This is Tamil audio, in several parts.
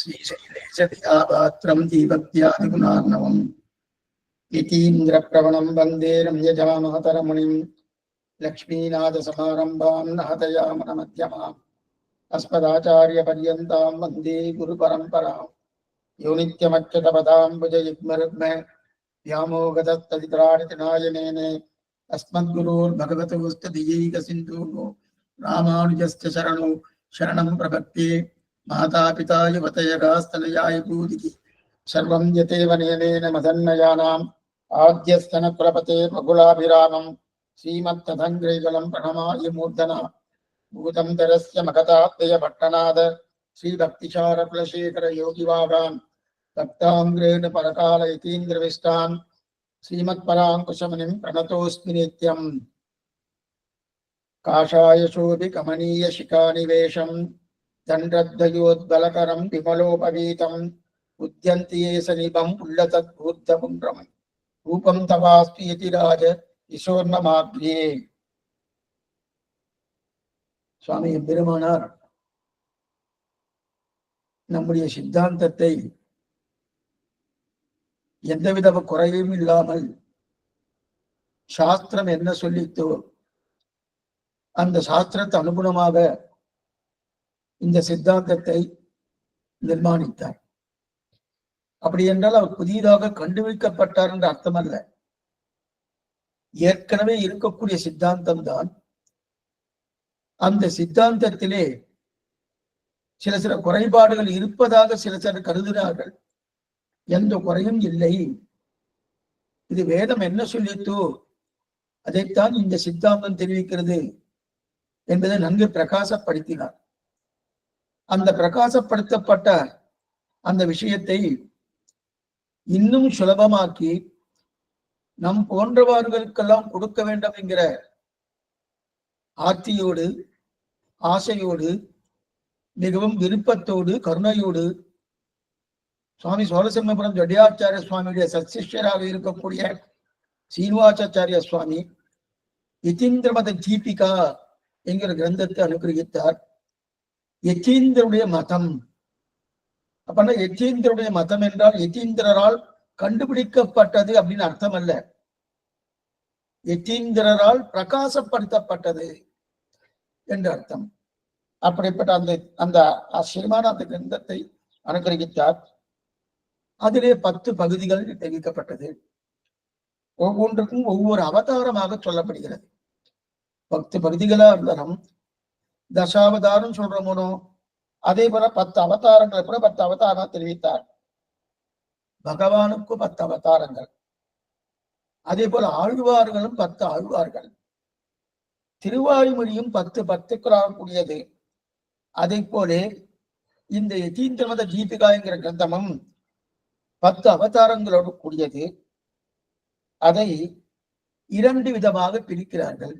श्रीशैलेशदियापात्रं दीपत्यादिगुणार्णवं यतीन्द्रप्रवणं वन्दे रम्यजामातरमुनिं लक्ष्मीनाथसमारम्भां नहतयामनमध्यमाम् अस्मदाचार्यपर्यन्तां वन्दे गुरुपरम्परां यो नित्यमच्युतपदाम्बुजयुग्मरुग्म व्यामोगतस्तदितराणितनायनेने अस्मद्गुरोर्भगवतोऽस्तदीयैकसिन्धुः रामानुजस्य शरणो शरणं प्रपद्ये माता पिता युवतयगास्तनयाय भूदिः सर्वं यतेव नियमेन मदन्नयानाम् आद्यस्तनकुलपते बकुलाभिरामं श्रीमत्तदङ्ग्रेजलं प्रणमाय मूर्धना भूतं धरस्य मगतात्मयपट्टनाद श्रीभक्तिसारकुलशेखर योगिवागान् भक्ताङ्ग्रेण परकाल यतीन्द्रविष्टान् श्रीमत्पराङ्कुशमुनिं प्रणतोऽस्मि नित्यम् काषाय शोभिकमनीय शिखानिवेशं दण्डद्वयोद्बलकरं विमलोपवीतं उद्यन्ति ये सनिभं उल्लतद्भूतपुण्ड्रं रूपं तवास्ति यतिराज ईशोर्णमाग्र्ये. சுவாமி பெருமானார் நம்முடைய சித்தாந்தத்தை எந்தவித குறையும் இல்லாமல் சாஸ்திரம் என்ன சொல்லித்தோ அந்த சாஸ்திரத்தை அனுகுணமாக இந்த சித்தாந்தத்தை நிர்மாணித்தார். அப்படி என்றால் அவர் புதிதாக கண்டுபிடிக்கப்பட்டார் என்ற அர்த்தம் அல்ல. ஏற்கனவே இருக்கக்கூடிய சித்தாந்தம் தான். அந்த சித்தாந்தத்திலே சில குறைபாடுகள் இருப்பதாக சிலர் கருதுகிறார்கள். எந்த குறையும் இல்லை. இது வேதம் என்ன சொல்லித்தோ அதைத்தான் இந்த சித்தாந்தம் தெரிவிக்கிறது என்பதை நன்கு பிரகாசப்படுத்தினார். அந்த பிரகாசப்படுத்தப்பட்ட அந்த விஷயத்தை இன்னும் சுலபமாக்கி நம் போன்றவர்களுக்கெல்லாம் கொடுக்க வேண்டும் என்கிற ஆர்த்தியோடு ஆசையோடு மிகவும் விருப்பத்தோடு கருணையோடு சுவாமி சோழசிம்மபுரம் ஜடியாச்சாரிய சுவாமியுடைய சத்சிஷ்யராக இருக்கக்கூடிய சீனிவாசாச்சாரிய சுவாமி யதீந்திரமத தீபிகா என்கிற கிரந்தத்தை அனுகிரகித்தார். யதீந்திரனுடைய மதம் அப்படின்னா யதீந்திரனுடைய மதம் என்றால் யதீந்திரரால் கண்டுபிடிக்கப்பட்டது அப்படின்னு அர்த்தம் அல்ல. யதீந்திரரால் பிரகாசப்படுத்தப்பட்டது என்று அர்த்தம். அப்படிப்பட்ட அந்த ஆச்சரியமான அந்த கிரந்தத்தை அனுகிரகித்தார். அதிலே 10 பகுதிகள் தெரிவிக்கப்பட்டது. ஒவ்வொன்றுக்கும் ஒவ்வொரு அவதாரமாக சொல்லப்படுகிறது. 10 பகுதிகளா இருந்தாலும் தசாவதாரம் சொல்றோமோ அதே போல 10 அவதாரங்களை கூட 10 அவதாரம் தெரிவித்தார். பகவானுக்கு 10 அவதாரங்கள். அதே போல ஆழ்வார்களும் 10 ஆழ்வார்கள். திருவாய்மொழியும் 10 10க்குரியது. அதை போல இந்த யதீந்திரமத தீபிகா என்கிற கிரந்தமும் 10 அவதாரங்களோடு கூடியது. அதை 2 விதமாக பிரிக்கிறார்கள்.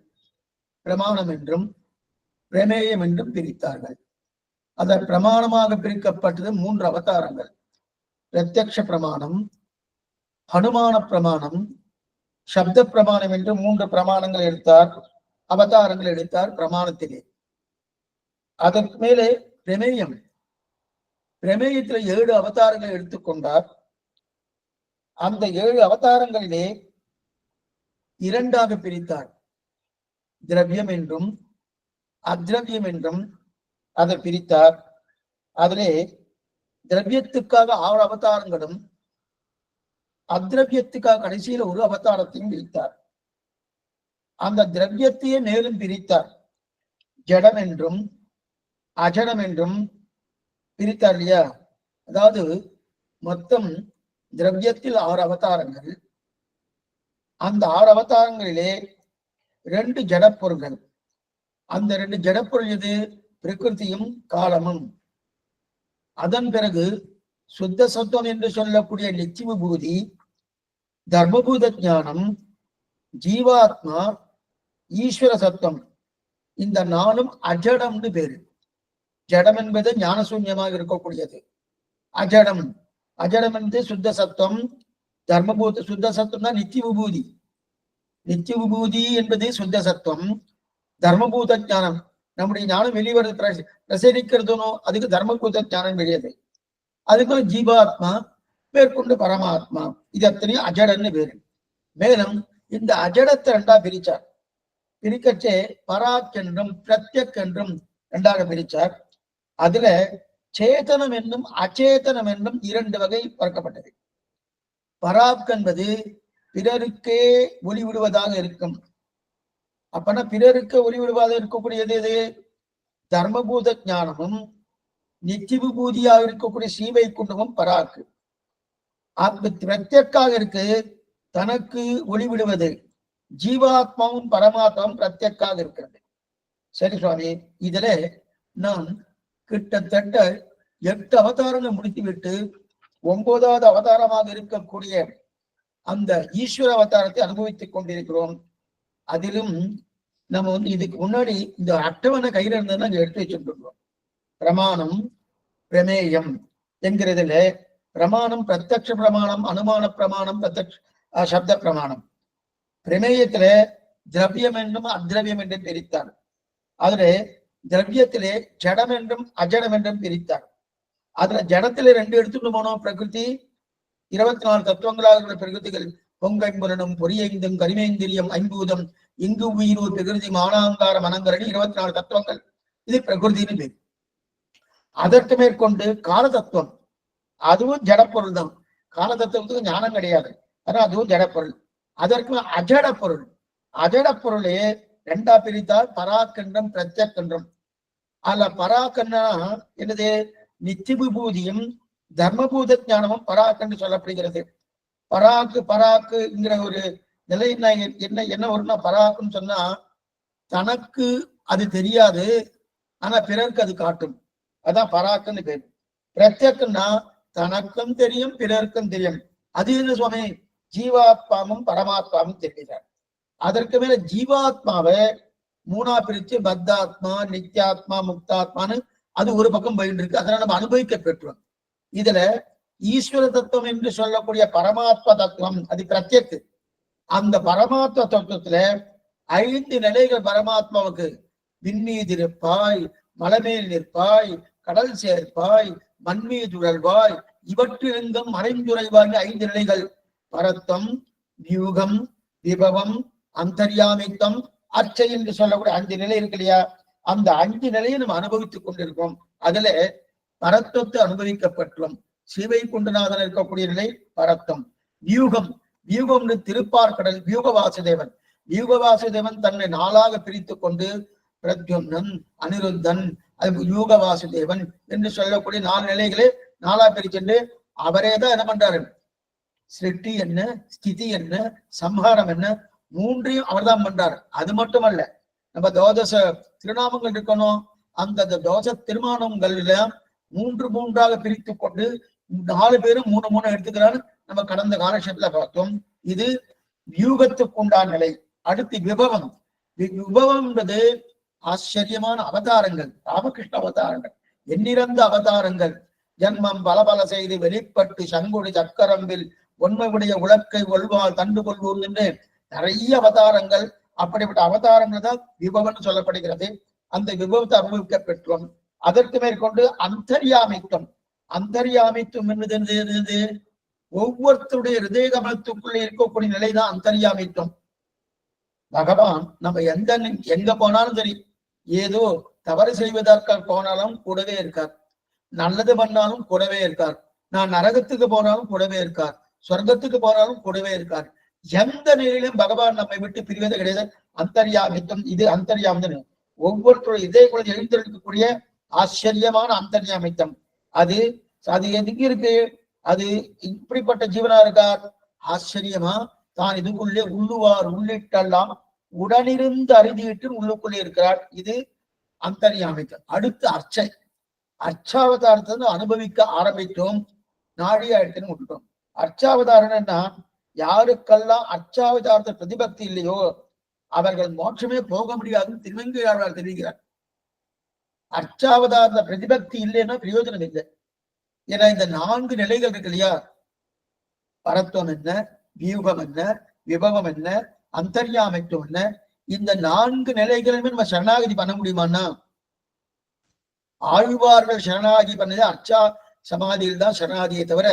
பிரமாணம் என்றும் பிரமேயம் என்றும் பிரித்தார்கள். அத பிரமாணமாக பிரிக்கப்பட்டது 3 அவதாரங்கள். பிரத்யக்ஷ பிரமாணம், அனுமான பிரமாணம், சப்த பிரமாணம் என்று 3 பிரமாணங்கள் எடுத்தார். அவதாரங்கள் எடுத்தார் பிரமாணத்திலே. அதற்கு மேலே பிரமேயம். பிரமேயத்தில் 7 அவதாரங்களை எடுத்துக்கொண்டார். அந்த 7 அவதாரங்களிலே 2ஆக பிரித்தார். திரவியம் என்றும் அத்ரவியம் என்றும் அதை பிரித்தார். அதிலே திரவியத்துக்காக 6 அவதாரங்களும் அத்ரவியத்துக்காக கடைசியில் 1 அவதாரத்தையும் பிரித்தார். அந்த திரவியத்தையே மேலும் பிரித்தார். ஜடம் என்றும் அஜடம் என்றும் பிரித்தார் இல்லையா? அதாவது மொத்தம் திரவியத்தில் 6 அவதாரங்கள். அந்த 6 அவதாரங்களிலே 2 ஜடப்பொருள்கள். அந்த 2 ஜடப்பொருள் எது? பிரகிருதியும் காலமும். அதன் பிறகு சுத்த சத்துவம் என்று சொல்லக்கூடிய நித்திய விபூதி, தர்மபூத ஞானம், ஜீவாத்மா, ஈஸ்வர சத்துவம். இந்த 4ம் அஜடம்னு பேரு. ஜடம் என்பது ஞானசூன்யமாக இருக்கக்கூடியது. அஜடம். அஜடம் என்பது சுத்த சத்துவம். தர்மபூத சுத்த சத்துவம் தான் நித்திய விபூதி. நித்திய விபூதி என்பது சுத்த சத்துவம். தர்மபூத ஞானம் நம்முடைய ஞானம் வெளிவர பிரசரிக்கிறதுனோ அதுக்கு தர்மபூத ஞானம் வெளியது. அதுக்கு ஜீவாத்மா, மேற்கொண்டு பரமாத்மா. இது அத்தனையும் அஜடன்னு பேரு. மேலும் இந்த அஜடத்தை ரெண்டா பிரிச்சார். பிரிக்கச்சே பராக் என்றும் பிரத்யக் என்றும் ரெண்டாக பிரிச்சார். அதுல சேதனம் என்னும் அச்சேதனம் என்னும் இரண்டு வகை பறக்கப்பட்டது. பராக் என்பது பிறருக்கே ஒளி விடுவதாக இருக்கும். அப்பனா பிறருக்கு ஒளி விடுவதாக இருக்கக்கூடியது எது? தர்மபூத ஞானமும் நித்திவிபூதியாக இருக்கக்கூடிய சீவை குண்டமும் பராக்கு. பிரத்யக்காக இருக்கு தனக்கு ஒளி விடுவது. ஜீவாத்மாவும் பரமாத்மாவும் பிரத்யக்காக இருக்கிறது. சரி சுவாமி, இதுல நான் கிட்டத்தட்ட 8 அவதாரங்கள் முடித்துவிட்டு 9வது அவதாரமாக இருக்கக்கூடிய அந்த ஈஸ்வர அவதாரத்தை அனுபவித்துக் கொண்டிருக்கிறோம். அதிலும் நம்ம இதுக்கு முன்னாடி இந்த அட்டவணை கையில இருந்ததுன்னா அங்க எடுத்து வச்சுருக்கோம். பிரமாணம், பிரமேயம் என்கிறதுல பிரமாணம் பிரத்யக்ஷ பிரமாணம், அனுமான பிரமாணம், சப்த பிரமாணம். பிரமேயத்துல திரவியம் என்றும் அத்ரவியம் என்றும் பிரித்தார். அதுல திரவியத்திலே ஜடம் என்றும் அஜடம் என்றும் பிரித்தார். அதுல ஜடத்திலே 2 எடுத்துட்டு போனோம். பிரகிருதி 24 தத்துவங்களாக பிரகிருதிகள் பொங்கைம்புலனும் பொறியைந்தும் கரிமேந்திரியம் ஐம்பூதம் இங்கு உயிர் பிரகிருதி மானாங்கார மனங்கரணி 24 தத்துவங்கள். இது பிரகிருதின்னு பேர். அதற்கு மேற்கொண்டு கால தத்துவம், அதுவும் ஜடப்பொருள் தான். கால தத்துவத்துக்கு ஞானம் கிடையாது, ஆனா அதுவும் ஜடப்பொருள். அதற்கு அஜட பொருள். அஜட பொருளே 2ஆ பிரித்தால் பராக்கன்றம் பிரத்யக்கன்றம். அதுல பராக்கன்னா என்னது? நித்திவிபூதியும் தர்மபூத ஞானமும் பராக்கன்று சொல்லப்படுகிறது. பராக்குங்கிற ஒரு நிலை என்ன வரும்னா, பராக்குன்னு சொன்னா தனக்கு அது தெரியாது, ஆனா பிறருக்கு அது காட்டும். அதான் பராக்குன்னு பேர். பிரத்யக்குன்னா தனக்கும் தெரியும் பிறருக்கும் தெரியும். அது என்ன சுவாமி? ஜீவாத்மாவும் பரமாத்மாவும் தெரிகிறார். அதற்கு மேல ஜீவாத்மாவை 3ஆ பிரிச்சு பத்தாத்மா, நித்யாத்மா, முக்தாத்மான்னு அது ஒரு பக்கம் போயிட்டு இருக்கு. அதனால நம்ம அனுபவிக்க பெற்றோம். இதுல ஈஸ்வர தத்துவம் என்று சொல்லக்கூடிய பரமாத்மா தத்துவம் அது பிரத்யக்கு. அந்த பரமாத்மா தத்துவத்துல 5 நிலைகள் பரமாத்மாவுக்கு. விண்மீது இருப்பாய், மலைமேல் நிற்பாய், கடல் சேர்ப்பாய், மண்மீது உழல்வாய், இவற்றிலிருந்தும் மறைந்துரைவாய் 5 நிலைகள். பரத்தம், வியூகம், விபவம், அந்தர்யாமித்தம், அர்ச்சை என்று சொல்லக்கூடிய 5 நிலை இருக்கு இல்லையா? அந்த 5 நிலையை நம்ம அனுபவித்துக் கொண்டிருக்கோம். அதுல பரத்தத்தை அனுபவிக்கப்பட்டோம். சிவை குண்டநாதன் இருக்கக்கூடிய நிலை பரத்தம். வியூகம், வியூகம் திருப்பார்கடல் வியூக வாசுதேவன். வியூக வாசுதேவன் தன்னை 4ஆக பிரித்துக் கொண்டு பிரத்யும்னன், அனிருத்தன், அது யூக வாசுதேவன் என்று சொல்லக்கூடிய 4 நிலைகளை 4ஆ பிரிச்சுட்டு அவரேதான் என்ன பண்றாரு? சிருஷ்டி என்ன, ஸ்திதி என்ன, சம்ஹாரம் என்ன, 3ஐயும் அவர்தான் பண்றாரு. அது மட்டுமல்ல, நம்ம தோதச திருநாமங்கள் இருக்கணும். அந்த தோச திருமானங்கள்ல 3 பிரித்து கொண்டு 4 பேரும் 3 எடுத்துக்கிறாரு. நம்ம கடந்த காலட்சத்துல பார்த்தோம். இது வியூகத்துக்கு உண்டான நிலை. அடுத்து விபவம். விபவம் என்பது ஆச்சரியமான அவதாரங்கள், ராமகிருஷ்ண அவதாரங்கள், எண்ணிறந்த அவதாரங்கள். ஜன்மம் பல செய்து வெளிப்பட்டு சங்குடி சக்கரம்பில் ஒன்மையுடைய உலக்கை ஒல்வால் தண்டு கொள்வோம் என்று நிறைய அவதாரங்கள். அப்படிப்பட்ட அவதாரங்கள் தான் விபவம்னு சொல்லப்படுகிறது. அந்த விபவத்தை அனுபவிக்க பெற்றோம். அதற்கு மேற்கொண்டு அந்தர்யாமித்துவம். அந்தர்யாமித்துவம் என்னது? ஒவ்வொருத்தருடைய ஹிருதய கமலத்துக்குள்ளே இருக்கக்கூடிய நிலைதான் அந்தர்யாமித்துவம். பகவான் நம்ம எங்க போனாலும் சரி, ஏதோ தவறு செய்வதற்காக போனாலும் கூடவே இருக்கார், நல்லது பண்ணாலும் கூடவே இருக்கார், நான் நரகத்துக்கு போனாலும் கூடவே இருக்கார், சொர்க்கத்துக்கு போனாலும் கூடவே இருக்கார். எந்த நிலையிலும் பகவான் நம்மை விட்டு பிரிவதே கிடையாது. அந்தர்யாமித்துவம். இது அந்தர்யாமித்தம். ஒவ்வொருத்தருடைய இதய குழந்தை எழுந்திருக்கக்கூடிய ஆச்சரியமான அந்தர்யாமித்தம். அது எதுக்கு இருக்கு? அது இப்படிப்பட்ட ஜீவனா இருக்கார். ஆச்சரியமா தான் இதுக்குள்ளே உள்ளுவார் உள்ளிட்டெல்லாம் உடனிருந்து அறுதியிட்டு உள்ளுக்குள்ளே இருக்கிறார். இது அந்தர்யாமித்தம். அடுத்து அர்ச்சை. அர்ச்சாவதாரத்தை அனுபவிக்க ஆரம்பித்தோம். நாடியாயிட்டுன்னு விட்டுட்டோம். அர்ச்சாவதாரம்னா யாருக்கெல்லாம் அர்ச்சாவதாரத்தை பிரதிபக்தி இல்லையோ அவர்கள் மோட்சமே போக முடியாதுன்னு திருவெங்கையாழ்வார் தெரிவிக்கிறார். அர்ச்சாவதாரத்தை பிரதிபக்தி இல்லைன்னா பிரயோஜனம் இல்லை. ஏன்னா இந்த 4 நிலைகள் இருக்கு இல்லையா? பரத்துவம் என்ன, வியூகம் என்ன, விபவம் என்ன, அந்தர்யாமித்துவம் என்ன, இந்த 4 நிலைகளுமே நம்ம சரணாகதி பண்ண முடியுமான்னா, ஆழ்வார்கள் சரணாகதி பண்ணது சமாதியில் தான் சரணாதியை தவிர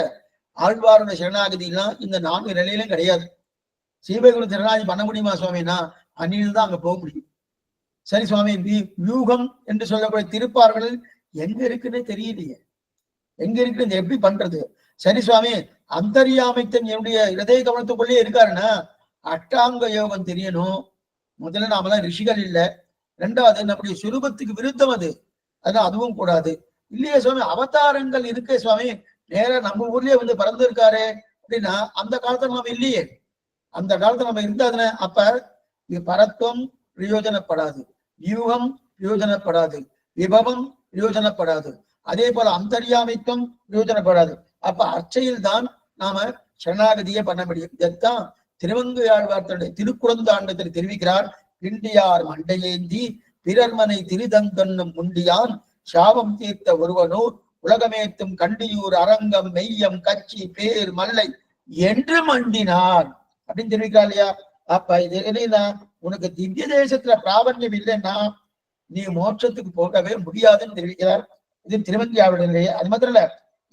ஆழ்வாரோட சரணாகதியெல்லாம் இந்த 4 நிலையிலும் கிடையாது. சீவைகுரு சரணாகதி பண்ண முடியுமா சுவாமினா அந்நில் தான் அங்க போக முடியும். சரி சுவாமி, வியூகம் என்று சொல்லக்கூடிய திருப்பார்களில் எங்க இருக்குன்னு தெரியலையே, எங்க இருக்குன்னு எப்படி பண்றது? சரி சுவாமி, அந்தரியாமைத்தன் என்னுடைய இதய கவனத்துக்குள்ளே இருக்காருன்னா அஷ்டாங்க யோகம் தெரியணும். முதல்ல நாமெல்லாம் ரிஷிகள் இல்லை. ரெண்டாவது நம்முடைய சுரூபத்துக்கு விருத்தம் அது, அதான் அதுவும் கூடாது. இல்லையே சுவாமி, அவதாரங்கள் இருக்கே சுவாமி, நேர நம்ம ஊர்லயே வந்து பறந்துருக்காரு அப்படின்னா அந்த காலத்துல நம்ம இல்லையே. அந்த காலத்துல நம்ம இருந்தாதுன்னு அப்ப பரத்துவம் பிரயோஜனப்படாது, வியூகம் பிரயோஜனப்படாது, விபவம் பிரயோஜனப்படாது, அதே போல அந்தரியாமைத்துவம் பிரயோஜனப்படாது. அப்ப அர்ச்சையில் தான் நாம சரணாகதியை பண்ண முடியும். இதைத்தான் திருவங்கையாழ்வார் தன்னுடைய திருக்குறந்தாண்டத்தில் தெரிவிக்கிறார். பிண்டியார் மண்டையேந்தி பிறர்மனை திருதங்கன்னும் முண்டியான் சாபம் தீர்த்த ஒருவனூர் உலகமேத்தும் கண்டியூர் அரங்கம் மெய்யம் கச்சி பேர் மல்லை என்று மண்டினார் அப்படின்னு தெரிவிக்கிறார் இல்லையா? அப்ப இது என்னன்னா, உனக்கு திவ்ய தேசத்துல பிராபண்யம் இல்லைன்னா நீ மோட்சத்துக்கு போகவே முடியாதுன்னு தெரிவிக்கிறார். இது திருவங்கியாவிடையே. அது மாத்திரம் இல்ல,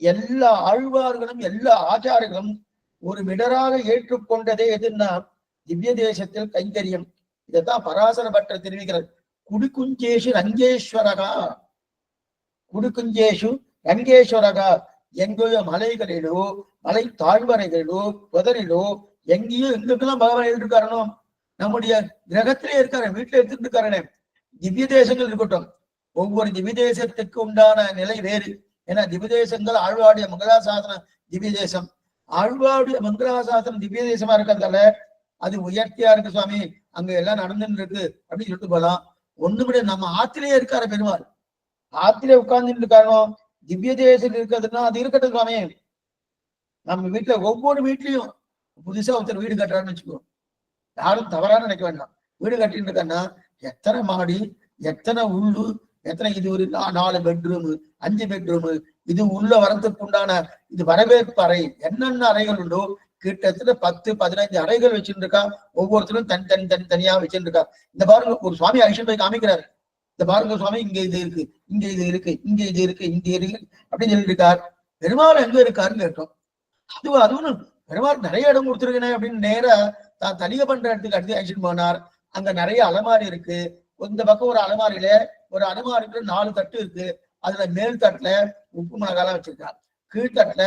எல்லா ஆழ்வார்களும் எல்லா ஆச்சாரர்களும் ஒரு மிடராக ஏற்றுக்கொண்டதே எதுன்னா திவ்ய தேசத்தில் கைங்கரியம். இதைத்தான் பராசர பட்டர் தெரிவிக்கிறார். குடிக்குஞ்சேஷு ரங்கேஸ்வரகா, குடிக்குஞ்சேஷு ரங்கேஸ்வரகா, எங்கேயோ மலைகளிலோ மலை தாழ்வரைகளிலோ புதரிலோ எங்கேயோ எங்களுக்கெல்லாம் பகவான் எழுதிருக்காரனோ, நம்முடைய கிரகத்திலே இருக்காரு, வீட்டுல எடுத்துட்டு இருக்காரனே. திவ்ய தேசங்கள் இருக்கட்டும், ஒவ்வொரு திவ்ய தேசத்துக்கு உண்டான நிலை வேறு. ஏன்னா திவ்ய தேசங்கள் ஆழ்வாருடைய மங்களாசாசன திவ்ய தேசம், ஆழ்வாருடைய மங்களாசாசனம் திவ்ய தேசமா இருக்கிறதால அது உயர்த்தியா இருக்கு சுவாமி, அங்க எல்லாம் நடந்துட்டு இருக்கு அப்படின்னு சொல்லிட்டு போலாம். ஒண்ணுபடி நம்ம ஆத்திலேயே இருக்காரு பெருமாள், ஆத்திலே உட்கார்ந்துட்டு இருக்காரோ. திவ்ய தேசத்தில் இருக்கிறதுனா அது இருக்கட்டும் சுவாமி. நம்ம வீட்டுல ஒவ்வொரு வீட்லயும் புதுசா ஒருத்தர் வீடு கட்டுறாருன்னு வச்சுக்கோ, யாரும் தவறான நினைக்க வேண்டாம். வீடு கட்டிட்டு இருக்கான்னா எத்தனை மாடி, எத்தனை உள்ளு, எத்தனை, இது ஒரு 4 பெட்ரூமு 5 பெட்ரூமு, இது உள்ள வரத்துக்கு உண்டான இது வரவேற்பு அறை, என்னென்ன அறைகள் உண்டோ கிட்டத்தட்ட 10-15 அறைகள் வச்சுட்டு இருக்கா. ஒவ்வொருத்தரும் தனித்தனியா வச்சுட்டு இருக்கா. இந்த பாருங்க, ஒரு சுவாமி அழிச்சு போய் காமிக்கிறாரு. இந்த பாருங்க சுவாமி, இங்க இது இருக்கு, இங்க இது இருக்கு, இங்க இது இருக்கு, இங்க இருக்கு அப்படின்னு சொல்லிட்டு இருக்கார். பெருமாள் எங்க இருக்காருன்னு கேட்டோம். அதுவும் பெருமாள் நிறைய இடம் கொடுத்துருக்கேன் அப்படின்னு நேரா தான் தனிக பண்ற இடத்துக்கு அடுத்து அழிச்சுட்டு போனார். அங்க நிறைய அலமாரி இருக்கு. இந்த பக்கம் ஒரு அலமாரியில, ஒரு அலமாரிக்குள்ள 4 தட்டு இருக்கு. அதுல மேல் தட்டுல உப்பு மிளகாலாம் வச்சிருக்கான், கீழ்த்தட்டுல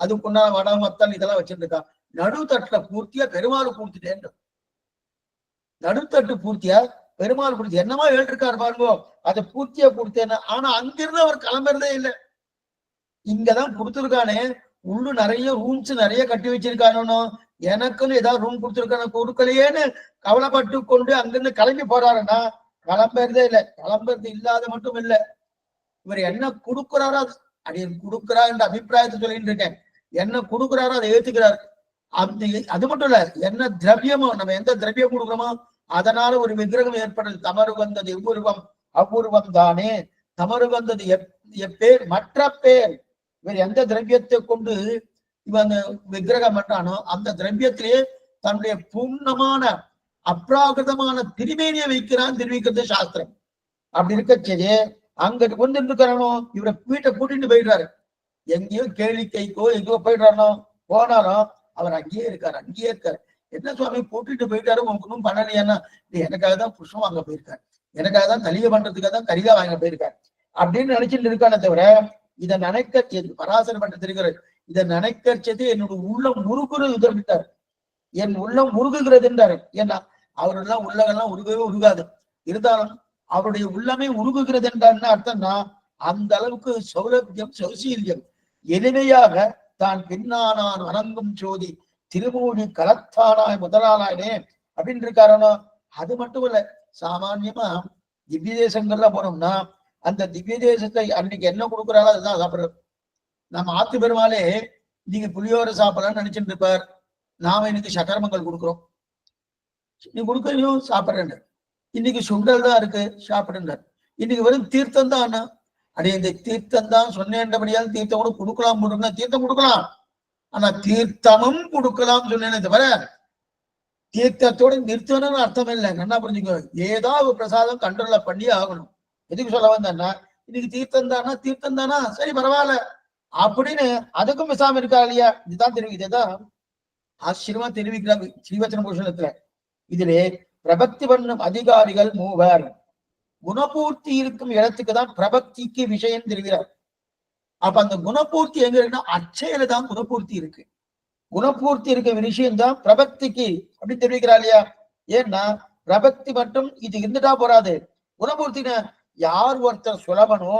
அதுக்குன்னா வடை மத்தல் இதெல்லாம் வச்சிருக்கா. நடுத்தட்டுல பூர்த்தியா பெருமாள் பூர்த்திட்டேன், நடுத்தட்டு பூர்த்தியா பெருமாள் பூர்த்தி என்னமா எழுதிருக்காரு பாருங்க, அதை பூர்த்தியா கொடுத்தேன்னு. ஆனா அங்கிருந்து அவர் கிளம்புறதே இல்லை, இங்கதான் கொடுத்துருக்கானே. உள்ளு நிறைய ரூம்ஸ் நிறைய கட்டி வச்சிருக்கானோ, எனக்குன்னு ஏதாவது ரூம் கொடுத்துருக்கான கொடுக்கலையேன்னு கவலைப்பட்டு கொண்டு அங்கிருந்து கிளம்பி போறாருன்னா கிளம்புறதே இல்லை. கிளம்புறது இல்லாத மட்டும் இல்லை, இவர் என்ன கொடுக்குறாரோ அது கொடுக்குறா என்ற அபிப்பிராயத்தை சொல்லிட்டு இருக்கேன். என்ன கொடுக்குறாரோ அதை ஏத்துக்கிறாரு. அது மட்டும் இல்ல, என்ன திரவியமோ நம்ம எந்த திரவியம் கொடுக்குறோமோ அதனால ஒரு விக்கிரகம் ஏற்படுது. தமறு வந்தது எவ்வுருவம் அவ்வுருவம் தானே, தமறு வந்தது எப்பேர் மற்ற பேர். இவர் எந்த திரவியத்தை கொண்டு இவன் அந்த விக்கிரகம் பண்றானோ அந்த திரவியத்திலேயே தன்னுடைய பூர்ணமான அப்ராகிருதமான திருமேனியை வைக்கிறான். தெரிவிக்கிறது சாஸ்திரம். அப்படி இருக்கச்சே அங்கிட்டு கொண்டு இருக்கிறானோ இவரை வீட்டை கூட்டிட்டு போயிடுறாரு. எங்கேயோ கேளிக்கைக்கோ எங்கேயோ போயிடுறானோ போனாலும் அவர் அங்கேயே இருக்காரு, அங்கேயே இருக்காரு. என்ன சுவாமி கூட்டிட்டு போயிட்டாரு, உங்களுக்கு ஒன்றும் பண்ணலையானா, எனக்காக தான் புஷ்பம் வாங்க போயிருக்காரு, எனக்காக தான் தலிகை பண்றதுக்காக தான் கரிகா வாங்க போயிருக்காரு அப்படின்னு நினைச்சிட்டு இருக்கானே தவிர இதை நினைக்க பராசர பண்றது இருக்கிறார். இதை நினைக்கச்சது என்னோட உள்ளம் முருகுறது உதவிட்டார். என் உள்ளம் முருகுகிறது என்றாரு. ஏன்னா அவரெல்லாம் உள்ளகெல்லாம் உருகவே உருகாது, இருந்தாலும் அவருடைய உள்ளமே உருகுகிறது என்றார். அர்த்தம்னா அந்த அளவுக்கு சௌலபியம் சௌசீல்யம் எளிமையாக தான் பின்னானான் வணங்கும் சோதி திருமூடி கலத்தானாய் முதலானாயினே அப்படின்னு இருக்காரனோ. அது மட்டும் இல்ல, சாமான்யமா திவ்ய தேசங்கள்ல போனோம்னா அந்த திவ்ய தேசத்தை அன்னைக்கு என்ன கொடுக்குறாரோ அதுதான் சாப்பிடுறது. நம்ம ஆத்து பெருமாளே நீங்க புளியோரை சாப்பிடலாம்னு நினைச்சிட்டு இருப்பார். நாம இன்னைக்கு சக்கரமங்கள் கொடுக்குறோம், நீ கொடுக்கறையும் சாப்பிடுறேன். இன்னைக்கு சுண்டல் தான் இருக்கு சாப்பிடுங்க. இன்னைக்கு வெறும் தீர்த்தம் தான். அடி இந்த தீர்த்தம் தான் சொன்னேன்றபடியால் தீர்த்தம் கூட கொடுக்கலாம் போடுங்க, தீர்த்தம் கொடுக்கலாம். ஆனா தீர்த்தமும் கொடுக்கலாம் சொன்னேனே தவிர தீர்த்தத்தோட நிறுத்தணும்னு அர்த்தம் இல்லை. என்ன புரிஞ்சுக்கோ, ஏதாவது பிரசாதம் கண்ட்ரோல்ல பண்ணி ஆகணும். எதுக்கு சொல்ல வந்தேன்னா இன்னைக்கு தீர்த்தம் தானா, தீர்த்தம் தானா சரி பரவாயில்ல, அப்படின்னு அதுக்கும் விசாம இருக்கா இல்லையா? இதுதான் இதுதான் ஆச்சரியமா தெரிவிக்கிறாங்க ஸ்ரீவச்சன பூஷணத்துல. இதிலே பிரபக்தி பண்ணும் அதிகாரிகள் மூவர். குணபூர்த்தி இருக்கும் இடத்துக்கு தான் பிரபக்திக்கு விஷயம் தெரிகிறார். அப்ப அந்த குணபூர்த்தி எங்க இருக்குன்னா அச்சையில தான் குணபூர்த்தி இருக்கு. குணபூர்த்தி இருக்க விஷயம் தான் பிரபக்திக்கு அப்படி தெரிவிக்கிறா இல்லையா? ஏன்னா பிரபக்தி மட்டும் இது இருந்துட்டா போறாது. குணபூர்த்தின யார் ஒருத்தர் சுலபனோ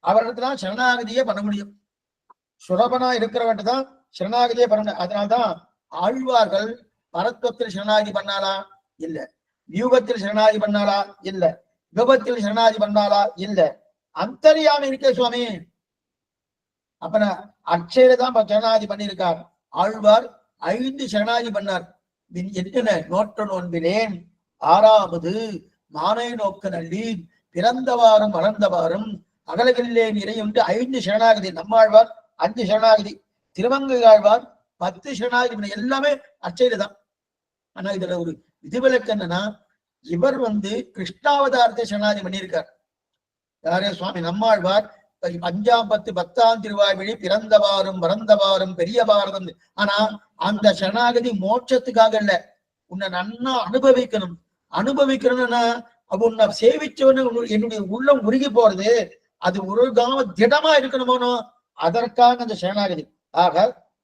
அவர்களுக்கு சரணாகதியே பண்ண முடியும். சுலபனா இருக்கிறவன் தான் சரணாகதியே பண்ண முடியும். அதனால்தான் ஆழ்வார்கள் பரத்வத்தில் சரணாகதி பண்ணாலா? இல்ல. வியூகத்தில் சரணாகதி பண்ணாலா? இல்ல. விபத்தில் சரணாகதி பண்ணாலா? இல்ல. அந்தரியாம இருக்கே சுவாமி. அப்ப அட்சயில தான் சரணாகதி பண்ணியிருக்கார். ஆழ்வார் 5 சரணாகதி பண்ணார். நோற்ற நோன்பினேன் 6வது மானை நோக்க நல்லி பிறந்தவாறும் வளர்ந்தவாறும் அகலகில்லேன் இறையுண்டு 5 சரணாகதி. நம்மாழ்வார் 5 சரணாகதி. திருமங்கை ஆழ்வார் 10 சரணாகதி. எல்லாமே அச்சையில தான். ஆனா இதுல ஒரு விதிவிலக்கு என்னன்னா, இவர் கிருஷ்ணாவதாரத்தை சரணாகதி பண்ணியிருக்கார். யாரே சுவாமி நம்மாழ்வார் 5ஆம் 10 10ஆம் திருவாய்மொழி பிறந்தவாறும் வளர்ந்தவாறும் பெரிய பாரதம். ஆனா அந்த சரணாகதி மோட்சத்துக்காக இல்ல, உன்னை நன்னா அனுபவிக்கணும். அனுபவிக்கணும்னா உன்னை சேவிச்சவனு என்னுடைய உள்ளம் உருகி போறது, அது உருகாம திடமா இருக்கணுமோனோ, அதற்காக அந்த சரணாகதி. ஆக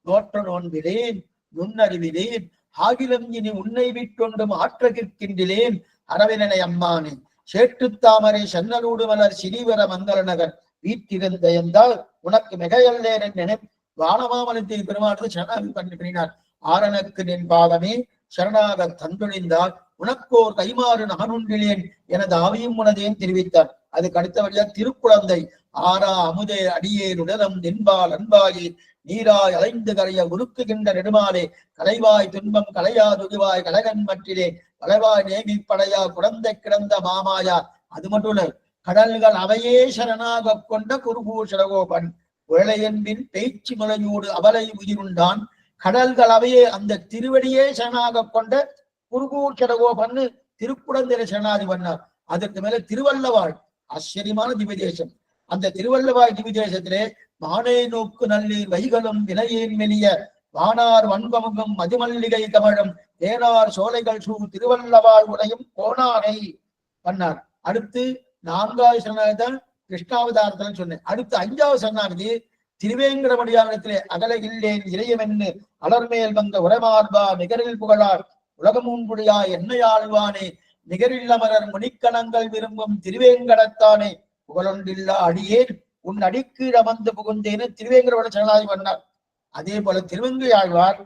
நோற்ற நோன்பிலேன் நுண்ணறிவிலேன் ஆகிலம் இனி உன்னை விட்டொண்டும் ஆற்றகிற்கின்றேன் அரவினனை அம்மானே சேட்டு தாமரை சன்னலூடு மலர் சிறிவர மங்கள நகர் வீட்டிருந்த என்றால் உனக்கு மிகையல்லேன் என வானமாமலத்தை பெருமானது சரணாகதி பண்ணினார். ஆரணக்கு நின் பாதமே சரணாக தந்துழிந்தால் உனக்கோர் கைமாறு நகனுண்டிலேன் எனது ஆவியும் உனதேன் தெரிவித்தார். அதுக்கு அடுத்தபடியா திருக்குழந்தை ஆரா அமுதே அடியேனுடலம் நின்பால் அன்பாயே நீராய் அலைந்து கரைய உருக்குகின்ற நெடுமாலே கலைவாய் துன்பம் கலையா துதிவாய் கலகன் மற்றிலே கலைவாய் நேமி படையா குழந்தை கிடந்த மாமாயா. அது மட்டும் இல்ல, கடல்கள் அவையே சரணாக கொண்ட குருபூஷரகோபன் உழையன்பின் பேச்சு மலையோடு அவலை உயிருண்டான். கடல்கள் அவையே அந்த திருவடியே சரணாக கொண்ட குருபூஷரகோபன் திருக்குழந்தை சரணாதி பண்ணார். அதற்கு மேல திருவல்லவாழ் ஆச்சரியமான திவ்யதேசம். அந்த திருவல்லவாழ் திவ்யதேசத்திலே மானை நோக்கு நல்லீர் வைகளும் வினையேன் மெலிய வானார் வன்பமுகம் மதுமல்லிகை கமழும் தேனார் சோலைகள் சூ திருவல்லவாழ் உடையும் கோணானை பண்ணார். அடுத்து 4வது சரணாகதி தான் கிருஷ்ணாவதாரத்தில் சொன்னேன். அடுத்து 5வது சரணாகதி திருவேங்கடமடியானத்திலே அகலகில்லேன் இறையமென்னு அலர்மேல் வந்த உரமார்பா நிகரில் புகழார் உலகமூன்குடியா என்னையாழ்வானே நிகரில்லமரர் முனிக்கணங்கள் விரும்பும் திருவேங்கடத்தானே புகழொன்றில்லா அடியேன் உன் அடிக்கீழ் அமர்ந்து புகுந்தேன்னு திருவேங்கடோட சரணாகதி பண்ணார். அதே போல திருவங்கை ஆழ்வார்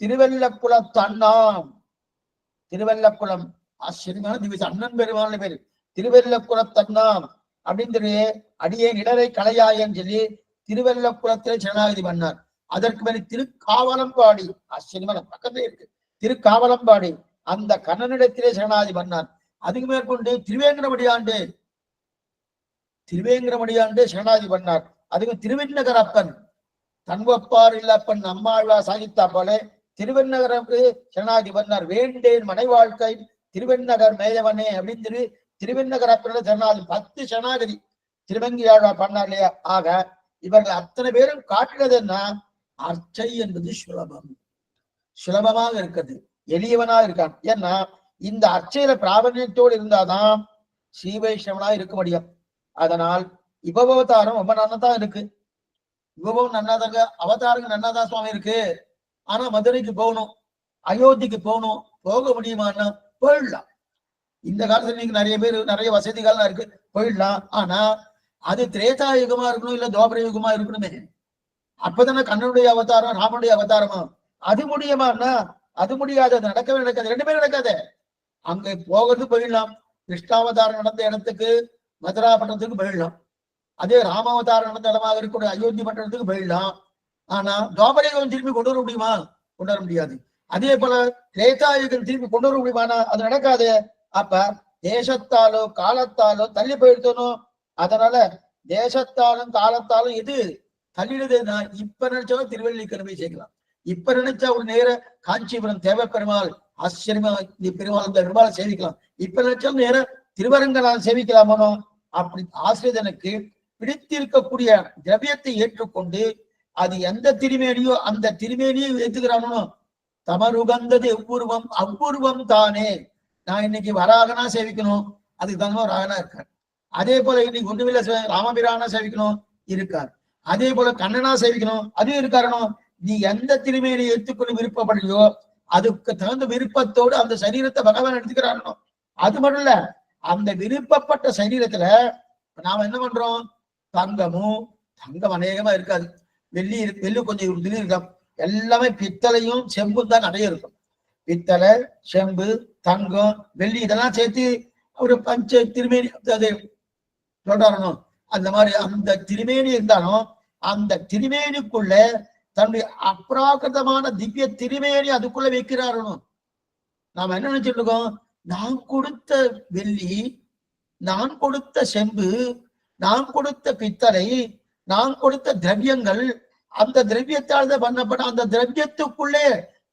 திருவெல்லக்குளத்தண்ணாம், திருவெல்லக்குளம் ஆச்சரியமான திவ்ய அண்ணன் பெருமான பேரு திருவெல்லக்குளத்தண்ணாம் அப்படின்னு அடியேன் இடரை கலையாயன்னு சொல்லி திருவெல்லக்குளத்திலே சரணாகதி பண்ணார். அதற்கு மேல திருக்காவலம்பாடி ஆச்சரியமான பக்கத்திலே இருக்கு திருக்காவலம்பாடி, அந்த கண்ணனிடத்திலே சரணாகதி பண்ணார். அதுக்கு மேற்கொண்டு திருவேங்கடமடியாண்டே சரணாகதி பண்ணார். அதுக்கு திருவெண்ணகர் அப்பன் தன்வப்பார் இல்லப்பன் நம்மாழ்வா சாகித்தா போல திருவெண்ணகருக்கு சரணாகதி பண்ணார். வேண்டேன் மனை வாழ்க்கை திருவெண்ணகர் மேயவனே அப்படின்னு திருவெண்ணகர் அப்பனோட சரணாகதி 10 சரணாகதி திருவங்கியாழ்வா பண்ணார் இல்லையா? ஆக இவர்கள் அத்தனை பேரும் காட்டுறது என்ன? அர்ச்சை என்பது சுலபமாக இருக்கிறது, எளியவனாக இருக்கான். ஏன்னா இந்த அர்ச்சையில பிராபண்யத்தோடு இருந்தாதான் ஸ்ரீ வைஷ்ணவனா இருக்க முடியும். அதனால் இபவதாரம் ரொம்ப நன்னாதான் இருக்கு. இபவம் நன்னாதாங்க, அவதாரங்க நன்னாதான் சுவாமி இருக்கு. ஆனா மதுரைக்கு போகணும், அயோத்திக்கு போகணும், போக முடியுமான்னா போயிடலாம். இந்த காலத்துல நீங்க நிறைய பேர் நிறைய வசதிகள்லாம் இருக்கு, போயிடலாம். ஆனா அது திரேதா யுகமா இருக்கணும், இல்ல துவாபர யுகமா இருக்கணுமே. அப்பதானே கண்ணனுடைய அவதாரம் ராமனுடைய அவதாரமா? அது முடியுமான்னா அது முடியாது, அது நடக்கவே நடக்காது, 2 பேரும் நடக்காது. அங்க போகிறது போயிடலாம். கிருஷ்ணாவதாரம் நடந்த இடத்துக்கு மதுரா பட்டணத்துக்கு போயிடலாம். அதே ராமாவதாரம் நடந்த இடமாக இருக்கக்கூடிய அயோத்தி பட்டணத்துக்கு போயிடலாம். ஆனா துவாபரயுகம் திரும்பி கொண்டு வர முடியுமா? கொண்டு வர முடியாது. அதே போல திரேதாயுகம் திரும்பி கொண்டு வர முடியுமானா அது நடக்காது. அப்ப தேசத்தாலோ காலத்தாலோ தள்ளி போயிடுத்தணும். அதனால தேசத்தாலும் காலத்தாலும் எது தள்ளிடுதுன்னா, இப்ப நினைச்சாலும் திருவல்லிக்கணுமே சேர்க்கலாம். இப்ப நினைச்சா ஒரு நேர காஞ்சிபுரம் தேவ பெருமாள் ஆச்சரியமா பெருமாள் அந்த பெருமாளை சேவிக்கலாம். இப்ப நினைச்சாலும் நேர திருவரங்கனால் சேவிக்கலாமோ? அப்படி ஆசிரியனுக்கு பிடித்திருக்கக்கூடிய திரவியத்தை ஏற்றுக்கொண்டு அது எந்த திருமேனியோ அந்த திருமேனியை ஏத்துக்கிறானோ தமருகந்தது எவ்வுருவம் அவ்வுருவம் தானே. நான் இன்னைக்கு வராகனா சேவிக்கணும், அதுக்கு தகுந்த ராகனா இருக்கார். அதே போல இன்னைக்கு ஒண்ணுமில்ல ராமபிரானா சேவிக்கணும் இருக்கார். அதே போல கண்ணனா சேவிக்கணும் அதுவும் இருக்காரணும். நீ எந்த திருமேனியை ஏற்றுக்கொண்டு விருப்பப்படுறியோ அதுக்கு தகுந்த விருப்பத்தோடு அந்த சரீரத்தை பகவான் எடுத்துக்கிறாரணும். அது மட்டும் இல்ல, அந்த விருப்பப்பட்ட சரீரத்துல நாம என்ன பண்றோம், தங்கம் அநேகமா இருக்காது, வெள்ளி கொஞ்சம் இருக்கும், எல்லாமே பித்தளையும் செம்பும் தான் நிறைய இருக்கும். பித்தளை, செம்பு, தங்கம், வெள்ளி இதெல்லாம் சேர்த்து ஒரு பஞ்ச திருமேனி அது சொல்றாரணும். அந்த மாதிரி அந்த திருமேனி இருந்தாலும் அந்த திருமேனிக்குள்ள தன்னுடைய அப்ராகிருதமான திவ்ய திருமேனி அதுக்குள்ள வைக்கிறாரணும். நாம என்ன நினைச்சிட்டு இருக்கோம், நான் கொடுத்த வெள்ளி, நான் கொடுத்த செம்பு, நான் கொடுத்த பித்தளை, நான் கொடுத்த திரவியங்கள், அந்த திரவியத்தால் பண்ணப்பட்ட அந்த திரவியத்துக்குள்ளே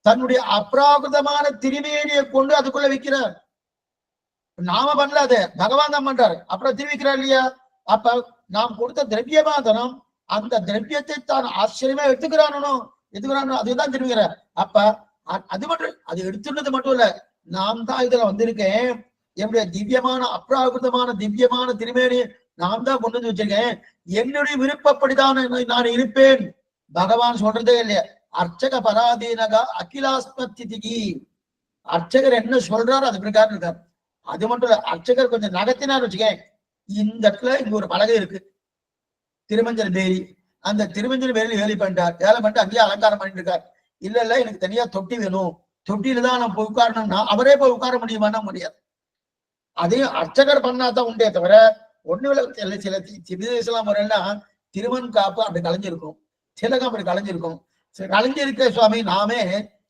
தன்னுடைய அப்ராகிருதமான திருமேனியை கொண்டு அதுக்குள்ள வைக்கிறார். நாம பண்ணல, அது பகவான் தான் பண்றாரு. அப்புறம் திருவிக்கிறார் இல்லையா? அப்ப நாம் கொடுத்த திரவியமாதனம் அந்த திரவியத்தை தான் ஆச்சரியமா எடுத்துக்கிறானோ அதுதான் திருவிக்கிறார். அப்ப அது மட்டும், அது எடுத்துனது மட்டும் இல்ல, நாம் தான் இதுல வந்திருக்கேன், என்னுடைய திவ்யமான அப்ராகிருதமான திவ்யமான திருமேனி நான் தான் கொண்டு வந்து வச்சிருக்கேன், என்னுடைய விருப்பப்படிதான் நான் இருப்பேன். பகவான் சொல்றதே இல்லையா, அர்ச்சக பராதீனகா அகிலாஸ்மதிகி. அர்ச்சகர் என்ன சொல்றாரு அது பிரகாரம் இருக்காரு. அது மட்டும் இல்ல, அர்ச்சகர் கொஞ்சம் நகத்தினார் வச்சுக்கேன், இந்த இடத்துல இங்க ஒரு பலகை இருக்கு, திருமஞ்சன பேரி, அந்த திருமஞ்சன பேரில் வேலை பண்ணிட்டார், வேலை பண்ணிட்டு அங்கேயே அலங்காரம் பண்ணிட்டு இருக்கார். இல்ல எனக்கு தனியா தொட்டி வேணும், தொட்டியில தான் நான் போய் உட்காரணும்னா அவரே போய் உட்கார முடியுமான்னா முடியாது. அதையும் அர்ச்சகர் பண்ணாதான் உண்டே தவிர ஒண்ணு சில விதேசலாம் முறைன்னா திருமண் காப்பு அப்படி கலைஞ்சிருக்கும், திலகம் அப்படி கலைஞ்சிருக்கும். கலைஞ்சிருக்க சுவாமி நாமே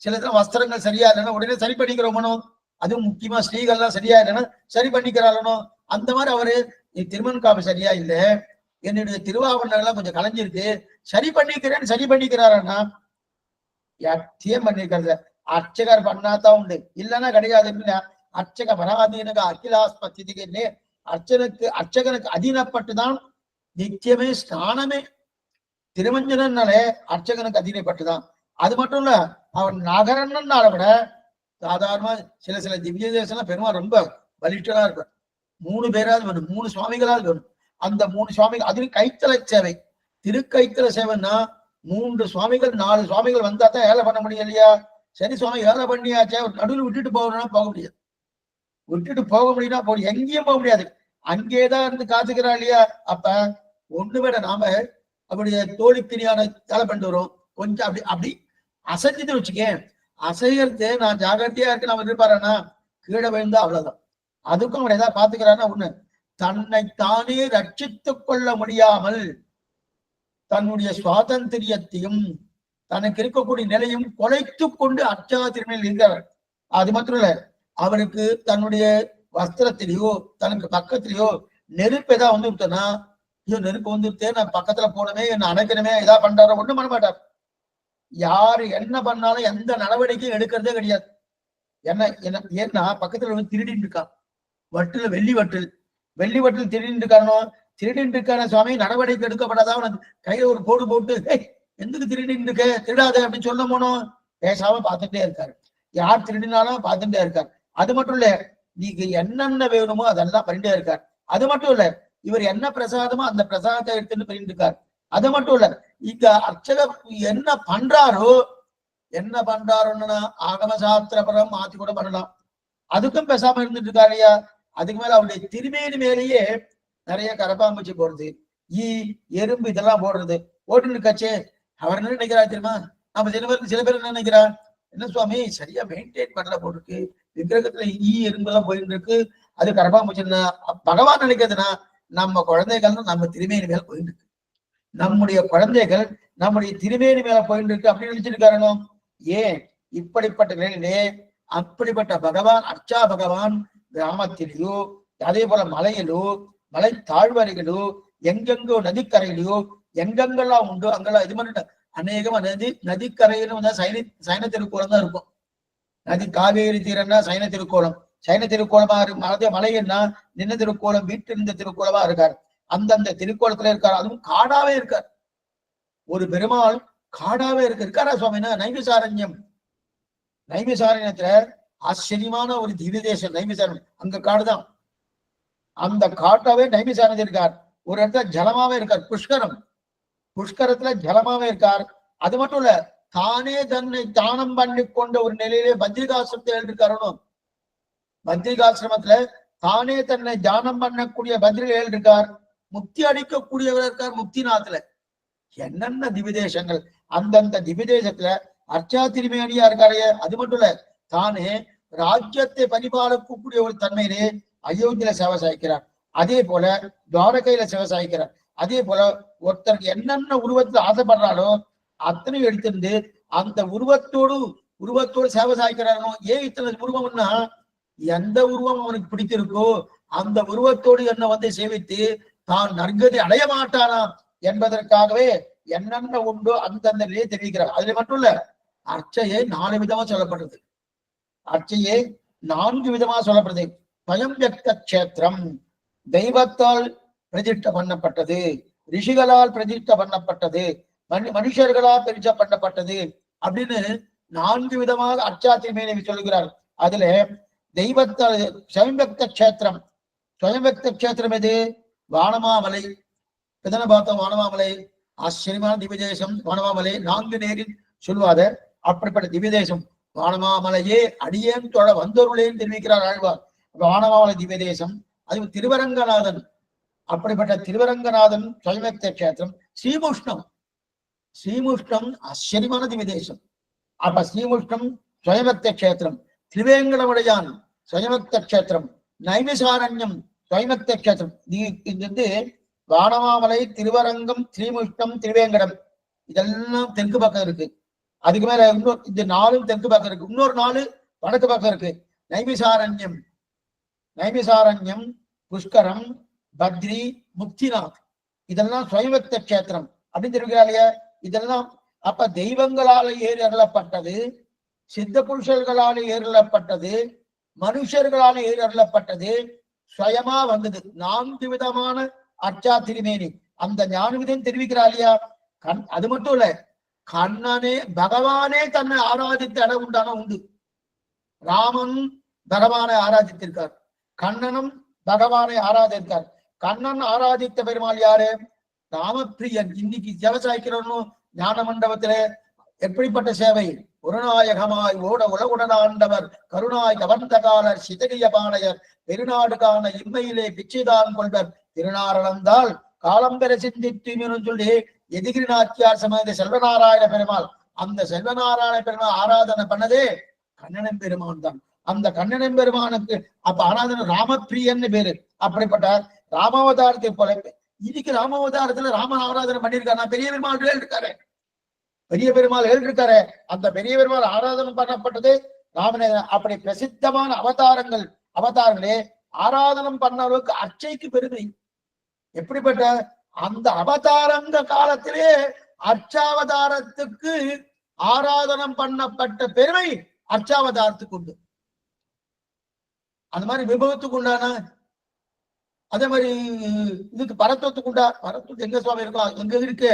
சில வஸ்திரங்கள் சரியா இல்லைன்னா உடனே சரி பண்ணிக்கிறோமனோ, அதுவும் முக்கியமா ஸ்ரீகள்லாம் சரியா இல்லைன்னா சரி பண்ணிக்கிறாளனோ. அந்த மாதிரி அவரு திருமண் காப்பு சரியா இல்லை, என்னுடைய திருவாவணம் எல்லாம் கொஞ்சம் கலைஞ்சிருக்கு, சரி பண்ணிக்கிறேன்னு சரி பண்ணிக்கிறாருன்னா யத்தியம் பண்ணிருக்கிறது. அர்ச்சகர் பண்ணாதான் உண்டு, இல்லைன்னா கிடையாது. அர்ச்சக பராதீனக அகிலாஸ்மதிகே, அர்ச்சகனுக்கு அதீனப்பட்டுதான் நித்தியமே ஸ்நானமே. திருமஞ்சனாலே அர்ச்சகனுக்கு அதீனப்பட்டுதான். அது மட்டும் இல்ல, அவன் நகரன்னால விட சாதாரணமா சில திவ்ய தேசம் பெருமாள் ரொம்ப பலிஷ்டனா இருப்பார். 3 பேராது வேணும், 3 சுவாமிகளாவது வேணும். அந்த 3 சுவாமிகள், அதுவும் கைத்தல சேவை, திருக்கைத்தல சேவைன்னா 3 சுவாமிகள் 4 சுவாமிகள் வந்தா தான் ஏழை பண்ண முடியும் இல்லையா? சரி சுவாமி ஏழை பண்ணியாச்சே, நடுவில் விட்டுட்டு போகணும்னா போக முடியாது, விட்டுட்டு போக முடியும்னா எங்கேயும் போக முடியாது, அங்கேதான் இருந்து காத்துக்கிறா இல்லையா? அப்ப ஒண்ணு விட நாம அப்படியே தோழிப்பிரியான தலை பண்ணிட்டு வரும், கொஞ்சம் அப்படி அப்படி அசைஞ்சுட்டு வச்சுக்கேன். அசைகிறது நான் ஜாகிரதையா இருக்கு நம்ம எதிர்பார்னா கீழே விழுந்தா அவ்வளவுதான். அதுக்கும் அவன் ஏதாவது பாத்துக்கிறான்னா ஒண்ணு, தன்னை தானே ரட்சித்துக் கொள்ள முடியாமல் தன்னுடைய சுவாதந்திரியத்தையும் தனக்கு இருக்கக்கூடிய நிலையும் குலைத்து கொண்டு அர்ச்சா திருமையில் இருக்கிறார். அது மட்டும் இல்ல, அவருக்கு தன்னுடைய வஸ்திரத்திலேயோ தனக்கு பக்கத்திலேயோ நெருப்பு ஏதாவது வந்து விட்டோன்னா, ஐயோ நெருப்பு வந்துருத்தே, நான் பக்கத்துல போனமே, என்ன அணைக்கணுமே, ஏதா பண்றாரோ ஒண்ணும் பண்ண மாட்டார். யாரு என்ன பண்ணாலும் எந்த நடவடிக்கையும் எடுக்கிறதே கிடையாது. ஏன்னா பக்கத்துல வந்து திருடிட்டு இருக்கான், வட்டுல வெள்ளி வட்டில் திருடிட்டு இருக்கானோ, திருடிட்டு இருக்கான சுவாமி நடவடிக்கை எடுக்கப்படாதான் உனக்கு கையில ஒரு கோடு போட்டு எதுக்கு திருடிட்டு இருக்க, திருடாத அப்படின்னு சொல்ல போனோம், பேசாம பார்த்துட்டே இருக்காரு. யார் திருடினாலும் பார்த்துட்டே இருக்காரு. அது மட்டும் இல்ல, நீங்க என்னென்ன வேணுமோ அதெல்லாம் பண்ணிட்டே இருக்காரு. அது மட்டும் இல்ல, இவர் என்ன பிரசாதமோ அந்த பிரசாதத்தை எடுத்துட்டு பண்ணிட்டு இருக்காரு. அது மட்டும் இல்ல, இங்க அர்ச்சகர் என்ன பண்றாருன்னா ஆகம சாஸ்திரபரம் மாத்தி கூட பண்ணலாம், அதுக்கும் பேசாம இருந்துட்டு இருக்காரு இல்லையா? அதுக்கு மேல அவருடைய திருமேனி மேலேயே நிறைய கரப்பாம்பூச்சி போடுறது, எறும்பு இதெல்லாம் போடுறது போட்டு இருக்காச்சே. அவர் என்ன நினைக்கிறார் தெரியுமா? நம்ம சில பேர் என்ன நினைக்கிறா, என்ன சுவாமி சரியா மெயின்டைன் பண்ணல போட்டிருக்கு, விக்கிரகத்துல எறும்பு எல்லாம் போயிட்டு இருக்கு, அது கரப்பாம்பூச்சி. பகவான் நினைக்கிறதுனா நம்ம குழந்தைகள் நம்ம திருமேனி மேல போயிட்டு இருக்கு, நம்முடைய குழந்தைகள் நம்முடைய திருமேனி மேல போயிட்டு இருக்கு அப்படின்னு நினைச்சிருக்காரனோ. ஏன் இப்படிப்பட்ட நிலையிலே அப்படிப்பட்ட பகவான் அர்ச்சா பகவான் கிராமத்திலேயோ அதே போல மலையிலோ மலை தாழ்வரைகளோ எங்கெங்கோ நதிக்கரையிலையோ எங்கெங்கெல்லாம் உண்டு அங்கெல்லாம் இது பண்ணிட்ட அநேகமா நதிக்கரையிலும் சைன திருக்கோலம் தான் இருக்கும். நதி காவேரி தீரன்னா சைன திருக்கோலம், சைன திருக்கோலமா இருக்கு. மலையன்னா நின்ன திருக்கோலம், வீட்டிருந்த திருக்கோலமா இருக்காரு. அந்தந்த திருக்கோலத்துல இருக்கார். அதுவும் காடாவே இருக்கார். ஒரு பெருமாள் காடாவே இருக்காரா சுவாமினா நைமிசாரண்யம். நைமிசாரண்யத்துல ஆச்சரியமான ஒரு திவ்ய தேசம் நைமிசாரண்யம். அங்க காடுதான். அந்த காட்டாவே நைமிசாரண்யம் இருக்கார். ஒரு இடத்துல ஜலமாவே இருக்கார். புஷ்கரம், புஷ்கரத்துல ஜலமாவே இருக்கார். அது மட்டும் இல்ல, தானே தன்னை தானம் பண்ணி கொண்ட ஒரு நிலையிலே பத்ரிகாசிரமத்தை எழுதிருக்காரணும். பத்ரிகாசிரமத்துல தானே தன்னை தியானம் பண்ணக்கூடிய பத்ரிகள் எழுதிருக்கார். முக்தி அடிக்கக்கூடியவர் இருக்கார் முக்திநாத்ல. என்னென்ன திவிதேசங்கள். அந்தந்த திவிதேசத்துல அர்ச்சா திருமேனியா இருக்காரு. அது மட்டும் இல்ல, தானே ராஜ்யத்தை பரிபாலிக்கக்கூடிய ஒரு தன்மையிலே அயோத்தியில சேவை சாய்க்கிறார். அதே போல துவாரகையில சேவை சாய்க்கிறார். அதே போல ஒருத்தருக்கு என்னென்ன உருவத்துல ஆசைப்படுறாரோ அத்தனை எடுத்திருந்து அந்த உருவத்தோடு சேவை சாய்க்கிறாரோ. ஏன் இத்தனை உருவம்னா, எந்த உருவம் அவனுக்கு பிடித்திருக்கோ அந்த உருவத்தோடு என்ன வந்து சேவித்து தான் நற்கதி அடைய மாட்டானா என்பதற்காகவே என்னென்ன உண்டோ அந்தந்த நிலையை தெரிவிக்கிறார். அதுல மட்டும் இல்ல, அர்ச்சையை 4 விதமா சொல்லப்படுறது. அர்ச்சையே 4 விதமா சொல்லப்படுது. ஸ்வயம் வியக்த கஷேத்திரம், தெய்வத்தால் பிரதிஷ்ட பண்ணப்பட்டது, ரிஷிகளால் பிரதிஷ்ட பண்ணப்பட்டது, மனுஷர்களால் பிரதிஷ்ட பண்ணப்பட்டது அப்படின்னு 4 விதமாக அர்ச்சா திருமேனி சொல்லுகிறார். அதுல தெய்வத்தால் ஸ்வயம் வியக்த கஷேத்திரம். ஸ்வயம் வியக்த கஷேத்திரம் எது? வானமாமலை. எதனை பார்த்தோம்? வானமாமலை ஆச்சரியமான திவ்யதேசம். வானமாமலை 4 நேரில் சொல்வாத அப்படிப்பட்ட திவ்யதேசம். வானமாமலையே அடியேன் தொழ வந்தொருளேன்னு தெரிவிக்கிறார் ஆழ்வார். வானமாமலை திவ்யதேசம். அது திருவரங்கநாதன். அப்படிப்பட்ட திருவரங்கநாதன் ஸ்வயம்வியக்த கஷேத்திரம். ஸ்ரீமுஷ்ணம், ஸ்ரீமுஷ்ணம் ஆச்சரியமான திவ்யதேசம். அப்ப ஸ்ரீமுஷ்ணம் ஸ்வயம்வியக்த கஷேத்திரம். திரிவேங்கடமுடையான் ஸ்வயம்வியக்த கஷேத்திரம். நைமிசாரண்யம் ஸ்வயம்வியக்த கஷேத்திரம். இது வந்து வானமாமலை, திருவரங்கம், ஸ்ரீமுஷ்ணம், திருவேங்கடம் இதெல்லாம் தெற்கு பக்கம் இருக்கு. அதுக்கு மேல இன்னொரு இந்த 4 தெற்கு பக்கம் இருக்கு. இன்னொரு 4 வடக்கு பக்கம் இருக்கு. நைமிசாரண்யம், நைமிசாரண்யம், புஷ்கரம், பத்ரி, முக்திநாத் இதெல்லாம் ஸ்வயம்வியக்த கஷேத்திரம் அப்படின்னு தெரிவிக்கிறாங்க. இதெல்லாம் அப்ப தெய்வங்களால ஏறி அருளப்பட்டது, சித்த புருஷர்களால ஏறப்பட்டது, மனுஷர்களால ஏறி அருளப்பட்டது, ஸ்வயமா வந்தது. 4 விதமான அர்ச்சா திருமேனி. அந்த ஞான விதம் தெரிவிக்கிறார் இல்லையா? அது மட்டும் இல்ல, கண்ணனே பகவானே தன்னை ஆராதித்த இடம் உண்டான உண்டு. ராமன் பகவானை ஆராதித்திருக்கார், கண்ணனும் பகவானை ஆராதித்தார். கண்ணன் ஆராதித்த பெருமாள் யாரு? ராமப்பிரியன். இன்னைக்கு சேவை சாய்க்கிறோம் ஞான மண்டபத்துல. எப்படிப்பட்ட சேவை? குருநாயகமாய் ஓட உலகுடனாண்டவர் கருணாய் கவர்ந்த காலர் சிதகிய பாணையர் பெருநாடு காண இம்மையிலே பிச்சைதான் கொள்வர் திருநாரணந்தால் காலம் பெற சிந்தித்து சொல்லி எதிகிரி நாச்சியார் சமேத செல்வநாராயண பெருமாள். அந்த செல்வநாராயண பெருமாள் ஆராதனை பண்ணதே கண்ணனம் பெருமான் தான். அந்த கண்ணனம் பெருமானுக்கு அப்ப ஆராதனை ராமப்பிரியன்னு பேரு. அப்படிப்பட்ட ராமாவதாரத்தை போல இன்னைக்கு ராமாவதாரத்துல ராம ஆராதனை பண்ணியிருக்காரு. பெரிய பெருமாள் இருக்காரு, பெரிய பெருமாள் இருக்காரு. அந்த பெரிய பெருமாள் ஆராதனை பண்ணப்பட்டது ராமனே. அப்படி பிரசித்தமான அவதாரங்களே ஆராதனம் பண்ண அளவுக்கு அர்ச்சைக்கு பெருமை. எப்படிப்பட்ட அந்த அவதாரங்க காலத்திலே அர்ச்சாவதாரத்துக்கு ஆராதனம் பண்ணப்பட்ட பெருமை அர்ச்சாவதாரத்துக்கு உண்டு. அந்த மாதிரி விபவத்துக்கு உண்டான, அதே மாதிரி இதுக்கு பரத்துவத்துக்கு உண்டா. பரத்துவத்து எங்க சுவாமி இருக்கும்? எங்க இருக்கு?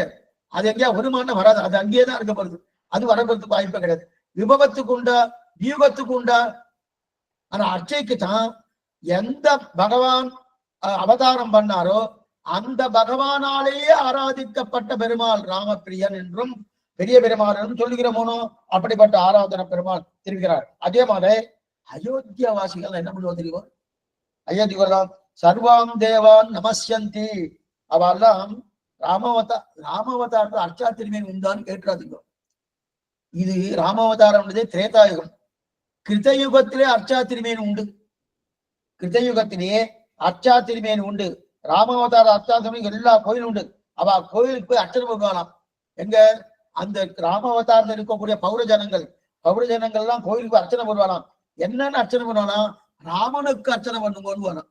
அது எங்கேயா வருமானம் வராது. அது அங்கேயேதான் இருக்கப்படுது. அது வரப்படுறதுக்கு வாய்ப்பே கிடையாது. விபவத்துக்கு உண்டா, வியூகத்துக்கு உண்டா. ஆனா அர்ச்சைக்கு தான் எந்த பகவான் அவதாரம் பண்ணாரோ அந்த பகவானாலேயே ஆராதிக்கப்பட்ட பெருமாள் ராமப்பிரியன் என்றும் பெரிய பெருமாள் என்றும் சொல்லுகிறோமோ. அப்படிப்பட்ட ஆராதன பெருமாள் தெரிவிக்கிறார். அதே மாதிரி அயோத்தியா வாசிகள் என்ன பண்ணுவோம் தெரியுமா? அயோத்தியெல்லாம் சர்வாம் தேவான் நமஸ்யந்தி. அவெல்லாம் ராமாவதாரத்தில் அர்ச்சா திருமேனி உண்டான்னு கேட்டுறாதீங்க. இது ராமாவதாரம் திரேதாயுகம். கிருத்தயுகத்திலே அர்ச்சா திருமேனி உண்டு. கிருத்தயுகத்திலேயே அர்ச்சா திருமேனி உண்டு. ராமாவதார அர்ச்சா திருமேனி எல்லா கோயிலும் உண்டு. அவ கோயிலுக்கு போய் அர்ச்சனை பண்ணுவாங்களாம். எங்க? அந்த ராமாவதாரத்தில் இருக்கக்கூடிய பௌரஜனங்கள் எல்லாம் கோயிலுக்கு அர்ச்சனை பண்ணுவாங்களாம். என்னன்னு அர்ச்சனை பண்ணுவானா? ராமனுக்கு அர்ச்சனை பண்ணுங்கன்னு வரும்.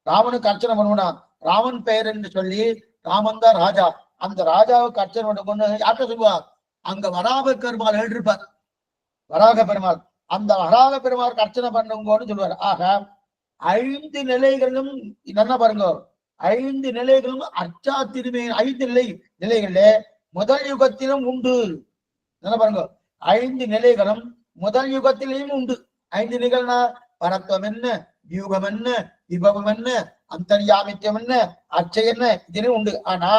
ராமனுக்கு அர்ச்சனை பண்ணுவனா? ராமன் பெயர் என்று சொல்லி, ராமன் தான் ராஜா, அந்த ராஜாவுக்கு அர்ச்சனை பண்ணுங்கன்னு யார்கிட்ட சொல்லுவா? அங்க வராக பெருமாள் எழுதிருப்பார். வராக பெருமாள், அந்த வராக பெருமாளுக்கு அர்ச்சனை பண்ணுங்கன்னு சொல்லுவார். ஆக 5 நிலைகளிலும் என்ன பாருங்க, 5 நிலைகளும் அர்ச்சா திருமேனி 5 நிலைகள்ல முதல் யுகத்திலும் உண்டு. என்ன பாருங்க, 5 நிலைகளும் முதல் யுகத்திலையும் உண்டு. 5 நிலைகள்னா பரத்துவம் என்ன, வியூகம் என்ன, விபவம் என்ன, அந்தர்யாமித்யம் என்ன, அர்ச்சை என்ன, இதுலயும் உண்டு. ஆனா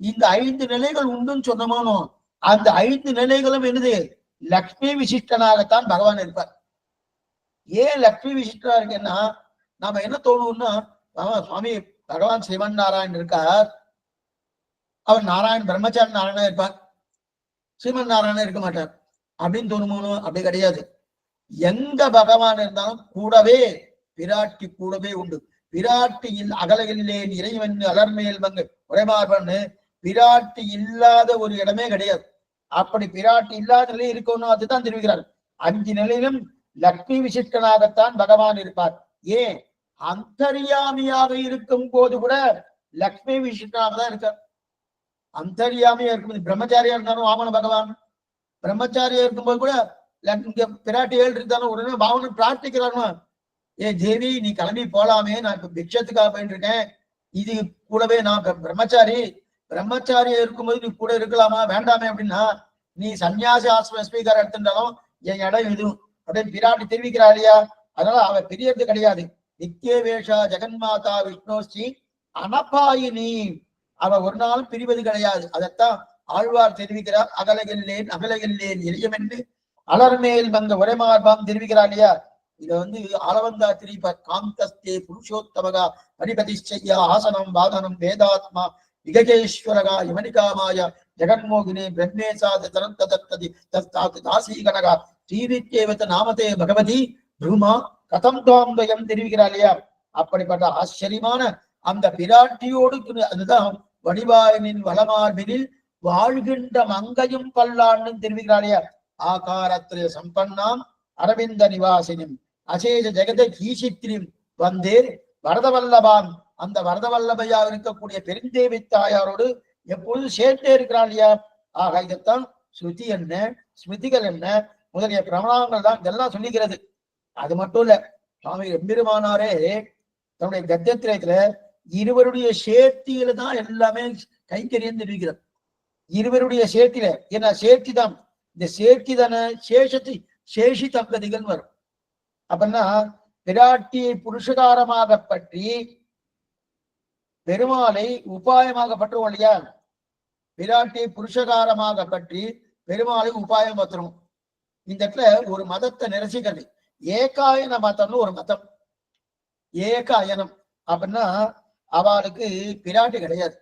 இந்த 5 நிலைகள் உண்டுன்னு சொன்னமானோ அந்த 5 நிலைகளும் என்னது, லக்ஷ்மி விசிஷ்டனாகத்தான் பகவான் இருப்பார். ஏன் லக்ஷ்மி விசிஷ்டனா இருக்குன்னா, நாம என்ன தோணும்னா, சுவாமி பகவான் சிவன் நாராயணன் இருக்கார், அவர் நாராயண் பிரம்மச்சாரி நாராயணா இருப்பார், ஸ்ரீமன் நாராயணன் இருக்க மாட்டார் அப்படின்னு தோணுமோனோ? அப்படி கிடையாது. எங்க பகவான் இருந்தாலும் கூடவே பிராட்டி கூடவே உண்டு. பிராட்டியில் அகலகில்லேன் இறைவன் அலர்மேல் வங்க உரைமார்பன்னு பிராட்டி இல்லாத ஒரு இடமே கிடையாது. அப்படி பிராட்டி இல்லாத நிலை இருக்கணும், அதுதான் தெரிவிக்கிறார். 5 நிலையிலும் லக்ஷ்மி விசிஷ்டனாகத்தான் பகவான் இருப்பார். ஏன், அந்தர்யாமியாக இருக்கும் போது கூட லக்ஷ்மி விசிஷ்டனாக தான் இருக்கார். அந்தர்யாமியா இருக்கும்போது பிரம்மச்சாரியா இருந்தாலும் வாமன பகவான் பிரம்மச்சாரியா இருக்கும்போது கூட இங்க பிராட்டி ஏழு இருந்தாலும் உடனே பாவனன் பிரார்த்திக்கிறாருமா, ஏ தேவி நீ கிளம்பி போலாமே, நான் இப்ப பிக்ஷத்துக்காக போயிட்டு இருக்கேன், இது கூடவே நான் பிரம்மச்சாரியா இருக்கும்போது நீ கூட இருக்கலாமா வேண்டாமே அப்படின்னா, நீ சன்னியாசி ஆசிரம ஸ்பீக்கர் எடுத்துட்டாலும் என் இடம் இது அப்படின்னு பிராட்டி தெரிவிக்கிறா இல்லையா? அதனால அவ பிரியறது கிடையாது. நித்திய வேஷா ஜெகன்மாதா விஷ்ணோஸ்ரீ அனபாயினி, அவ ஒரு நாளும் பிரிவது கிடையாது. அதைத்தான் ஆழ்வார் தெரிவிக்கிறார். அகலகில்லேன் எளியம் என்று அலர்மேல் வந்த உரைமார்பாம் தெரிவிக்கிறார் இல்லையா? இத ஆலவந்தா திரிப்பர் காந்தஸ்தே புருஷோத்தமகா பரிபதிஷ்சையா ஆசனம் வாதனம் வேதாத்மா விகஜேஸ்வரகா யமனிகாமாய ஜெகன்மோகினி பிரம்மேசாத தரந்ததத்ததி தஸ்தாத் தாசீகனகா ஸ்ரீவித்யேவத நாமதே பகவதி பிரூமா கதம் துவாம்பயம் தெரிவிக்கிறார் இல்லையா? அப்படிப்பட்ட ஆச்சரியமான அந்த பிராட்டியோடு அதுதான் வடிவாயனின் வளமார்பினில் வாழ்கின்ற மங்கையும் பல்லான்னு தெரிவிக்கிறார் இல்லையா? ஆகாரத்திலே சம்பன்னாம் அரவிந்த நிவாசினிம் அசேஷ ஜெகத கீசித்திரிம் வந்தே வரதவல்லபாம், அந்த வரதவல்லபையா இருக்கக்கூடிய பெருந்தேவி தாயாரோடு எப்பொழுதும் சேர்த்தே இருக்கிறான் இல்லையா? ஆக இதைத்தான் ஸ்ருதி என்ன, ஸ்மிருதிகள் என்ன முதலிய பிரமாணங்கள் தான் இதெல்லாம் சொல்லிக்கிறது. அது மட்டும் இல்ல, சுவாமி எம்பெருமானாரே தன்னுடைய கத்தியத்திரத்துல இருவருடைய சேர்த்தியில தான் எல்லாமே கைங்கரியம் தெரிவிக்கிறார். இருவருடைய சேர்த்தில, ஏன்னா சேர்த்தி தான், இந்த சேர்த்தி தானே சேஷி தம்பதிகள் வரும். அப்படின்னா பிராட்டியை புருஷகாரமாக பற்றி பெருமாளை உபாயமாக பற்றுவோம் இல்லையா? பிராட்டியை புருஷகாரமாக பற்றி பெருமாளை உபாயம் பற்றுறோம். இந்த இடத்துல ஒரு மதத்தை நிரசிக்கிறது. ஏகாயன மதம்னு ஒரு மதம். ஏகாயனம் அப்படின்னா அவளுக்கு பிராட்டி கிடையாது.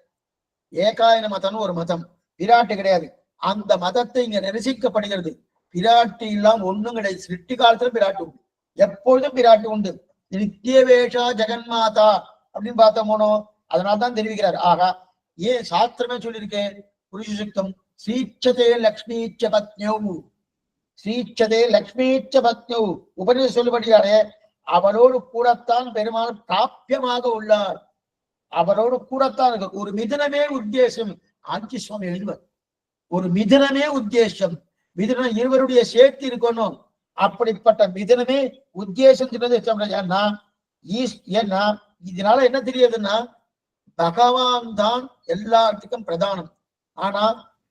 ஏகாயன மதம்னு ஒரு மதம், பிராட்டி கிடையாது. அந்த மதத்தை இங்க நிரசிக்கப்படுகிறது. பிராட்டி எல்லாம் ஒண்ணும் கிடையாது. சிருஷ்டி காலத்துல பிராட்டி உண்டு, எப்பொழுதும் பிராட்டி உண்டு. நித்திய வேஷா ஜெகன்மாதா அப்படின்னு பார்த்த போனோம். அதனால்தான் தெரிவிக்கிறார். ஆகா, ஏன் சாஸ்திரமே சொல்லியிருக்கேன், புருஷ சுத்தம் ஸ்ரீச்சதே லக்ஷ்மீச்ச பத்னியவு, ஸ்ரீச்சதே லக்ஷ்மீச்ச பத்னியவு உபநிஷ சொல்லுபடியாரே அவரோடு கூடத்தான் பெருமாள் பிராபியமாக உள்ளார். அவரோடு கூடத்தான் இருக்கு. ஒரு மிதனமே உத்தேசம். ஆட்சி சுவாமி எழுதுவார், ஒரு மிதனமே உத்தேசம். மிதனம் இருவருடைய சேர்த்து இருக்கணும். அப்படிப்பட்ட மிதனமே உத்தேசம் ஏன்னா இதனால என்ன தெரியுதுன்னா, பகவான் தான் எல்லாத்துக்கும் பிரதானம். ஆனா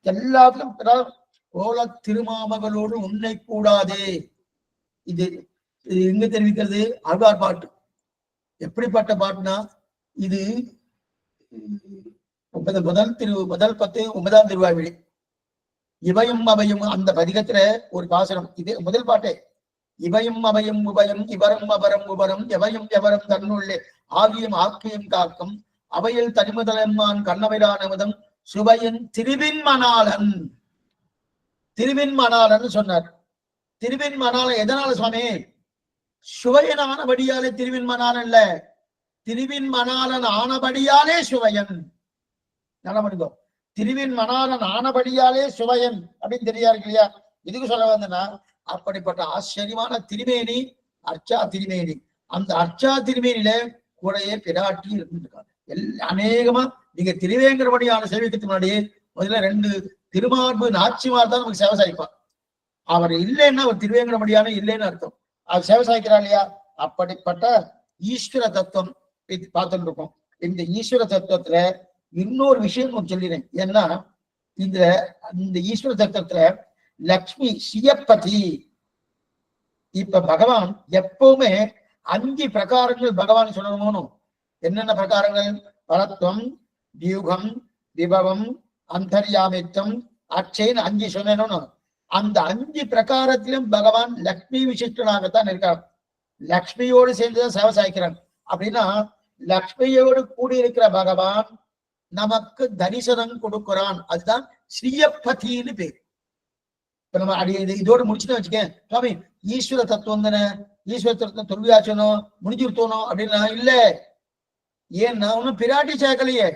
எல்லாத்துக்கும் கோல திருமாமகளோடு உன்னை கூடாதே. இது எங்க தெரிவிக்கிறது? ஆழ்வார் பாட்டு. எப்படிப்பட்ட பாட்டுனா, இது முதல் 10 9ஆம் திருவாய்மொழி. இவையும் அவையும் அந்த பதிகத்துல ஒரு பாசனம். இது முதல் பாட்டே. இவையும் அவையும் உபயம் இவரும் அபரம் உபரம் எவையும் எவரும் தன்னுள்ளே ஆகியும் ஆக்கியும் காக்கும் அவையில் தனிமுதலம்மான் கண்ணவிரானமுதம் சுவையின் திருவின் மணாளன். திருவின் மணாளன் சொன்னார். திருவின் மணாளன் எதனால சுவாமி? சுவையன் ஆனபடியாலே திருவின் மணாளன் இல்ல, திருவின் மணாளன் ஆனபடியாலே சுவையன். நல்ல திருவின் மணாளன் ஆனபடியாலே சுவையன் அப்படின்னு தெரியாது இல்லையா? இதுக்கு சொல்ல வந்தனா, அப்படிப்பட்ட ஆச்சரியமான திருமேனி அர்ச்சா திருமேனி. அந்த அர்ச்சா திருமேனியில கூடையே பிராட்டி இருந்திருக்காங்க. அநேகமா நீங்க திருவேங்கரமணியான சேவைக்கு முன்னாடி முதல்ல 2 திருமார்பு நாச்சிமார் தான் நமக்கு சேவை சாய்ப்பார். அவர் இல்லைன்னா ஒரு திருவேங்கரமணியான இல்லைன்னு அர்த்தம். அது சேவை சாய்க்கிறா இல்லையா? அப்படிப்பட்ட ஈஸ்வர தத்துவம் பார்த்துட்டு இருக்கோம். இந்த ஈஸ்வர தத்துவத்துல இன்னொரு விஷயம் சொல்லிடுறேன். ஏன்னா இந்த ஈஸ்வர தத்துவத்துல லக்ஷ்மி சியப்பதி. இப்ப பகவான் எப்பவுமே 5 பிரகாரங்கள் பகவான் சொல்லணும். என்னென்ன பிரகாரங்கள்? பரத்வம், வியூகம், விபவம், அந்தர்யாமித்தம், அச்சைன்னு 5 சொன்னேன்னு. அந்த 5 பிரகாரத்திலும் பகவான் லக்ஷ்மி விசிஷ்டனாகத்தான் இருக்கார். லக்ஷ்மியோடு சேர்ந்துதான் சேவை சாய்க்கிறான். அப்படின்னா லக்ஷ்மியோடு கூடியிருக்கிற பகவான் நமக்கு தரிசனம் கொடுக்கிறான். அதுதான் ஸ்ரீயப்பதின்னு பேர். இப்ப நம்ம இதோடு முடிச்சுட்டு வச்சுக்கேன். சுவாமி ஈஸ்வர தத்துவம் தானே, ஈஸ்வர தத்துவம் தொல்வியாச்சனும் முடிஞ்சுத்தோணும் அப்படின்னா இல்ல. ஏன்னா ஒன்னும் பிராட்டி சேர்க்கலையே.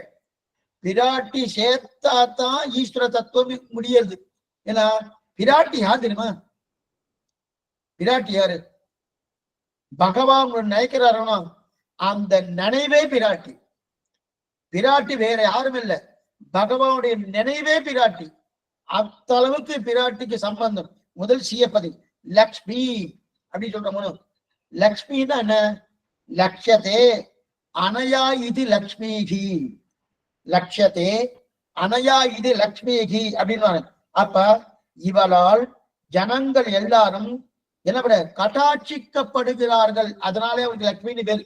பிராட்டி சேர்த்தாதான் ஈஸ்வர தத்துவம் முடியாது. ஏன்னா பிராட்டி யார் தெரியுமா? பிராட்டி யாரு? பகவான் நினைக்கிறாருன்னா அந்த நினைவே பிராட்டி. பிராட்டி வேற யாரும் இல்லை, பகவானுடைய நினைவே பிராட்டி. அத்தளவுக்கு பிராட்டிக்கு சம்பந்தம். முதல் சியப்பதி லக்ஷ்மி அப்படின்னு சொல்றோம். லக்ஷ்மி தான் என்ன? லட்சத்தே அனயா இது லக்ஷ்மிகி. லட்சத்தே அனயா இது லக்ஷ்மிகி அப்படின்னு. அப்ப இவளால் ஜனங்கள் எல்லாரும் என்ன பண்ண கட்டாட்சிக்கப்படுகிறார்கள். அதனாலே அவருக்கு லக்ஷ்மின்னு பேர்.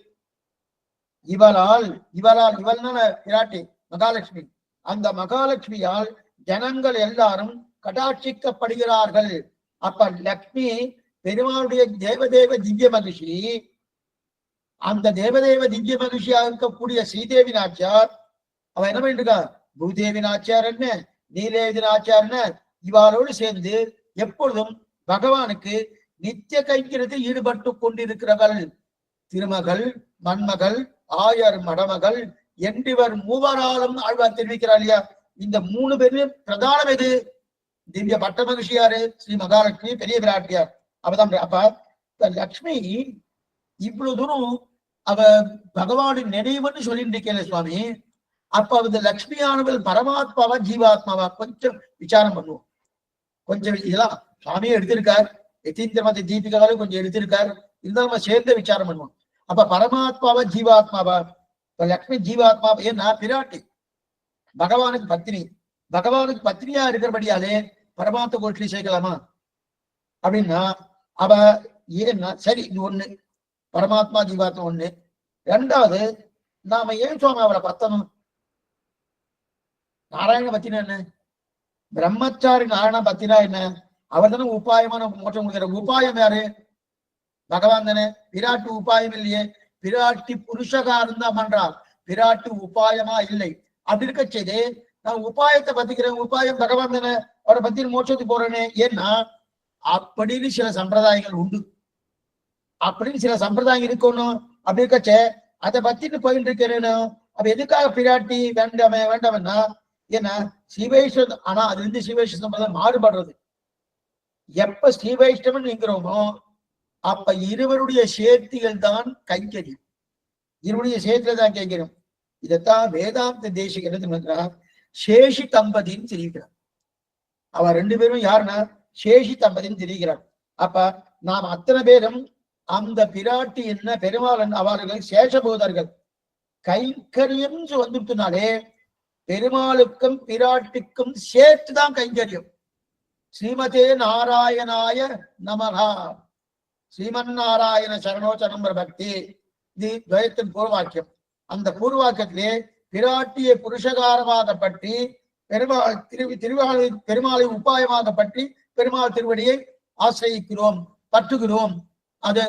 இவளால் இவள்னா பிராட்டி மகாலட்சுமி. அந்த மகாலட்சுமியால் ஜனங்கள் எல்லாரும் கட்டாட்சிக்கப்படுகிறார்கள். அப்ப லக்ஷ்மி பெருமாளுடைய தேவதேவ திவ்ய மகிஷி. அந்த தேவதேவ திவ்ய மகிழ்ச்சியா இருக்கக்கூடிய ஸ்ரீதேவி நாச்சியார் அவ என்ன பண்ணிட்டு இருக்கா? பூதேவி நாச்சியார் என்ன, நீலேவி நாச்சியார் என்ன, இவாளோடு சேர்ந்து எப்பொழுதும் பகவானுக்கு நித்திய கைங்கரியத்தில் ஈடுபட்டு கொண்டிருக்கிறவள். திருமகள், மண்மகள், ஆயர் மடமகள் என்றிவர் மூவராலும் ஆழ்வார் தெரிவிக்கிறார் இல்லையா? இந்த 3 பேரும் பிரதானம் எது? திவ்ய பட்ட மகிழ்ச்சியாரு ஸ்ரீ மகாலட்சுமி, பெரிய பிராட்டியார். அப்பதான் அப்ப லக்ஷ்மி இவ்வளவு தூரம் அவ பகவானின் நினைவுன்னு சொல்லிட்டு இருக்கேன் சுவாமி. அப்ப அந்த லக்ஷ்மியானவள் பரமாத்மாவா ஜீவாத்மாவா கொஞ்சம் விசாரம் பண்ணுவோம். கொஞ்சம் இதெல்லாம் சுவாமியே எடுத்திருக்கார், எத்தீந்திரமதி தீபிகாலும் கொஞ்சம் எடுத்திருக்கார். இருந்தாலும் நம்ம சேர்ந்து விசாரம் பண்ணுவோம். அப்ப பரமாத்மாவா ஜீவாத்மாவா? லக்ஷ்மி ஜீவாத்மா. ஏன்னா பிராட்டி பகவானுக்கு பத்னி. பகவானுக்கு பத்னியா இருக்கிறபடியாலே பரமாத்ம கோஷ்டி சேர்க்கலாமா அப்படின்னா அவ ஏன்னா சரி, இது ஒண்ணு பரமாத்மா ஜீவாத்மா ஒண்ணு. 2வது நாம ஏன் சுவாமி அவளை பத்தணும்? நாராயண பத்தினா என்ன? பிரம்மச்சாரி நாராயண பத்தினா என்ன? அவர் தானே உபாயமான மோட்சம் கொடுக்கிற. உபாயம் யாரு? பகவான் தானே. பிராட்டி உபாயம் இல்லையே. பிராட்டி புருஷகாரம் தான் பண்றார், பிராட்டி உபாயமா இல்லை. அப்படி இருக்க செய்து நான் உபாயத்தை பத்திக்கிறேன். உபாயம் பகவான் தானே, அவரை பத்தி மோட்சத்துக்கு போறேனே. ஏன்னா அப்படின்னு சில சம்பிரதாயங்கள் உண்டு. அப்படின்னு சில சம்பிரதாயம் இருக்கணும். அப்படி இருக்கச்சே அதை பத்திட்டு போயிட்டு இருக்கிறேன்னு. அப்ப எதுக்காக பிராட்டி வேண்டாம்னா? ஏன்னா ஸ்ரீவைஷ்ணவ, ஆனா அது வந்து ஸ்ரீவைஷ்ணவ சம்பிரதாயம் மாறுபடுறது. எப்ப ஸ்ரீவைஷ்ணவன் என்கிறோமோ அப்ப இருவருடைய சேர்த்திகள் தான் கைங்கரியம். இருவருடைய சேர்த்திகள் தான் கைங்கரியம். இதைத்தான் வேதாந்த தேசிக என்ன சேஷி தம்பதின்னு தெரிவிக்கிறார். அவ 2 பேரும் யாருன்னா சேஷி தம்பதின்னு தெரிவிக்கிறார். அப்ப நாம் அத்தனை பேரும் அந்த பிராட்டி என்ன பெருமாள் அவர்கள் சேஷபூதர்கள். கைங்கரியம் வந்துட்டுனாலே பெருமாளுக்கும் பிராட்டிக்கும் சேர்த்துதான் கைங்கரியம். ஸ்ரீமதே நாராயணாய நமகா, ஸ்ரீமன் நாராயண சரணோச்சரம் பக்தி. இது துவயத்தின் பூர்வாக்கியம். அந்த பூர்வாக்கியத்திலே பிராட்டியை புருஷகாரமாக பற்றி பெருமாளை உபாயமாக பற்றி பெருமாள் திருவடியை ஆசிரியிக்கிறோம், பற்றுகிறோம். அது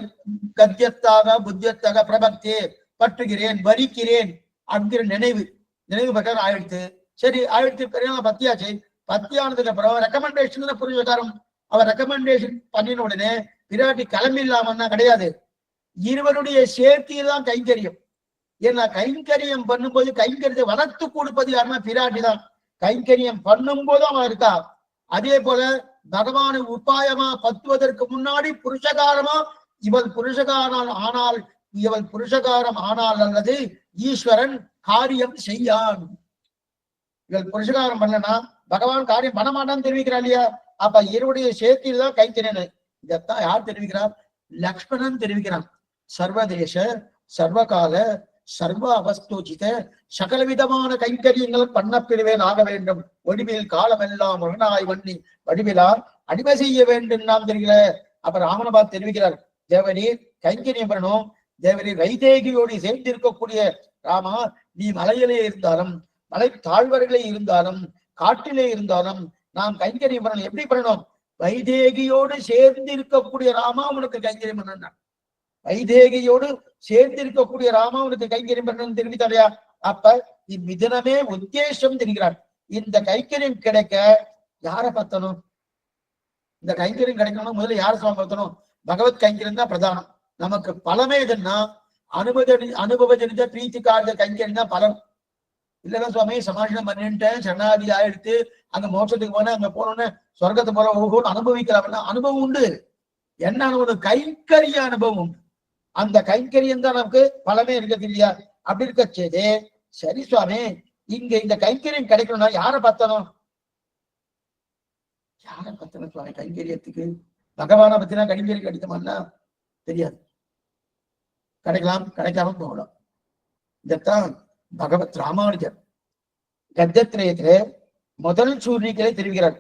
கத்தியத்தாக புத்தியத்தாக பிரபக்தே பற்றுகிறேன், வரிக்கிறேன் அப்படிங்கிற நினைவு பிரகாரம் ஆயிடுத்து. சரி ஆயிடுத்து, பெரிய பத்தியாச்சு. பத்தியானதுக்கு அப்புறம் ரெக்கமெண்டேஷன் புருஷகாரம். அவர் ரெக்கமெண்டேஷன் பண்ணின உடனே பிராட்டி கிளம்பி இல்லாமன்னா கிடையாது. இருவருடைய சேர்த்திதான் கைங்கரியம். ஏன்னா கைங்கரியம் பண்ணும்போது கைங்கரியத்தை வளர்த்து கொடுப்பது யாருன்னா பிராட்டி தான். கைங்கரியம் பண்ணும் போதும் அவன் இருக்கா. அதே போல பகவானை உபாயமா பத்துவதற்கு முன்னாடி புருஷகாரமா இவள் புருஷகாரம் ஆனால் அல்லது ஈஸ்வரன் காரியம் செய்யான். இவள் புருஷகாரம் பண்ணனா பகவான் காரியம் பண்ண மாட்டான்னு தெரிவிக்கிறார் இல்லையா? அப்ப இருவருடைய சேர்த்தியில் தான் கைத்தறியனு. இதைத்தான் யார் தெரிவிக்கிறார்? லக்ஷ்மணன் தெரிவிக்கிறான். சர்வதேச சர்வகால சர்வ அவஸ்தோச்சித சகல விதமான கைங்கரியங்களும் பண்ண பிரிவேன் ஆக வேண்டும். ஒடிவில் காலமெல்லாம் ஒருநாய் வண்ணி வடிவிலா அடிமை செய்ய வேண்டும் நாம் தெரியல. அப்ப ராமனபாத் தெரிவிக்கிறார், தேவரீர் கைங்கரியம் பண்ணணும், தேவரீர் வைதேகியோடு சேர்ந்து இருக்கக்கூடிய ராமா, நீ மலையிலே இருந்தாலும் மலை தாழ்வர்களே இருந்தாலும் காட்டிலே இருந்தாலும் நாம் கைங்கரியம் பண்ணணும். எப்படி பண்ணணும்? வைதேகியோடு சேர்ந்து இருக்கக்கூடிய ராமா உனக்கு கைங்கரியம் பண்ணணும். வைதேகியோடு சேர்ந்து இருக்கக்கூடிய ராமா உனக்கு கைங்கரியம் பண்ணணும் தெரிவித்தாரையா? அப்ப இம்மிதனமே உத்தேசம் தெரிகிறார். இந்த கைங்கரியம் கிடைக்க யாரை பத்தணும்? இந்த கைங்கரியம் கிடைக்கணும் முதல்ல யார சுவாமி பத்தணும்? பகவத் கைங்கரியம் தான் பிரதானம். நமக்கு பலமே எதுன்னா அனுபவ ஜனித பிரீத்தி கார்ய கைங்கரியம் தான் பலம். இல்லதான் சுவாமி சமாஷனம் பண்ணிட்டேன், சரணாதி ஆயிடுத்து, அங்க மோட்சத்துக்கு போனேன், அங்க போனோன்னு சொர்க்கத்து போல ஒவ்வொரு அனுபவிக்கலாம். அனுபவம் உண்டு. என்ன ஒரு கைங்கரிய அனுபவம் உண்டு. அந்த கைங்கரியம் தான் நமக்கு பலமே இருக்கிறது இல்லையா? அப்படி இருக்க செய்தே சரி சுவாமி, இங்க இந்த கைங்கரியம் கிடைக்கணும்னா யாரை பத்தணும்? யாரை பத்தணும் சுவாமி கைங்கரியத்துக்கு? பகவானை பத்தினா கைங்கரியம் கிடைக்குமான்னா தெரியாது. கிடைக்கலாம், கிடைக்காம போகலாம். இதத்தான் பகவத் ராமானுஜர் கத்தியத்திரயத்திலே முதல் சூர்ணிகளை தெரிவிக்கிறார்.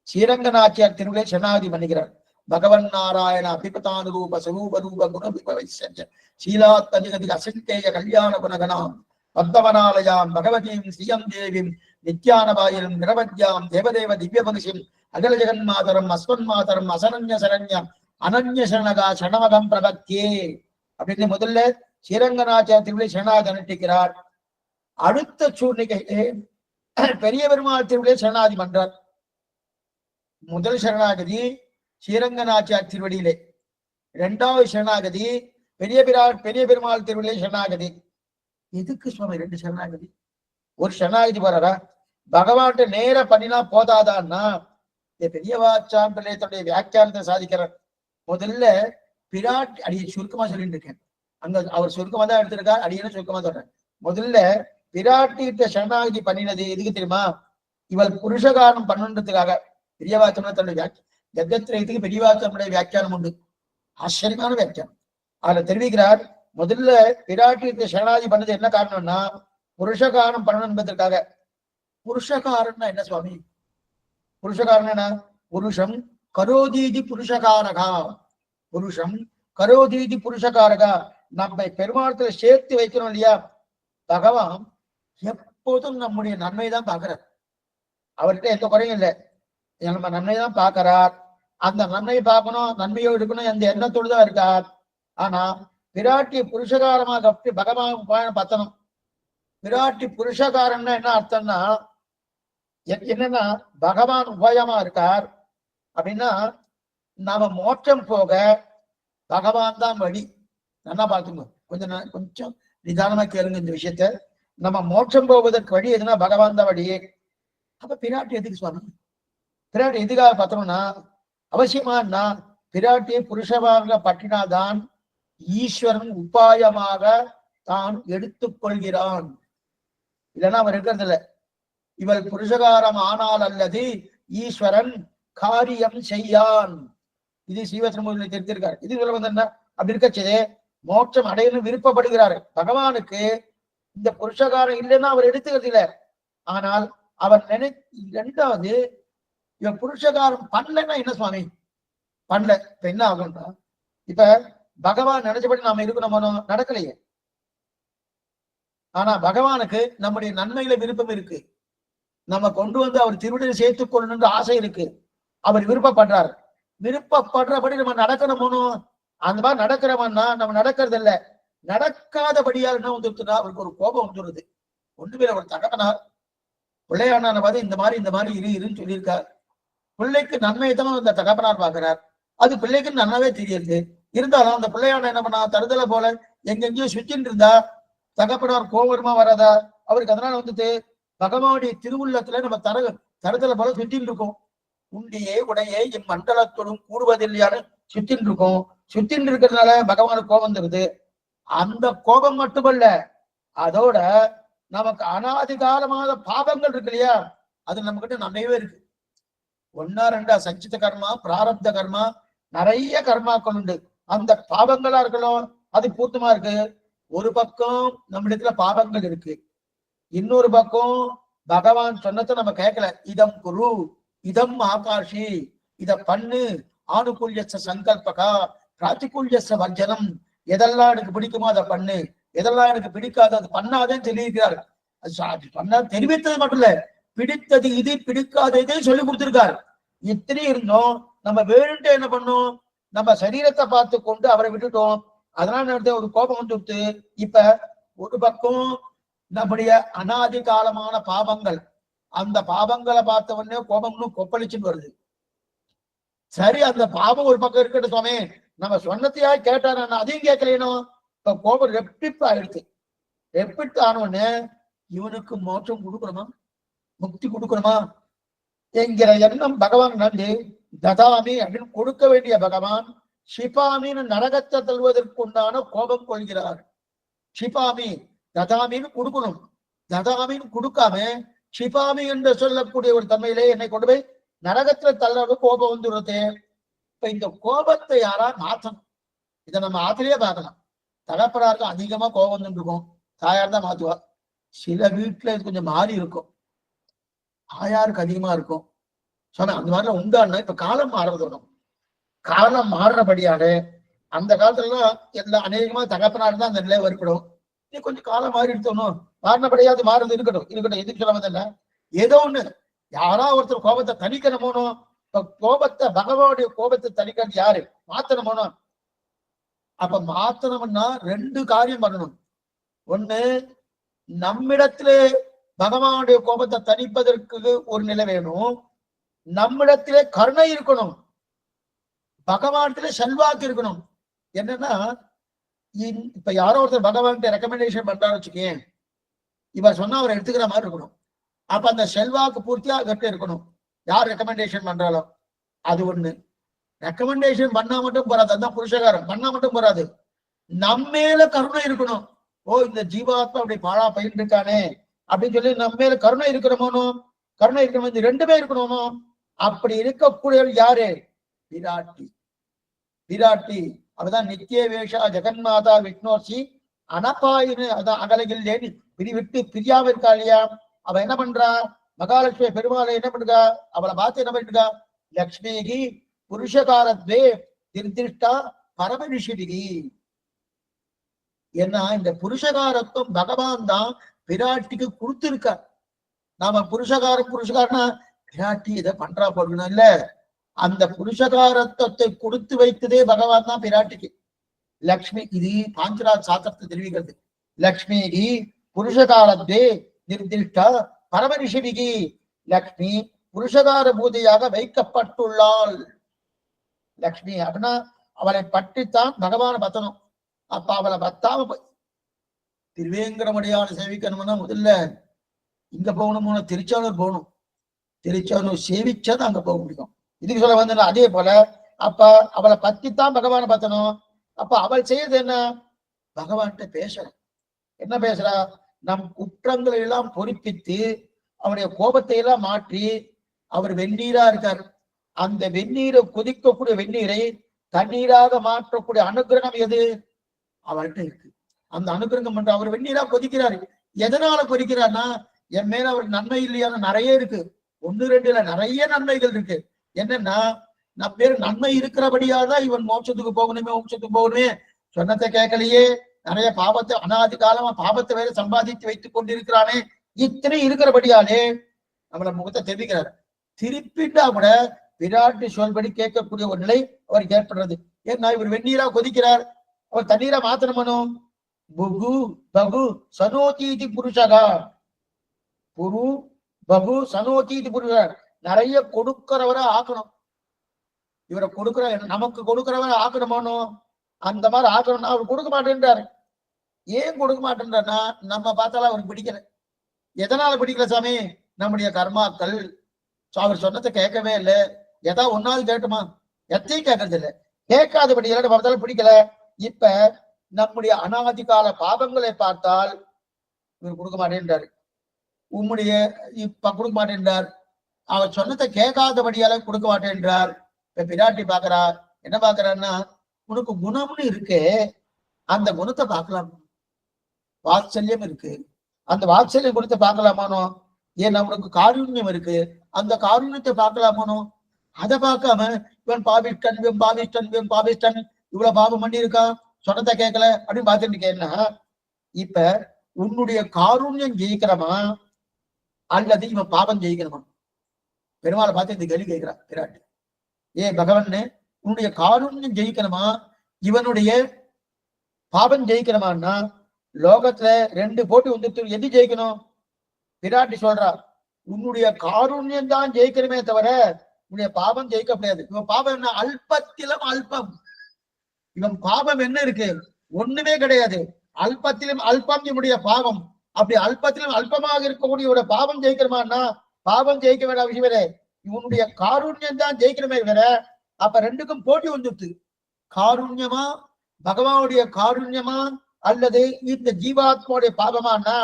ஸ்ரீரங்க நாச்சியார் திருவிழை சரணாகதி பண்ணுகிறார். பகவன் நாராயண அபிபதானுரூப சுரூப ரூப குண விபவிசஞ்ச சீலாத்ததிகதி அசங்கேய கல்யாண குணகணாம் பத்மவனாலயாம் பகவதீம் ஸ்ரீயம் தேவிம் நித்யானபாயிரம் நிரவத்யாம் தேவதேவ திவ்ய மகிஷிம் அகல ஜெகன் மாதரம் அஸ்வன் மாதரம் அசரண்ய சரண்யம் அனன்ய சரணகா சரணமகம் பிரபத்தியே அப்படின்னு முதல்ல ஸ்ரீரங்கநாச்சியார் திருவிழை சரணாகதி அனுஷ்டிக்கிறார். அடுத்த சூழ்நிலையிலே பெரிய பெருமாள் திருவிழை சரணாகதி பண்றார். முதல் சரணாகதி ஸ்ரீரங்கநாச்சியார் திருவடியிலே, இரண்டாவது சரணாகதி பெரிய பெருமாள் திருவிழை சரணாகதி. எதுக்கு சுவாமி ரெண்டு சரணாகதி? ஒரு சரணாகதி போறாரா? பகவான்கிட்ட நேர பண்ணினா போதாதான்னா பெரியவாச்சான் பிள்ளையத்துடைய வியாக்கியானத்தை சாதிக்கிறார். முதல்ல பிராட்டி அடியை சுருக்கமா சொல்லிட்டு இருக்கேன். அங்க அவர் சுருக்கமா தான் எடுத்திருக்கார், அடியனும் சுருக்கமா சொல்றேன். முதல்ல பிராட்டிகிட்ட சரணாகதி பண்ணினது எதுக்கு தெரியுமா? இவள் புருஷகாரம் பண்ணுன்றதுக்காக. பெரியவாச்சம்னா தன்னுடைய கத்தியத்திரயத்துக்கு பெரியவாச்சனுடைய வியாக்கியானம் உண்டு, ஆச்சரியமான வியாக்கியானம். அதுல தெரிவிக்கிறார், முதல்ல பிராட்டிகிட்ட சரணாகதி பண்ணது என்ன காரணம்னா புருஷகாரம் பண்ணணும் என்பதற்காக. புருஷகாரம்னா என்ன சுவாமி? புருஷகாரம் என்ன? புருஷம் கரோதீதி புருஷகாரகா, புருஷம் கரோதீதி புருஷகாரகா. நம்ம பெருமாளத்துல சேர்த்து வைக்கிறோம் இல்லையா? பகவான் எப்போதும் நம்முடைய நன்மை தான் பார்க்கிறார். அவர்கிட்ட எந்த குறையும் இல்லை, நம்ம நன்மை தான் பார்க்கிறார். அந்த நன்மையை பார்க்கணும், நன்மையோடு இருக்கணும், அந்த எண்ணத்தோடு தான் இருக்கார். ஆனா பிராட்டி புருஷகாரமாக பகவான் பத்தணும். பிராட்டி புருஷகாரம்னா என்ன அர்த்தம்னா என்னன்னா பகவான் உபயமா இருக்கார் அப்படின்னா நாம மோட்சம் போக பகவான் தான் வழி. நல்லா பார்த்துங்க, கொஞ்சம் நிதானமா கேளுங்க இந்த விஷயத்த. நம்ம மோட்சம் போவதற்கு வழி எதுனா பகவான் தான் வழியே. அப்ப பிராட்டி எதுக்கு சுவாமி? பிராட்டி எதுக்காக பார்த்தோம்னா அவசியமானா பிராட்டியை புருஷமாக பற்றினால்தான் ஈஸ்வரன் உபாயமாக தான் எடுத்துக்கொள்கிறான். இல்லைன்னா அவர் இருக்கிறது இல்லை. இவள் புருஷகாரம் ஆனால் அல்லது ஈஸ்வரன் காரியம் செய்யான். இது சீவசமூர்த்தி தெரிஞ்சிருக்காரு. இது சொல்ல வந்து என்ன அப்படி இருக்கச்சே மோட்சம் அடையணும் விருப்பப்படுகிறாரு. பகவானுக்கு இந்த புருஷகாரம் இல்லைன்னா அவர் எடுத்துக்கிறது இல்லை. ஆனால் அவர் ரெண்டாவது இவன் புருஷகாரம் பண்ணலன்னா என்ன சுவாமி பண்ணல, இப்ப என்ன ஆகும்னா இப்ப பகவான் நினைச்சபடி நாம இருக்கணுமோ நடக்கலையே. ஆனா பகவானுக்கு நம்முடைய நன்மையில விருப்பம் இருக்கு. நம்ம கொண்டு வந்து அவர் திருவிடையை சேர்த்துக் கொள்ளணும்னு ஆசை இருக்கு. அவர் விருப்பப்படுறார். விருப்பப்படுறபடி நம்ம நடக்கணுமோ அந்த மாதிரி நடக்கிறவன்னா நம்ம நடக்கிறது இல்லை. நடக்காதபடியால் என்ன வந்துருச்சுன்னா அவருக்கு ஒரு கோபம் வந்துடுது. ஒண்ணுமே அவர் தகப்பனார் பிள்ளையான பார்த்து இந்த மாதிரி இருன்னு சொல்லியிருக்கார். பிள்ளைக்கு நன்மையை தான் அந்த தகப்பனார் பார்க்கிறார். அது பிள்ளைக்கு நன்னாவே தெரியுது. இருந்தாலும் அந்த பிள்ளையான என்ன பண்ணா தருதலை போல எங்கெங்கயோ சுற்றின்னு இருந்தா தகப்பனார் கோபமா வராதா அவருக்கு? அதனால வந்துட்டு பகவானுடைய திருவுள்ளத்துல நம்ம தருதலை போல சுற்றின்னு இருக்கோம். உண்டியே உடையே என் மண்டலத்தோடும் கூடுவதில்லையான்னு சுத்தின்னு இருக்கோம். சுத்தின்னு இருக்கிறதுனால பகவானுக்கு கோபம் வந்துருது. அந்த கோபம் மட்டுமல்ல, அதோட நமக்கு அனாதி காலமான பாபங்கள் இருக்கு இல்லையா, அது நம்ம கிட்ட நிறையவே இருக்கு. ஒன்னா ரெண்டா சஞ்சித கர்மா பிராரப்த கர்மா நிறைய கர்மாக்கள் உண்டு. அந்த பாவங்களா இருக்கணும் அது பூர்த்தமா இருக்கு. ஒரு பக்கம் நம்மிடத்துல பாவங்கள் இருக்கு, இன்னொரு பக்கம் பகவான் சொன்னதை நம்ம கேட்கல. இதம் குரு, இதம் ஆகாஷி, இத பண்ணு, ஆணுகூல்யச சங்கல்பகா பிராத்திகூல்யச வர்ஜனம், எதெல்லாம் எனக்கு பிடிக்குமோ அதை பண்ணு, எதெல்லாம் எனக்கு பிடிக்காது அது பண்ணாதேன்னு சொல்லியிருக்கிறார். அது பண்ணா தெரிவித்தது மட்டும் இல்ல, பிடித்தது இது பிடிக்காத இதே சொல்லி கொடுத்திருக்காரு. இத்தனை இருந்தோம் நம்ம வேணுன்ட்டு என்ன பண்ணோம், நம்ம சரீரத்தை பார்த்து கொண்டு அவரை விட்டுட்டோம். அதனால ஒரு கோபம் வந்துட்டு, இப்ப ஒரு பக்கம் நம்முடைய அனாதி காலமான பாவங்கள், அந்த பாவங்களை பார்த்த உடனே கோபம்னு கொப்பளிச்சுன்னு வருது. சரி, அந்த பாவம் ஒரு பக்கம் இருக்கட்டும் சுவாமி, நம்ம சொன்னத்தையா கேட்டான அதையும் கேட்கலையனும். இப்ப கோபம் ரெப்பிட்டு ஆயிடுச்சு. ரெப்பிட்டு ஆனோடனே இவனுக்கு மோட்சம் கொடுக்கணுமா, முக்தி கொடுக்கணுமா என்கிற எண்ணம் பகவான் நன்றி ததாமி அப்படின்னு கொடுக்க வேண்டிய பகவான் ஷிபாமின்னு நரகத்தை தள்ளுவதற்கு உண்டான கோபம் கொள்கிறார். ஷிபாமி ததாமின்னு கொடுக்கணும், ததாமின்னு கொடுக்காம ஷிபாமி என்று சொல்லக்கூடிய ஒரு தன்மையிலே என்னை கொண்டு போய் நரகத்துல தள்ளுறது கோபம் வந்துடுறது. இப்ப இந்த கோபத்தை யாரா மாற்றணும். இதை நம்ம ஆத்திலேயே பார்க்கலாம். தகப்பனாருக்கு அதிகமா கோபம் வந்துட்டு இருக்கும், தாயார் தான் மாத்துவா. சில வீட்டுல இது கொஞ்சம் மாறி இருக்கும், தாயாருக்கு அதிகமா இருக்கும். சொன்ன அந்த மாதிரிலாம் உண்டான்னா இப்ப காலம் மாறுறது வரும். காலம் மாறுறபடியான அந்த காலத்துலலாம் எல்லாம் அநேகமா தகப்பனார் தான் அந்த நிலை ஏற்படும். நீ கொஞ்சம் காலம் மாறி எடுத்தோம், மாறினபடியாவது மாறுறது இருக்கட்டும் இருக்கட்டும், எதுக்கு சொல்ல வந்தல ஏதோ ஒண்ணு. யாரா ஒருத்தர் கோபத்தை தணிக்கணுமோனோ, கோபத்தை பகவானுடைய கோபத்தை தணிக்கிறது யாரு மாத்தணுமோனோ. அப்ப மாத்தணும்னா ரெண்டு காரியம் பண்ணணும். ஒண்ணு, நம்மிடத்திலே பகவானுடைய கோபத்தை தணிப்பதற்கு ஒரு நிலை வேணும், நம்மிடத்திலே கருணை இருக்கணும், பகவான்கிட்ட செல்வாக்கு இருக்கணும். என்னன்னா இப்ப யாரோ ஒருத்தர் பகவான்கிட்ட ரெக்கமெண்டேஷன் பண்றான்னு வச்சுக்கேன், இவ சொன்னா அவர் எடுத்துக்கிற மாதிரி இருக்கணும். அப்ப அந்த செல்வாக்கு பூர்த்தியா கட்ட இருக்கணும். யார் ரெக்கமெண்டேஷன் பண்றாலும் அது ஒண்ணு. ரெக்கமெண்டேஷன் பண்ணா மட்டும் போறாது, அதுதான் புருஷகாரம். பண்ணா மட்டும் போறாது, நம்மேல கருணை இருக்கணும். ஓ, இந்த ஜீவாத்மா அப்படி பாழா பயிர் இருக்கானே அப்படின்னு சொல்லி நம்ம மேல கருணை இருக்கணுமோ, கருணை இருக்கணும். இந்த ரெண்டுமே இருக்கணுமோ. அப்படி இருக்கக்கூடிய யாரு? விராட்டி. விராட்டி அவதான் நித்திய வேஷா ஜெகன்மாதா விஷ்ணோர்ஷி அனப்பாயின்னு அதான் அகலகில் ஏறி விட்டு பிரியாம இருக்கா இல்லையா. அவ என்ன பண்றா, மகாலட்சுமி பெருமாளை என்ன பண்றா, அவளை பார்த்து என்ன பண்ணிருக்கா, லக்ஷ்மிகி புருஷகாரத்வே நிர்திஷ்டா பரமரிஷிகி. ஏன்னா இந்த புருஷகாரத்துவம் பகவான் தான் விராட்டிக்கு கொடுத்திருக்கார். நாம புருஷகாரம்னா விராட்டி இதை பண்றா போடணும் இல்ல, அந்த புருஷகாரத்துவத்தை கொடுத்து வைத்ததே பகவான் தான் பிராட்டிக்கு. லக்ஷ்மி இது பாஞ்சராஜ் சாத்திரத்தை தெரிவிக்கிறது. லக்ஷ்மிகி புருஷகாரத்தே நிர்திஷ்டா பரமரிஷிகி. லக்ஷ்மி புருஷகார பூஜையாக வைக்கப்பட்டுள்ளாள். லக்ஷ்மி அப்படின்னா அவளை பற்றித்தான் பகவான பத்தணும். அப்ப அவளை பத்தாம திருவேங்கடமுடியான சேவிக்கணும்னா முதல்ல இங்க போகணும், திருச்சானூர் போகணும். திருச்சானூர் சேவிச்சாதான் அங்க போக முடியும். இதுக்கு சொல்ல வந்து அதே போல அப்ப அவளை பத்தித்தான் பகவான பத்தணும். அப்ப அவள் செய்யறது என்ன, பகவான்கிட்ட பேசுறான். என்ன பேசுறா, நம் குற்றங்களை எல்லாம் பொறிப்பித்து அவருடைய கோபத்தை எல்லாம் மாற்றி அவர் வெந்நீரா இருக்கார். அந்த வெந்நீரை கொதிக்கக்கூடிய வெந்நீரை தண்ணீராக மாற்றக்கூடிய அனுகிரகம் எது அவர்கிட்ட இருக்கு. அந்த அனுகிரகம் பண்ற அவர் வெந்நீரா கொதிக்கிறாரு. எதனால கொதிக்கிறார்னா, என் மேல அவருக்கு நன்மை இல்லையான நிறைய இருக்கு. ஒன்னு ரெண்டு இல்ல, நிறைய நன்மைகள் இருக்கு. என்னன்னா நம்ம பேர் நன்மை இருக்கிறபடியாதான் இவன் மோட்சத்துக்கு போகணுமே மோட்சத்துக்கு போகணுமே சொன்னதை கேட்கலையே, நிறைய பாவத்தை அனாதி காலமா பாவத்தை வேற சம்பாதித்து வைத்துக் கொண்டிருக்கிறானே, இத்தனை இருக்கிறபடியாலே நம்மள முகத்தை தெரிவிக்கிறார். திருப்பிட்டா கூட விராட்டி சொல்படி கேட்கக்கூடிய ஒரு நிலை அவருக்கு ஏற்படுறது. ஏன்னா இவர் வெந்நீரா கொதிக்கிறார், அவர் தண்ணீரா மாத்தணும். புகு பகு சனோதீதி புருஷகா, புரு பகு சனோதீதி புருஷர், நிறைய கொடுக்கிறவரை ஆக்கணும். இவரை கொடுக்கிற நமக்கு கொடுக்கிறவரை ஆக்கணுமோ, அந்த மாதிரி ஆக்கணும்னா அவர் கொடுக்க மாட்டேன்றாரு. ஏன் கொடுக்க மாட்டேன்றா, நம்ம பார்த்தாலும் அவருக்கு பிடிக்கல. எதனால பிடிக்கல சாமி, நம்முடைய கர்மாக்கள். அவர் சொன்னதை கேட்கவே இல்லை. எதா ஒன்னாவது கேட்டுமா, எத்தையும் கேட்கறது இல்லை. கேட்காதபடி எல்லாரும் பார்த்தாலும் பிடிக்கல. இப்ப நம்முடைய அனாதி கால பாவங்களை பார்த்தால் இவர் கொடுக்க மாட்டேன்றாரு. உம்முடைய இப்ப கொடுக்க மாட்டேன்றார். அவர் சொன்னதை கேட்காதபடியால கொடுக்க மாட்டேன்றார். இப்ப பிராட்டி பாக்குறா, என்ன பாக்குறான்னா, உனக்கு குணம்னு இருக்கு, அந்த குணத்தை பார்க்கலாம். வாத்சல்யம் இருக்கு. அந்த வாத்சல்யம் கொடுத்து பார்க்கலாமானோ? ஏன் நம்மளுக்கு காருண்யம் இருக்கு, அந்த காருண்யத்தை பார்க்கலாமானோ? அதை பார்க்காம இவன் பாபிஷ்டன், இவன் பாபிஷ்டன், இவன் பாபிஷ்டன், இவ்வளவு பாபம் பண்ணி இருக்கான், சொன்னதை கேட்கல அப்படின்னு பார்த்துட்டு இருக்கேன்னா, இப்ப உன்னுடைய காருண்யம் ஜெயிக்கிறமா அல்லது இவன் பாபம் ஜெயிக்கணுமா? பெருமாளை பார்த்து இந்த கேள்வி கேட்கிறான் பிராட்டி. ஏ பகவன், உன்னுடைய காருண்யம் ஜெயிக்கணுமா இவனுடைய பாபம் ஜெயிக்கணுமான்னா, லோகத்துல 2 போட்டி வந்துட்டு எது ஜெயிக்கணும்? பிராட்டி சொல்றா, உன்னுடைய காருண்யம் தான் ஜெயிக்கணுமே தவிர உன்னுடைய பாபம் ஜெயிக்க முடியாது. இவன் பாபம் என்ன? அல்பத்திலும் அல்பம். இவன் பாபம் என்ன இருக்கு? ஒண்ணுமே கிடையாது. அல்பத்திலும் அல்பம் இவனுடைய பாவம். அப்படி அல்பத்திலும் அல்பமாக இருக்கக்கூடிய பாவம் ஜெயிக்கணுமான்னா, பாவம் ஜெயிக்க வேண்டிய அவசியம் வேற, இவனுடைய காருண்யம் தான் ஜெயிக்கணுமே வேற. அப்ப 2க்கும் போட்டி வந்துட்டு, காருண்யமா பகவானுடைய காருண்யமா அல்லது இந்த ஜீவாத்மாவுடைய பாவமானா,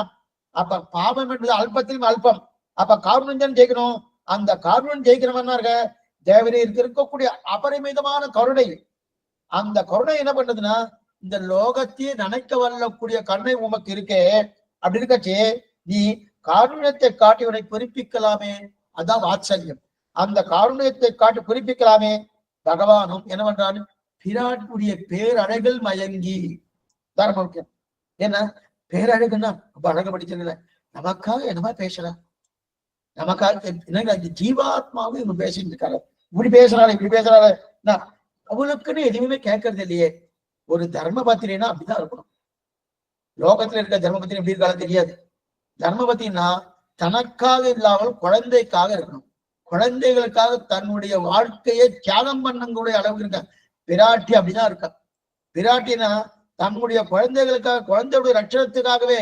அப்ப பாவம் என்பது அல்பத்திலும் அல்பம். அப்ப காருண்யம் தான் ஜெயிக்கணும். அந்த காருண்யம் ஜெயிக்கிறவனா இருக்க தேவரீருக்கு இருக்கக்கூடிய அபரிமிதமான கருணை. அந்த கருணை என்ன பண்ணுதுன்னா, இந்த லோகத்தையே நினைக்க வரக்கூடிய கருணை உமக்கு இருக்கே. அப்படி இருக்கச்சு நீ காருண்யத்தை காட்டி இவனை குறிப்பிக்கலாமே, அதான் வாத்சல்யம். அந்த காருண்யத்தை காட்டி குறிப்பிக்கலாமே. பகவானும் என்ன பண்றான்னு, பிராட்டுடைய பேரழகள் மயங்கி தர்மம். என்ன பேரழகுன்னா ரொம்ப அழக படிச்சதில்ல, நமக்காக என்னமா பேசுறா, நமக்காக ஜீவாத்மாவும் இவங்க பேசிட்டு இருக்காரு. இப்படி பேசுறாரு. நான் அவளுக்குன்னு எதுவுமே கேட்கறது இல்லையே. ஒரு தர்மபத்திரினா அப்படிதான் இருக்கணும். லோகத்துல இருக்க தர்மபத்திரி எப்படி இருக்காலும் தெரியாது. தர்மபத்தினா தனக்காக இல்லாமல் குழந்தைக்காக இருக்கணும். குழந்தைகளுக்காக தன்னுடைய வாழ்க்கையை தியாகம் பண்ணக்கூடிய அளவுக்கு இருக்க பிராட்டி அப்படிதான் இருக்கா. பிராட்டினா தன்னுடைய குழந்தைகளுக்காக, குழந்தையுடைய ரட்சணத்துக்காகவே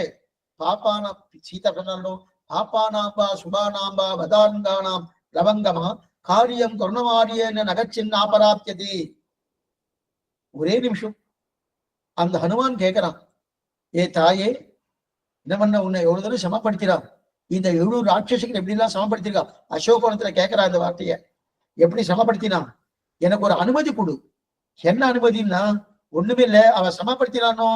பாப்பானா சீதா சொன்னாலும் பாப்பானாம்பா சுபானாம்பா வதாங்கானாம் லவங்கமா காரியம் கருணமாரியன்னு நகச்சின் ஆபராத்தியதி. ஒரே நிமிஷம் அந்த ஹனுமான் கேட்கிறான், ஏ தாயே, என்ன பண்ண உன்னை எவ்வளவு தூரம் சமப்படுத்திறான், இந்த 7 ராட்சசிகள் எப்படி எல்லாம் சமப்படுத்திருக்கா. அசோகவனத்துல கேட்கிறா இந்த வார்த்தைய, எப்படி சமப்படுத்தினான், எனக்கு ஒரு அனுமதி கொடு. என்ன அனுமதினா, ஒண்ணுமே இல்லை, அவன் சமப்படுத்தினானோ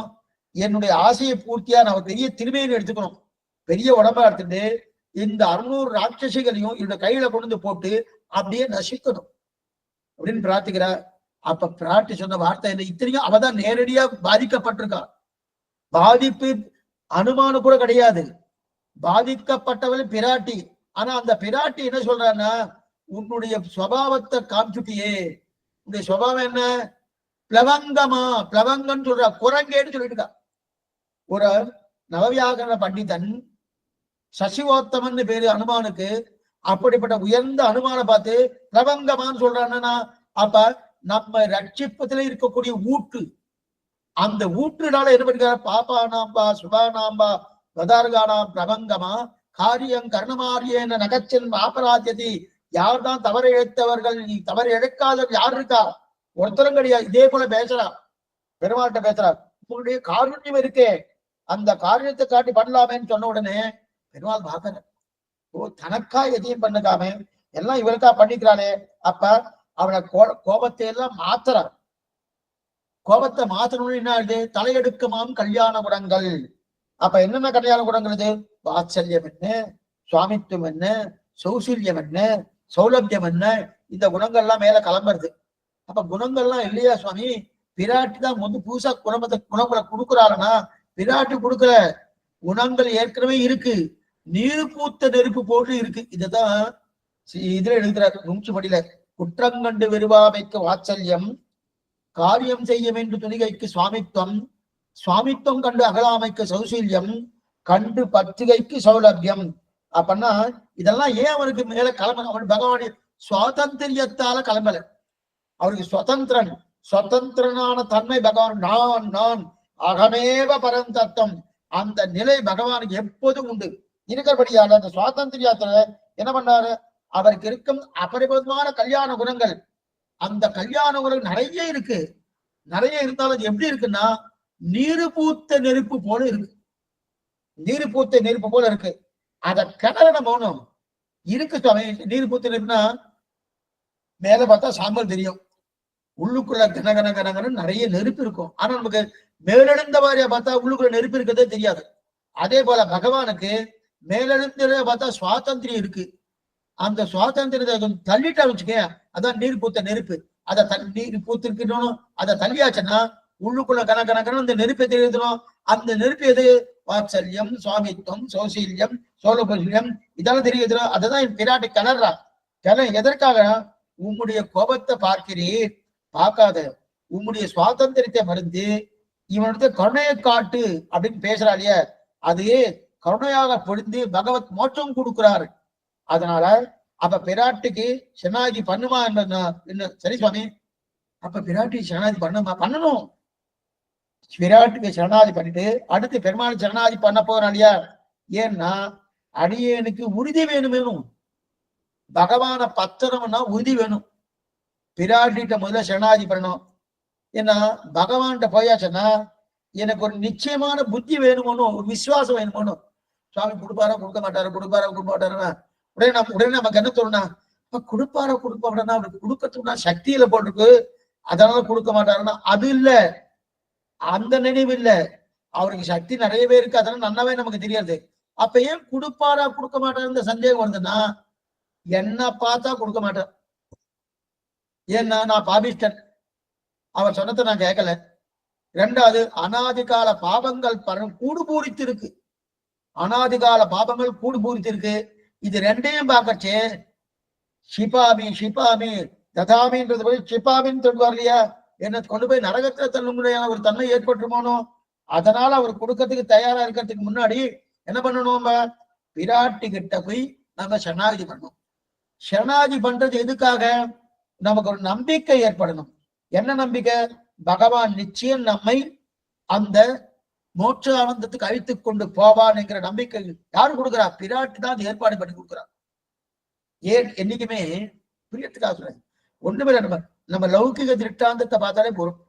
என்னுடைய ஆசையை பூர்த்தியா நான் பெரிய திருமையை எடுத்துக்கணும். பெரிய உடம்பா எடுத்துட்டு இந்த 600 ராட்சசிகளையும் என்னோட கையில கொண்டு வந்து போட்டு அப்படியே நசிக்கணும் அப்படின்னு பிரார்த்திக்கிறா. அப்ப பிரார்த்தி சொன்ன வார்த்தை என்ன? இத்தனையும் அவதான் நேரடியா பாதிக்கப்பட்டிருக்கா. பாதிப்பு அனுமான கூட கிடையாது, பாதிக்கப்பட்டவள் பிராட்டி. ஆனா அந்த பிராட்டி என்ன சொல்றான்னா, உன்னுடைய சுபாவத்தை காமிச்சுட்டியே, உன்னுடைய சுபாவம் என்ன? பிளவங்கமா, பிளவங்கன்னு சொல்றா, குரங்கேன்னு சொல்லிட்டு. ஒரு நவவியாகரண பண்டிதன் சசிவோத்தமன் பேரு அனுமானுக்கு. அப்படிப்பட்ட உயர்ந்த அனுமான பார்த்து பிளவங்கமான்னு சொல்றான்னா, அப்ப நம்ம ரட்சிப்பத்துல இருக்கக்கூடிய ஊற்று, அந்த ஊற்றுனால என்ன பண்ணிருக்காரு? பாப்பானாம்பா சுபானாம்பா வதார்கானாம் பிரபங்கமா காரியம் கர்ணமாரியன நகச்சன் ஆபராத்தியதி. யார்தான் தவறு இழைத்தவர்கள்? நீ தவறு இழைக்காதவர்கள் யார் இருக்கா? ஒருத்தரும் கிடையாது. இதே போல பேசுறா, பெருமாள்கிட்ட பேசுறார். உங்களுடைய காருண்யம் இருக்கே, அந்த காரியத்தை காட்டி பண்ணலாமேன்னு சொன்ன உடனே பெருமாள் பார்க்கற, ஓ தனக்கா எதையும் பண்ணுக்காம எல்லாம் இவருக்கா பண்ணிக்கிறானே. அப்ப அவனை கோபத்தை எல்லாம் மாத்துறார். கோபத்தை மாத்தணும்னு என்ன ஆகுது? தலையெடுக்குமாம் கல்யாண குணங்கள். அப்ப என்னென்ன கல்யாண குணங்கள்? இது வாத்சல்யம் என்ன, சுவாமித்துவம் என்ன, சௌசல்யம் என்ன, சௌலபியம் என்ன, இந்த குணங்கள்லாம் மேல கிளம்புறது. அப்ப குணங்கள்லாம் இல்லையா சுவாமி? பிராட்டி தான் வந்து புதுசா குணங்களை கொடுக்குறாருன்னா, பிராட்டி கொடுக்குற குணங்கள் ஏற்கனவே இருக்கு. நீர் பூத்த நெருப்பு போட்டு இருக்கு. இதுதான் இதுல எழுதுறாரு நும்சுபடியில. குற்றங்கண்டு வெறுவாமைக்கு வாத்சல்யம், காரியம் செய்யும் என்று துணிகைக்கு சுவாமித்துவம், சுவாமித்துவம் கண்டு அகலாமைக்கு சௌசல்யம், கண்டு பத்திரிகைக்கு சௌலபியம். அப்படின்னா இதெல்லாம் ஏன் அவனுக்கு மேல கிளம்பல? அவன் பகவானுடைய சுவாதந்திரியத்தால கிளம்பல. அவருக்கு சுதந்திரனான தன்மை பகவான். நான் அகமேவ பரந்தத்தம், அந்த நிலை பகவானுக்கு எப்போதும் உண்டு. இருக்கிறபடியால அந்த சுவாதந்திரியத்துல என்ன பண்ணாரு? அவருக்கு இருக்கும் அபரிமிதமான கல்யாண குணங்கள். அந்த கல்யாண குணங்கள் நிறைய இருக்கு. நிறைய இருந்தாலும் அது எப்படி இருக்குன்னா, நீரு பூத்த நெருப்பு போல இருக்கு. நீரு பூத்த நெருப்பு போல இருக்கு. அத கிணற மௌனம் இருக்கு சுவாமி. நீர் பூத்த நெருப்புனா மேல பார்த்தா சாம்பல் தெரியும், உள்ளுக்குள்ள கனகன கனகன நிறைய நெருப்பு இருக்கும். ஆனா நமக்கு மேலெழுந்த வாரியா பார்த்தா உள்ளுக்குள்ள நெருப்பு இருக்கிறதே தெரியாது. அதே போல பகவானுக்கு மேலெழுந்த பார்த்தா சுவாதந்திரம் இருக்கு. அந்த சுவாதந்திரத்தை கொஞ்சம் தள்ளிட்டா வச்சுக்க, அதான் நீர் பூத்த நெருப்பு. அதை நீர் பூத்திருக்கணும், அதை தள்ளியாச்சுன்னா உள்ளுக்குள்ள கணக்கணக்கணும் இந்த நெருப்பை தெரிவிக்கணும். அந்த நெருப்பு எது? வாத்சல்யம், சுவாமித்துவம், சௌசீல்யம், சோழபல்யம், இதெல்லாம் தெரிவிக்கணும். அதுதான் பிராட்டி கிளறா. எதற்காக? உம்முடைய கோபத்தை பார்க்கிறீர், பார்க்காத உம்முடைய சுவாதந்திரத்தை மருந்து இவனுடைய கருணையை காட்டு அப்படின்னு பேசுறாளிய, அது கருணையாக பொழிந்து பகவத் மோட்சம் கொடுக்கிறாரு. அதனால அப்ப பிராட்டிக்கு சரணாகதி பண்ணுமா என்ன? சரி சுவாமி, அப்ப பிராட்டி சரணாகதி பண்ணணும். பிராட்டிக்கு சரணாகதி பண்ணிட்டு அடுத்து பெருமாள் சரணாகதி பண்ண போறான் இல்லையா? ஏன்னா அடியேனுக்கு உறுதி வேணும். பகவான பத்திரம்னா உறுதி வேணும். பிராட்டிட்ட முதல்ல சரணாகதி பண்ணணும். ஏன்னா பகவான்கிட்ட போயாச்சுன்னா எனக்கு ஒரு நிச்சயமான புத்தி வேணுமோனோ, ஒரு விசுவாசம் வேணுமோனோ. சுவாமி கொடுப்பாரா கொடுக்க மாட்டாருன்னா உடனே நமக்கு என்ன தோணுனா, கொடுப்பாரா கொடுக்க மாட்டாருன்னா அவருக்கு கொடுக்கறதுனா சக்தியில போட்டிருக்கு, அதனால கொடுக்க மாட்டாருன்னா அது இல்ல, அந்த நினைவு இல்ல. அவருக்கு சக்தி நிறைய பேருக்கு, அதனால நல்லாவே நமக்கு தெரியாது. அப்ப ஏன் கொடுப்பாரா கொடுக்க மாட்டாரு சந்தேகம் வருதுன்னா, என்ன பார்த்தா கொடுக்க மாட்டார். ஏன்னா நான் பாபிஷ்டன், அவர் சொன்னதை நான் கேட்கல. இரண்டாவது, அனாதிகால பாபங்கள் கூடு பூரித்திருக்கு. அனாதிகால பாபங்கள் கூடு பூரித்திருக்கு. இது ரெண்டையும் பார்க்கச்சே ஷிபாமி ததாமின்றது போய் ஷிபாமின்னு சொல்லுவார் இல்லையா? என்ன கொண்டு போய் நரகத்துல தள்ளுமுறையான ஒரு தன்மை ஏற்பட்டுருமோனோ, அதனால அவர் கொடுக்கறதுக்கு தயாரா இருக்கிறதுக்கு முன்னாடி என்ன பண்ணணும்? பிராட்டி கிட்ட போய் நம்ம சரணாகதி பண்ணணும். சரணாகதி பண்றது எதுக்காக? நமக்கு ஒரு நம்பிக்கை ஏற்படணும். என்ன நம்பிக்கை? பகவான் நிச்சயம் நம்மை அந்த மோட்ச ஆனந்தத்துக்கு அழைத்துக் கொண்டு போவான் என்கிற நம்பிக்கை யாரு கொடுக்குறா? பிராட்டி தான் ஏற்பாடு பண்ணி கொடுக்குறா. ஏன் என்னைக்குமே பிரியத்துக்காக சொல்றேன், ஒண்ணுமே நம்ம லௌகிக திருஷ்டாந்தத்தை பார்த்தாலே போறோம்.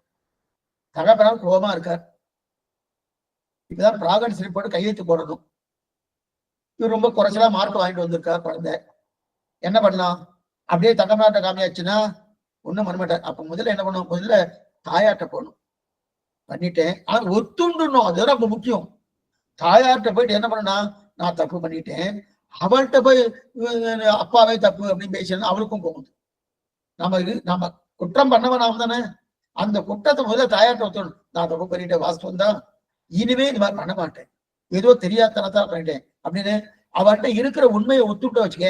தகப்பனால் கோபமா இருக்கார், இப்பதான் பிராகன் சிரிப்பு போட்டு கையெழுத்து போடணும். இவர் ரொம்ப குறைச்சலா மார்க் வாங்கிட்டு வந்திருக்கார் குழந்தை, என்ன பண்ணலாம்? அப்படியே தங்கமாட்ட காமியாச்சுன்னா ஒண்ணும் பண்ண மாட்டார். அப்ப முதல்ல என்ன பண்ணுவோம்? முதல்ல தாயாட்ட போகணும். பண்ணிட்டேன், ஆனா ஒத்துண்டணும், அதுதான் ரொம்ப முக்கியம். தாயார்கிட்ட போயிட்டு என்ன பண்ணா, நான் தப்பு பண்ணிட்டேன், அவள்கிட்ட போய் அப்பாவே தப்பு அப்படின்னு பேசணும், அவளுக்கும் போகுது. நம்ம குற்றம் பண்ணவன் நாம தானே. அந்த குற்றத்தை முதல்ல தாயார்கிட்ட ஒத்துணும். நான் தப்பு பண்ணிட்டேன், வாஸ்தவம் தான், இனிமே இந்த மாதிரி பண்ண மாட்டேன், ஏதோ தெரியாதனத்தான் பண்ணிட்டேன் அப்படின்னு அவள்கிட்ட இருக்கிற உண்மையை ஒத்துட்டு வச்சுக்க.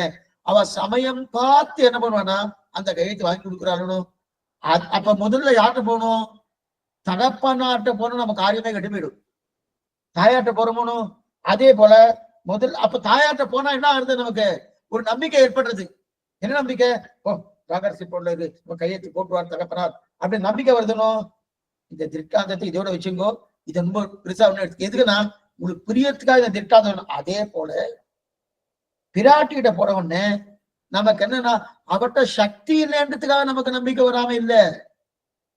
அவ சமயம் பார்த்து என்ன பண்ணுவானா அந்த கையெழுத்து வாங்கி கொடுக்குறாளோ. அப்ப முதல்ல யார்கிட்ட போகணும்? தகப்பனார்ட்ட போனோம், நம்ம காரியமே கெட்டு போயிடும். தாயார்ட்ட போறோமோனும் அதே போல முதல். அப்ப தாயார்ட்ட போனா என்ன ஆகுது? நமக்கு ஒரு நம்பிக்கை ஏற்படுறது. என்ன நம்பிக்கை? ஓ ராகர்சி போடல இது கையெழுத்து போட்டுவார் தகப்பனார் அப்படின்னு நம்பிக்கை வருதுனோ. இந்த திருட்டாந்தத்தை இதோட வச்சுங்கோ, இது ரொம்ப பெருசா ஒண்ணு எடுத்து எதுக்குன்னா உங்களுக்கு பிரியத்துக்காக இந்த திருட்டாந்தம். அதே போல பிராட்டிகிட்ட போற உடனே நமக்கு என்னன்னா அவட்ட சக்தி இல்லைன்றதுக்காக நமக்கு நம்பிக்கை வராம இல்ல,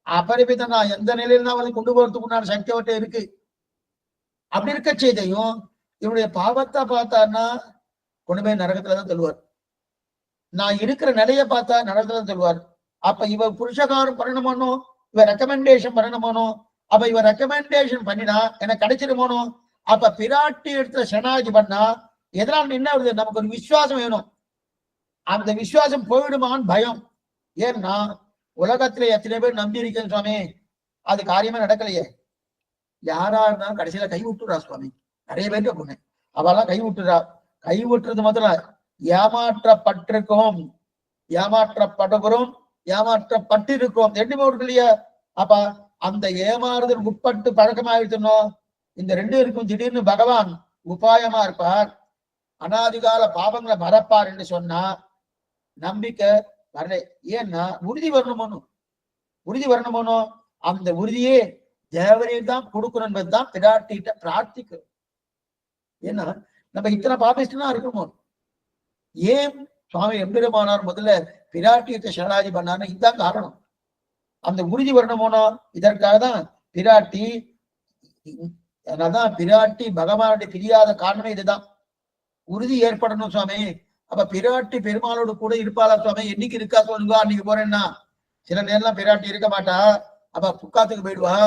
அபரிமிதம் நான் எந்த நிலையில நான் வந்து கொண்டு போறதுக்கு உண்டான சக்தி அவட்ட இருக்கு. அப்படி இருக்க செய்தையும் இவனுடைய பாவத்தை பார்த்தான்னா கொண்டு போய் நரகத்துலதான் சொல்லுவார். நான் இருக்கிற நிலைய பார்த்தா நரகத்துலதான் சொல்லுவார். அப்ப இவ புருஷகாரம் பண்ணணுமானோ, இவ ரெக்கமெண்டேஷன் பண்ணணுமானோ, அப்ப இவ ரெக்கமெண்டேஷன் பண்ணினா எனக்கு கிடைச்சிருமோனோ. அப்ப பிராட்டி எடுத்துல சரணாகதி பண்ணா எதனால என்ன வருது? நமக்கு ஒரு விசுவாசம் வேணும். அந்த விசுவாசம் போயிடுமான்னு பயம். ஏன்னா உலகத்துல எத்தனை பேர் நம்பி இருக்கேன் சுவாமி, அது காரியமே நடக்கலையே. யாரா இருந்தாலும் கடைசியில கை விட்டுறா சுவாமி. நிறைய பேருக்கு பொண்ணு அவெல்லாம் கை விட்டுறா. கை விட்டுறது முதல்ல ஏமாற்றப்பட்டிருக்கோம், ஏமாற்றப்படுகிறோம், ஏமாற்றப்பட்டிருக்கிறோம், ரெண்டுமே இருக்கு இல்லையா? அப்ப அந்த ஏமாறுதல் உட்பட்டு பழக்கமாயிட்டோம். இந்த ரெண்டு இருக்கும். திடீர்னு பகவான் உபாயமா இருப்பார், அனாதிகால பாவங்களை மறப்பார் என்று சொன்னா நம்பிக்கை வரல. ஏன்னா உறுதி வரணுமோனோ. அந்த உறுதியே தேவரே தான் கொடுக்கணும் என்பதுதான் பிராட்டிட்ட பிரார்த்திக்கிறோம். ஏன்னா நம்ம இத்தனை பாபிஸ்டனா இருக்கணும். ஏன் சுவாமி எம்பெருமானார் முதல்ல பிராட்டியத்தை சரணாகதி பண்ணாருன்னு இதுதான் காரணம். அந்த உறுதி வரணுமோனோ. இதற்காக தான் பிராட்டி, அதனால்தான் பிராட்டி பகவானுடைய பிரியாத காரணமே இதுதான், உறுதி ஏற்படணும் சுவாமி. அப்ப பிராட்டி பெருமாளோடு கூட இருப்பாளா சுவாமி? என்னைக்கு இருக்கா சொல்லுவா? அன்னைக்கு போறேன்னா சில நேரம் பிராட்டி இருக்க மாட்டா, அப்ப புக்காத்துக்கு போயிடுவா.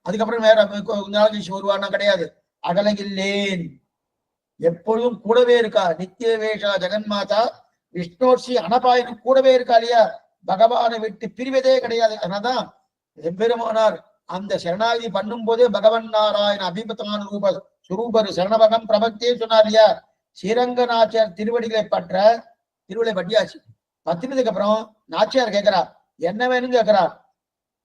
அதுக்கப்புறம் வேற கொஞ்ச நாள் கழிச்சு வருவான்னா கிடையாது. அகலகில்லேன், எப்பொழுதும் கூடவே இருக்கா. நித்திய வேஷா ஜெகன்மாதா விஷ்ணோர்ஷி அனபாயனும் கூடவே இருக்கா இல்லையா, பகவானை விட்டு பிரிவதே கிடையாது. அதனால்தான் எம்பெருமானார் அந்த சரணாகதி பண்ணும் போதே பகவன் நாராயண அபிபத்தமான ரூப சுரூபர் சரணபகம் பிரபக்தியே சொன்னார் இல்லையா. ஸ்ரீரங்கநாச்சியார் திருவடிகளை பற்ற திருவடிகளை பட்டியாச்சு. பத்தினதுக்கு அப்புறம் நாச்சியார் கேட்கிறார், என்ன வேணும்னு கேட்கிறார்.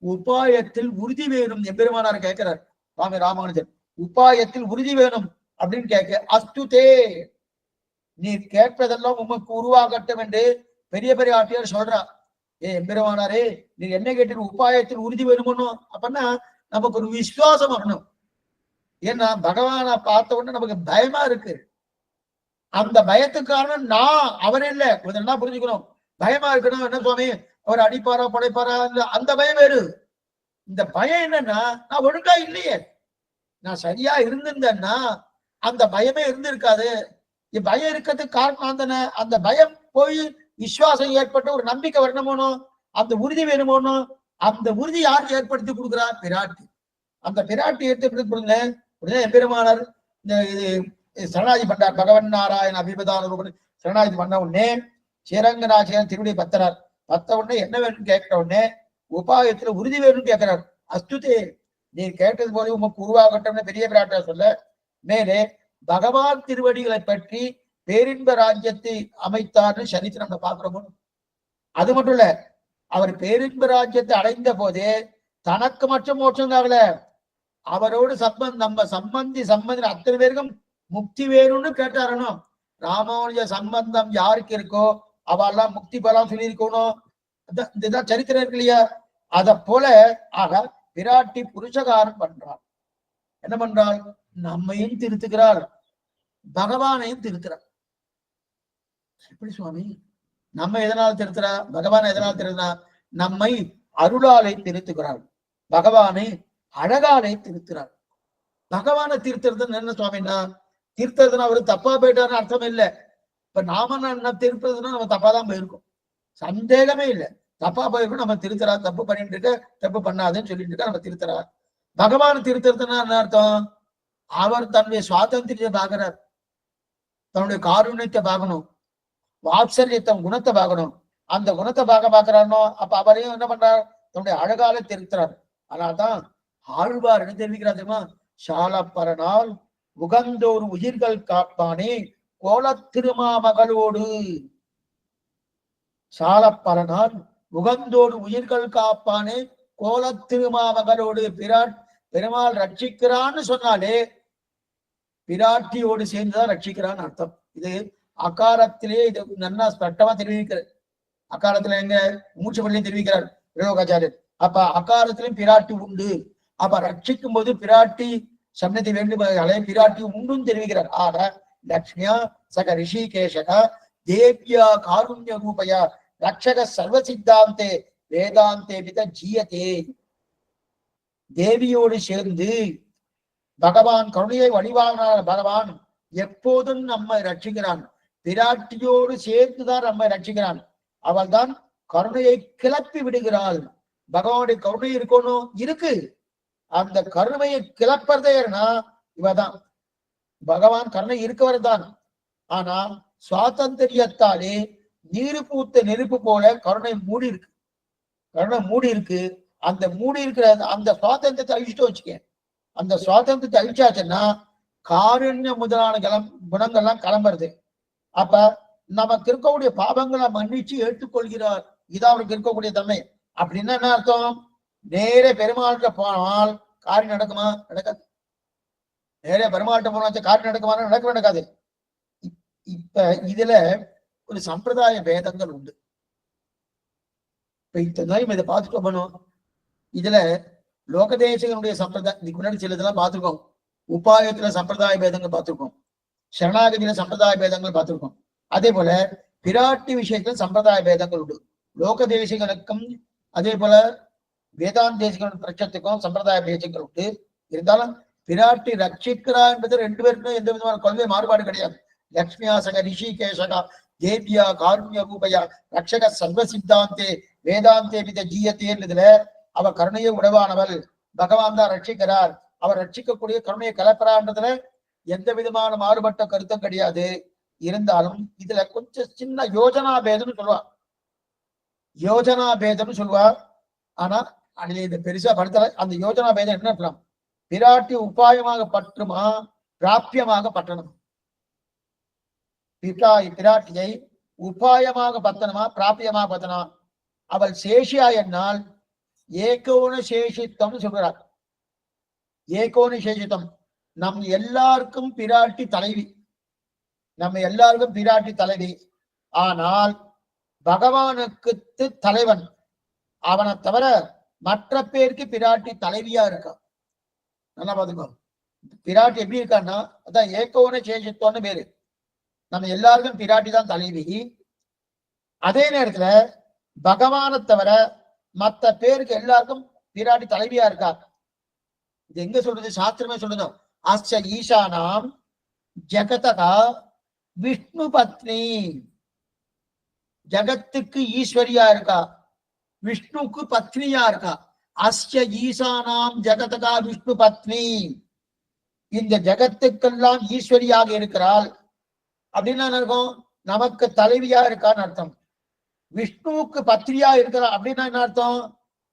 உபாயத்தில் உறுதி வேணும் எம்பெருமானார் கேட்கிறார். சுவாமி ராமானுஜர் உபாயத்தில் உறுதி வேணும் அப்படின்னு கேட்க, அஸ்துதே, நீ கேட்பதெல்லாம் உமக்கு உருவாகட்டும் என்று பெரிய பெரிய ஆட்டியார் சொல்றா. எம்பெருமானாரே, நீ என்ன கேட்டு உபாயத்தில் உறுதி வேணுமோ, அப்படின்னா நமக்கு ஒரு விசுவாசம் வரணும். ஏன்னா பகவானை பார்த்த உடனே நமக்கு பயமா இருக்கு. அந்த பயத்துக்கு காரணம் நான், அவன் இல்ல. கொஞ்சம் புரிஞ்சுக்கணும். பயமா இருக்கணும். என்ன சுவாமி, அவர் அடிப்பாரா படைப்பாரா, அந்த பயம் வேறு. இந்த பயம் என்னன்னா, நான் ஒழுங்கா இல்லையே, நான் சரியா இருந்திருந்தேன்னா அந்த பயமே இருந்திருக்காது. பயம் இருக்கிறதுக்கு காரணம் தானே. அந்த பயம் போய் விசுவாசம் ஏற்பட்டு ஒரு நம்பிக்கை வரணுமோனோ, அந்த உறுதி வேணுமோனோ, அந்த உறுதி யாருக்கு ஏற்படுத்தி கொடுக்குறார்? பிராட்டி. அந்த பிராட்டி ஏற்படுத்தி கொடுங்க. உடனே எம்பெருமானார் இந்த இது சரணாதி பண்றார். பகவன் நாராயண அபிபதான ரூபன் சரணாதி பண்ண உடனே ஸ்ரீரங்கநாச்சியார் திருவடி பத்தறார். பத்த உடனே என்ன வேணும்னு கேட்கிற உடனே உபாயத்துல உறுதி வேணும்னு கேட்கிறார். அஸ்துதே, நீ கேட்டது போல உமக்கு உருவாகட்டும்னு பெரிய பிராட்டா சொல்ல, மேலே பகவான் திருவடிகளை பற்றி பேரின்ப ராஜ்யத்தை அமைத்தார்னு சரித்திரம் நம்ம பாக்குறோம். அது மட்டும் இல்ல, அவர் பேரின்ப ராஜ்யத்தை அடைந்த போதே தனக்கு மட்டும் மோட்சம் ஆகல, அவரோடு நம்ம சம்பந்தி அத்தனை பேருக்கும் முக்தி வேணும்னு கேட்டாரணும். ராமானுஜ சம்பந்தம் யாருக்கு இருக்கோ அவெல்லாம் முக்தி பெறலாம் சொல்லியிருக்கணும். இதுதான் சரித்திரம் இருக்கு இல்லையா. அத போல ஆக பிராட்டி புருஷகாரம் பண்றாள். என்ன பண்றாள்? நம்மையும் திருத்துக்கிறாள், பகவானையும் திருத்துறாள். எப்படி சுவாமி, நம்ம எதனால் திருத்துறா? பகவானை எதனால் திருத்தினா? நம்மை அருளாலை திருத்துகிறாள், பகவானை அழகாலை திருத்துறாள். பகவானை திருத்துறதுன்னு என்ன சுவாமின்னா, திருத்துறதுன்னா அவரு தப்பா போயிட்டாருன்னு அர்த்தம் இல்லை. இப்ப நாம என்ன திருத்துறதுன்னா நம்ம தப்பா தான் போயிருக்கோம், சந்தேகமே இல்லை. தப்பா போயிருக்கோம், நம்ம திருத்துறா. தப்பு பண்ணிட்டு இருக்க, தப்பு பண்ணாதுன்னு சொல்லிட்டு இருக்க, நம்ம திருத்துறா. பகவான் திருத்துறதுன்னா என்ன அர்த்தம்? அவர் தன்னுடைய சுவாதந்திரியத்தை பார்க்கிறார், தன்னுடைய காருண்யத்தை பார்க்கணும், வாத்சல்யத்தை குணத்தை பார்க்கணும். அந்த குணத்தை பார்க்கிறானோ அப்ப அவரையும் என்ன பண்றார்? தன்னுடைய அழகால திருத்துறார். அதனால்தான் ஆழ்வார் என்ன தெரிவிக்கிறார் தெரியுமா? சாலப்பரனால் உகந்தோர் உயிர்கள் காப்பானே கோல திருமாமகளோடு. சாலப்பரனால் உகந்தோடு உயிர்கள் காப்பானே கோல திருமாமகளோடு. பெருமாள் ரட்சிக்கிறான்னு சொன்னாலே பிராட்டியோடு சேர்ந்துதான் ரட்சிக்கிறான்னு அர்த்தம். இது அகாரத்திலே இது நன்னா ஸ்பஷ்டமா தெரிவிக்கிறது. அகாரத்துல எங்க மூச்சு பள்ளியும் தெரிவிக்கிறார் பிரயோகாச்சாரியர். அப்ப அகாரத்திலும் பிராட்டி உண்டு. அப்ப ரட்சிக்கும் போது பிராட்டி சப்னத்தை வேண்டும் பிராட்டி உண்டும் தெரிவிக்கிறார். ஆக லக்ஷ்மியா சக ரிஷிகேஷகா தேவியா காருண்ய ரூபயா ரட்சக சர்வ சித்தாந்தே வேதாந்தே பித ஜீயதே. தேவியோடு சேர்ந்து பகவான் கருணையை வழிவான பகவான் எப்போதும் நம்மை ரட்சிக்கிறான். பிராட்டியோடு சேர்ந்துதான் நம்மை ரட்சிக்கிறான். அவள் தான் கருணையை கிளப்பி விடுகிறாள். பகவானுடைய கருணை இருக்கணும், இருக்கு. அந்த கருணையை கிளப்பறதேனா இவதான். பகவான் கருணை இருக்கவர் தான். ஆனா சுவாதந்திரியத்தாலே நீரு பூத்த நெருப்பு போல கருணை மூடி இருக்கு. கருணை மூடி இருக்கு. அந்த மூடி இருக்கிற அந்த சுவாதந்திரத்தை அழிச்சுட்டு வச்சுக்க. அந்த சுவாதந்திரத்தை அழிச்சாச்சுன்னா காருண்யம் முதலான குணங்கள்லாம் கிளம்புறது. அப்ப நமக்கு இருக்கக்கூடிய பாவங்களை மன்னிச்சு ஏற்றுக்கொள்கிறார். இதான் அவருக்கு இருக்கக்கூடிய தன்மை. அப்படின்னா என்ன அர்த்தம்? நேர பெருமாள்கிட்ட போனால் காரியம் நடக்குமா? நடக்காது. நேர பெருமாள்கிட்ட போனா காரியம் நடக்குமா? நடக்காது. இப்ப இதுல ஒரு சம்பிரதாய பேதங்கள் உண்டு. இப்ப இதை பார்த்துட்டு போனோம். இதுல லோகதேசங்களுடைய சம்பிரதாயம் இதுக்கு முன்னாடி சில இதெல்லாம் பார்த்துருக்கோம். உபாயத்துல சம்பிரதாய பேதங்கள் பார்த்திருக்கோம், சரணாகதியில சம்பிரதாய பேதங்கள் பார்த்திருக்கோம். அதே போல பிராட்டி விஷயத்துல சம்பிரதாய பேதங்கள் உண்டு. லோக தேசிகளுக்கும் அதே போல வேதாந்த தேசிகள் பிரச்சத்துக்கும் சம்பிரதாய பேதங்கள் உண்டு. இருந்தாலும் பிராட்டி ரட்சிக்கிறா என்பது ரெண்டு பேருக்கும் எந்த விதமான கொள்கை மாறுபாடு கிடையாது. லக்ஷ்மியாசக ரிஷிகேஷகா தேவியா காருண்ய ரூபயா ரட்சக சர்வ சித்தாந்தே வேதாந்தே வித ஜீயத்தே என்பதுல அவ கருணையை உடவானவள், பகவான் தான் ரட்சிக்கிறார், அவர் ரட்சிக்கக்கூடிய கருணையை கலப்பறான்றதுல எந்த விதமான மாறுபட்ட கருத்தும் கிடையாது. இருந்தாலும் இதுல கொஞ்சம் சின்ன யோஜனா பேதம்னு சொல்லுவா, யோஜனா பேதம்னு சொல்லுவா. ஆனா அதுல இந்த பெருசா படுத்தல. அந்த யோஜனா பேதம் என்ன இருக்கலாம், பிராட்டி உபாயமாக பற்றுமா பிராபியமாக பற்றணும், பிராட்டியை உபாயமாக பத்தனமா பிராபியமாக பத்தனா. அவள் சேஷியா என்னால் ஏகோன சேஷித்தம் சொல்கிறார். ஏகோன சேஷித்தம், நம் எல்லாருக்கும் பிராட்டி தலைவி, நம்ம எல்லாருக்கும் பிராட்டி தலைவி. ஆனால் பகவானுக்கு தலைவன், அவனை தவிர மற்ற பேருக்கு பிராட்டி தலைவியா இருக்கா. நல்லா பாத்துக்கோ, பிராட்டி எப்படி இருக்கான்னா அதான் ஏகோன சேஷித்தம்னு பேரு. நம்ம எல்லாருக்கும் பிராட்டி தான் தலைவி. அதே நேரத்துல பகவானை தவிர மற்ற பேருக்கு எல்லாருக்கும் பிராட்டி தலைவியா இருக்கா. இது எங்க சொல்றது, சாஸ்திரமே சொல்லுது. அஸ்ய ஈசானாம் ஜெகதகா விஷ்ணு பத்னி, ஜகத்துக்கு ஈஸ்வரியா இருக்கா, விஷ்ணுக்கு பத்னியா இருக்கா. அஸ்ய ஈசானாம் ஜெகதகா விஷ்ணு பத்னி, இந்த ஜகத்துக்கெல்லாம் ஈஸ்வரியாக இருக்கிறாள். அப்படின்னா என்ன இருக்கும், நமக்கு தலைவியா இருக்கான்னு அர்த்தம். விஷ்ணுவுக்கு பத்னியா இருக்கிறாள் அப்படின்னா என்ன அர்த்தம்,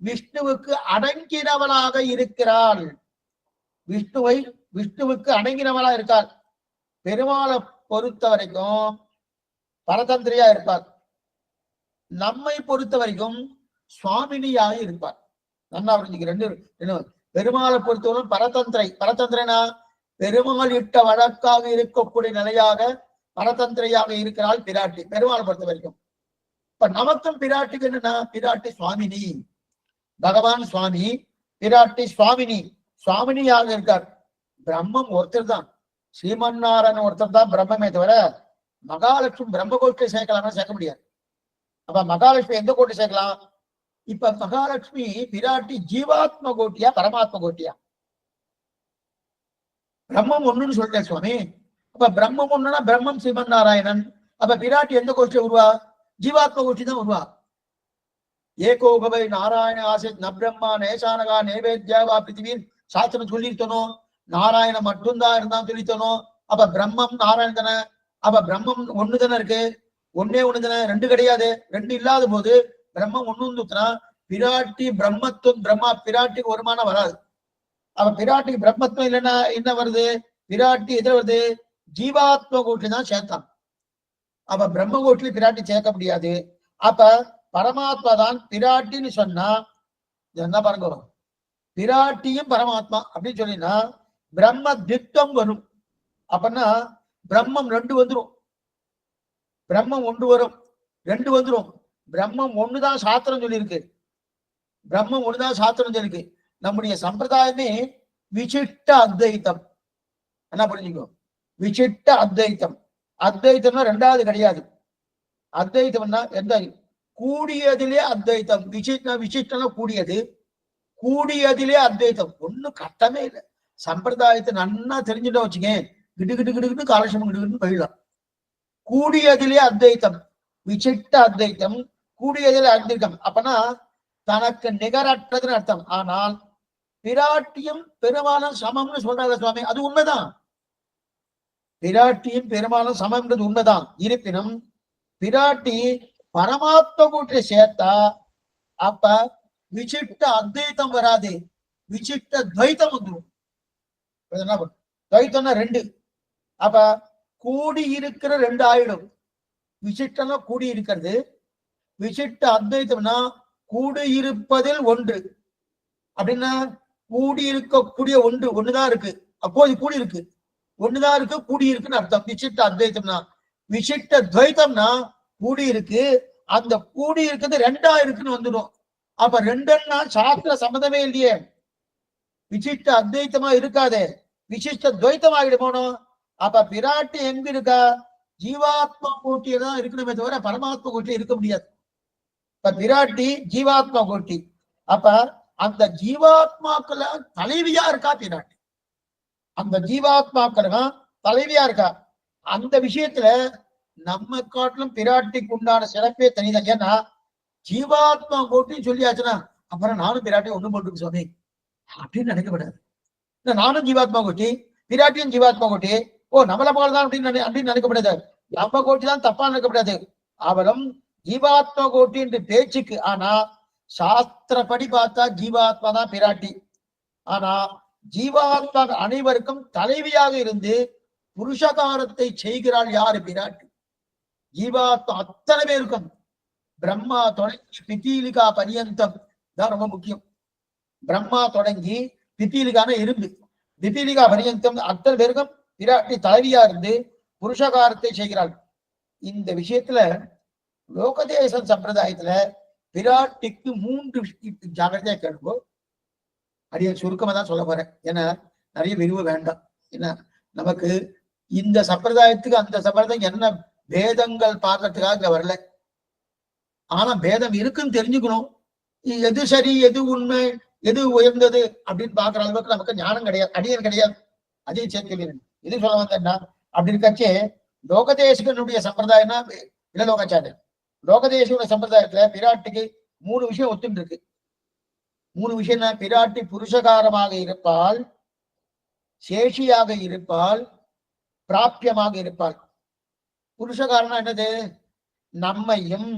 விஷ்ணுவுக்கு அடங்கினவளாக இருக்கிறாள். விஷ்ணுவுக்கு அடங்கினவளா இருக்காள். பெருமாளை பொறுத்த வரைக்கும் பரதந்திரியா இருப்பார், நம்மை பொறுத்த வரைக்கும் சுவாமினியாக இருப்பார். நல்லா புரிஞ்சுக்க, ரெண்டு பெருமாளை பொறுத்தவரை பரதந்திரனா பெருமாள் இட்ட வழக்காக இருக்கக்கூடிய நிலையாக பரதந்திரையாக இருக்கிறாள் பிராட்டி பெருமாளை பொறுத்த வரைக்கும். இப்ப நமக்கும் பிராட்டிக்கு என்னன்னா, பிராட்டி சுவாமினி, பகவான் சுவாமி, பிராட்டி சுவாமினி, சுவாமினியாக இருக்கார். பிரம்மம் ஒருத்தர் தான், ஸ்ரீமன் நாராயணன் ஒருத்தர் தான் பிரம்மமே தவிர மகாலட்சுமி பிரம்ம கோஷ்டி சேர்க்கலாம்னா சேர்க்க முடியாது. அப்ப மகாலட்சுமி எந்த கோட்டி சேர்க்கலாம், இப்ப மகாலட்சுமி பிராட்டி ஜீவாத்ம கோட்டியா பரமாத்ம கோட்டியா? பிரம்மம் ஒண்ணுன்னு சொல்றேன் சுவாமி. அப்ப பிரம்மம் ஒண்ணுன்னா பிரம்மம் ஸ்ரீமன் நாராயணன். அப்ப பிராட்டி எந்த கோஷ்டி உருவா, ஜீவாத்ம கோஷ்டி தான் உருவா. ஏகோகவை நாராயண ஆசித் ந பிரம்மா நேசானகா நேவேத்யாவா பிருத்திவீர் சாஸ்திரம் சொல்லிருத்தனும். நாராயணன் மட்டும்தான் இருந்தான் சொல்லித்தனும். அப்ப பிரம்மம் நாராயணன் தானே, அப்ப பிரம்மம் ஒண்ணு தானே இருக்கு, ஒன்னே ஒண்ணு தானே, ரெண்டு கிடையாது. ரெண்டு இல்லாத போது பிரம்மம் ஒண்ணுன்னா பிராட்டி பிரம்மத்துவம், பிரம்மா பிராட்டிக்கு வருமானம் வராது. அப்ப பிராட்டிக்கு பிரம்மத்துவம் இல்லைன்னா என்ன வருது, பிராட்டி எதிர வருது, ஜீவாத்ம கோட்டி தான் சேர்த்தான். அப்ப பிரம்ம கோட்டில பிராட்டி சேர்க்க முடியாது. அப்ப பரமாத்மா தான் பிராட்டின்னு சொன்னா என்ன பாருங்க, பிராட்டியும் பரமாத்மா அப்படின்னு சொல்லினா பிரம்ம திட்டம் வரும். அப்படின்னா பிரம்மம் ரெண்டு வந்துடும், பிரம்மம் ஒன்று வரும், ரெண்டு வந்துடும். பிரம்மம் ஒண்ணுதான் சாஸ்திரம் சொல்லியிருக்கு, பிரம்மம் ஒண்ணுதான் சாஸ்திரம் சொல்லியிருக்கு. நம்முடைய சம்பிரதாயமே விசிஷ்ட அத்வைத்தம். என்ன புரிஞ்சுக்கோ, விசிஷ்ட அத்வைத்தம். அத்வைத்தம்னா ரெண்டாவது கிடையாது. அத்வைத்தம்னா எந்த கூடியதிலே அத்வைத்தம். விசிஷ்டம்னா கூடியது, கூடியதிலே அத்வைத்தம். ஒண்ணும் கட்டமே இல்லை. சம்பிரதாயத்தை நன்னா தெரிஞ்சுட்டா வச்சுக்கேன், கிடு கிடு கிடுகிட்டு காலட்சேபம் கிடுகிட்டு போயிடலாம். கூடியதிலே அத்வைத்தம், விசிஷ்ட அத்வைத்தம், கூடியதிலே அத்வைத்தம். அப்பனா தனக்கு நிகரற்றதுன்னு அர்த்தம். ஆனால் பிராட்டியும் பெருமாளும் சமம்னு சொல்றாங்க சுவாமி, அது உண்மைதான். பிராட்டியும் பெருமாளும் சமம்ன்றது உண்மைதான். இருப்பினும் பிராட்டி பரமாத்ம கூட்டி சேர்த்தா அப்ப விசிஷ்ட அத்வைத்தம் வராது, விசிஷ்ட துவைத்தம் வந்துடும். துவைத்தம்னா ரெண்டு, அப்ப கூடி இருக்கிற ரெண்டு ஆயிடும். விசிஷ்டம்னா கூடி இருக்கிறது, விசிஷ்ட அத்வைத்தம்னா கூடி இருப்பதில் ஒன்று. அப்படின்னா கூடி இருக்கக்கூடிய ஒண்ணுதான் இருக்கு, அப்போது கூடி இருக்கு, ஒண்ணுதான் இருக்கு, கூடி இருக்குன்னு அர்த்தம். விசிஷ்ட அத்வைத்தம்னா. விசிஷ்ட துவைத்தம்னா கூடி இருக்கு, அந்த கூடி இருக்கிறது ரெண்டா இருக்குன்னு வந்துடும். அப்ப ரெண்டுன்னா சாஸ்திர சம்மதமே இல்லையே, விசிஷ்ட அத்வைத்தமா இருக்காதே, விசிஷ்ட துவைத்தம் ஆகிடு போனோம். அப்ப பிராட்டி எங்க இருக்கா, ஜீவாத்மா கோட்டியதான் இருக்கணுமே தவிர பரமாத்மா கோட்டில இருக்க முடியாது. இப்ப பிராட்டி ஜீவாத்மா கோட்டி, அப்ப அந்த ஜீவாத்மாக்கள தலைவியா இருக்கா பிராட்டி, அந்த ஜீவாத்மாக்கள் தலைவியா இருக்கா. அந்த விஷயத்துல நம்ம காட்டிலும் பிராட்டிக்கு உண்டான சிறப்பே தனிதான். ஏன்னா ஜீவாத்மா கோட்டின்னு சொல்லியாச்சுன்னா அப்புறம் நானும் பிராட்டி ஒண்ணு போட்டுருக்கு சுவாமி, அப்படின்னு நினைக்கப்படாது. நானும் ஜீவாத்மா கோட்டி, பிராட்டியும் ஜீவாத்மா கோட்டி, ஓ நம்மள போலதான் அப்படின்னு நினைக்கப்படாது. நம்ம கோட்டி தான் தப்பா நினைக்கப்படாது. அவளும் ஜீவாத்மா கோட்டி என்று பேச்சுக்கு. ஆனா சாஸ்திரப்படி பார்த்தா ஜீவாத்மா தான் பிராட்டி. ஆனா ஜீவாத்மா அனைவருக்கும் தலைவியாக இருந்து புருஷகாரத்தை செய்கிறாள் யாரு? பிராட்டி. ஜீவாத்மா அத்தனை பேருக்கும் பிரம்மா தொடங்கி பித்தீலிகா பரியந்தம் தான் ரொம்ப முக்கியம். பிரம்மா தொடங்கி பித்தீலிகான இருந்து பித்தீலிகா பரியந்தம் அத்தனை பேருக்கும் பிராட்டி தலைவியா இருந்து புருஷகாரத்தை செய்கிறாள். இந்த விஷயத்துல லோகதேச சம்பிரதாயத்துல பிராட்டிக்கு 3 ஜாகிரதையா கேட்போம். அடிய சுருக்கமா தான் சொல்ல போறேன், ஏன்னா நிறைய விரிவு வேண்டாம். ஏன்னா நமக்கு இந்த சம்பிரதாயத்துக்கு அந்த சம்பிரதாயம் என்ன பேதங்கள் பார்க்கறதுக்காக இங்க வரல. ஆனா பேதம் இருக்குன்னு தெரிஞ்சுக்கணும். எது சரி, எது உண்மை, எது உயர்ந்தது அப்படின்னு பாக்குற அளவுக்கு நமக்கு ஞானம் கிடையாது, அடியன் கிடையாது. அதையும் சேர்த்து எது சொல்ல வந்தேன்னா, அப்படி இருக்கச்சே லோகதேசகனுடைய சம்பிரதாயம்னா இளலோகாச்சாரியர். லோகதேசனுடைய சம்பிரதாயத்துல பிராட்டிக்கு 3 விஷயம் ஒத்துன்னு இருக்கு. 3 விஷயம்னா, பிராட்டி புருஷகாரமாக இருப்பாள், சேஷியாக இருப்பாள், பிராபியமாக இருப்பாள். புருஷகாரனா என்னது? நம்மையும்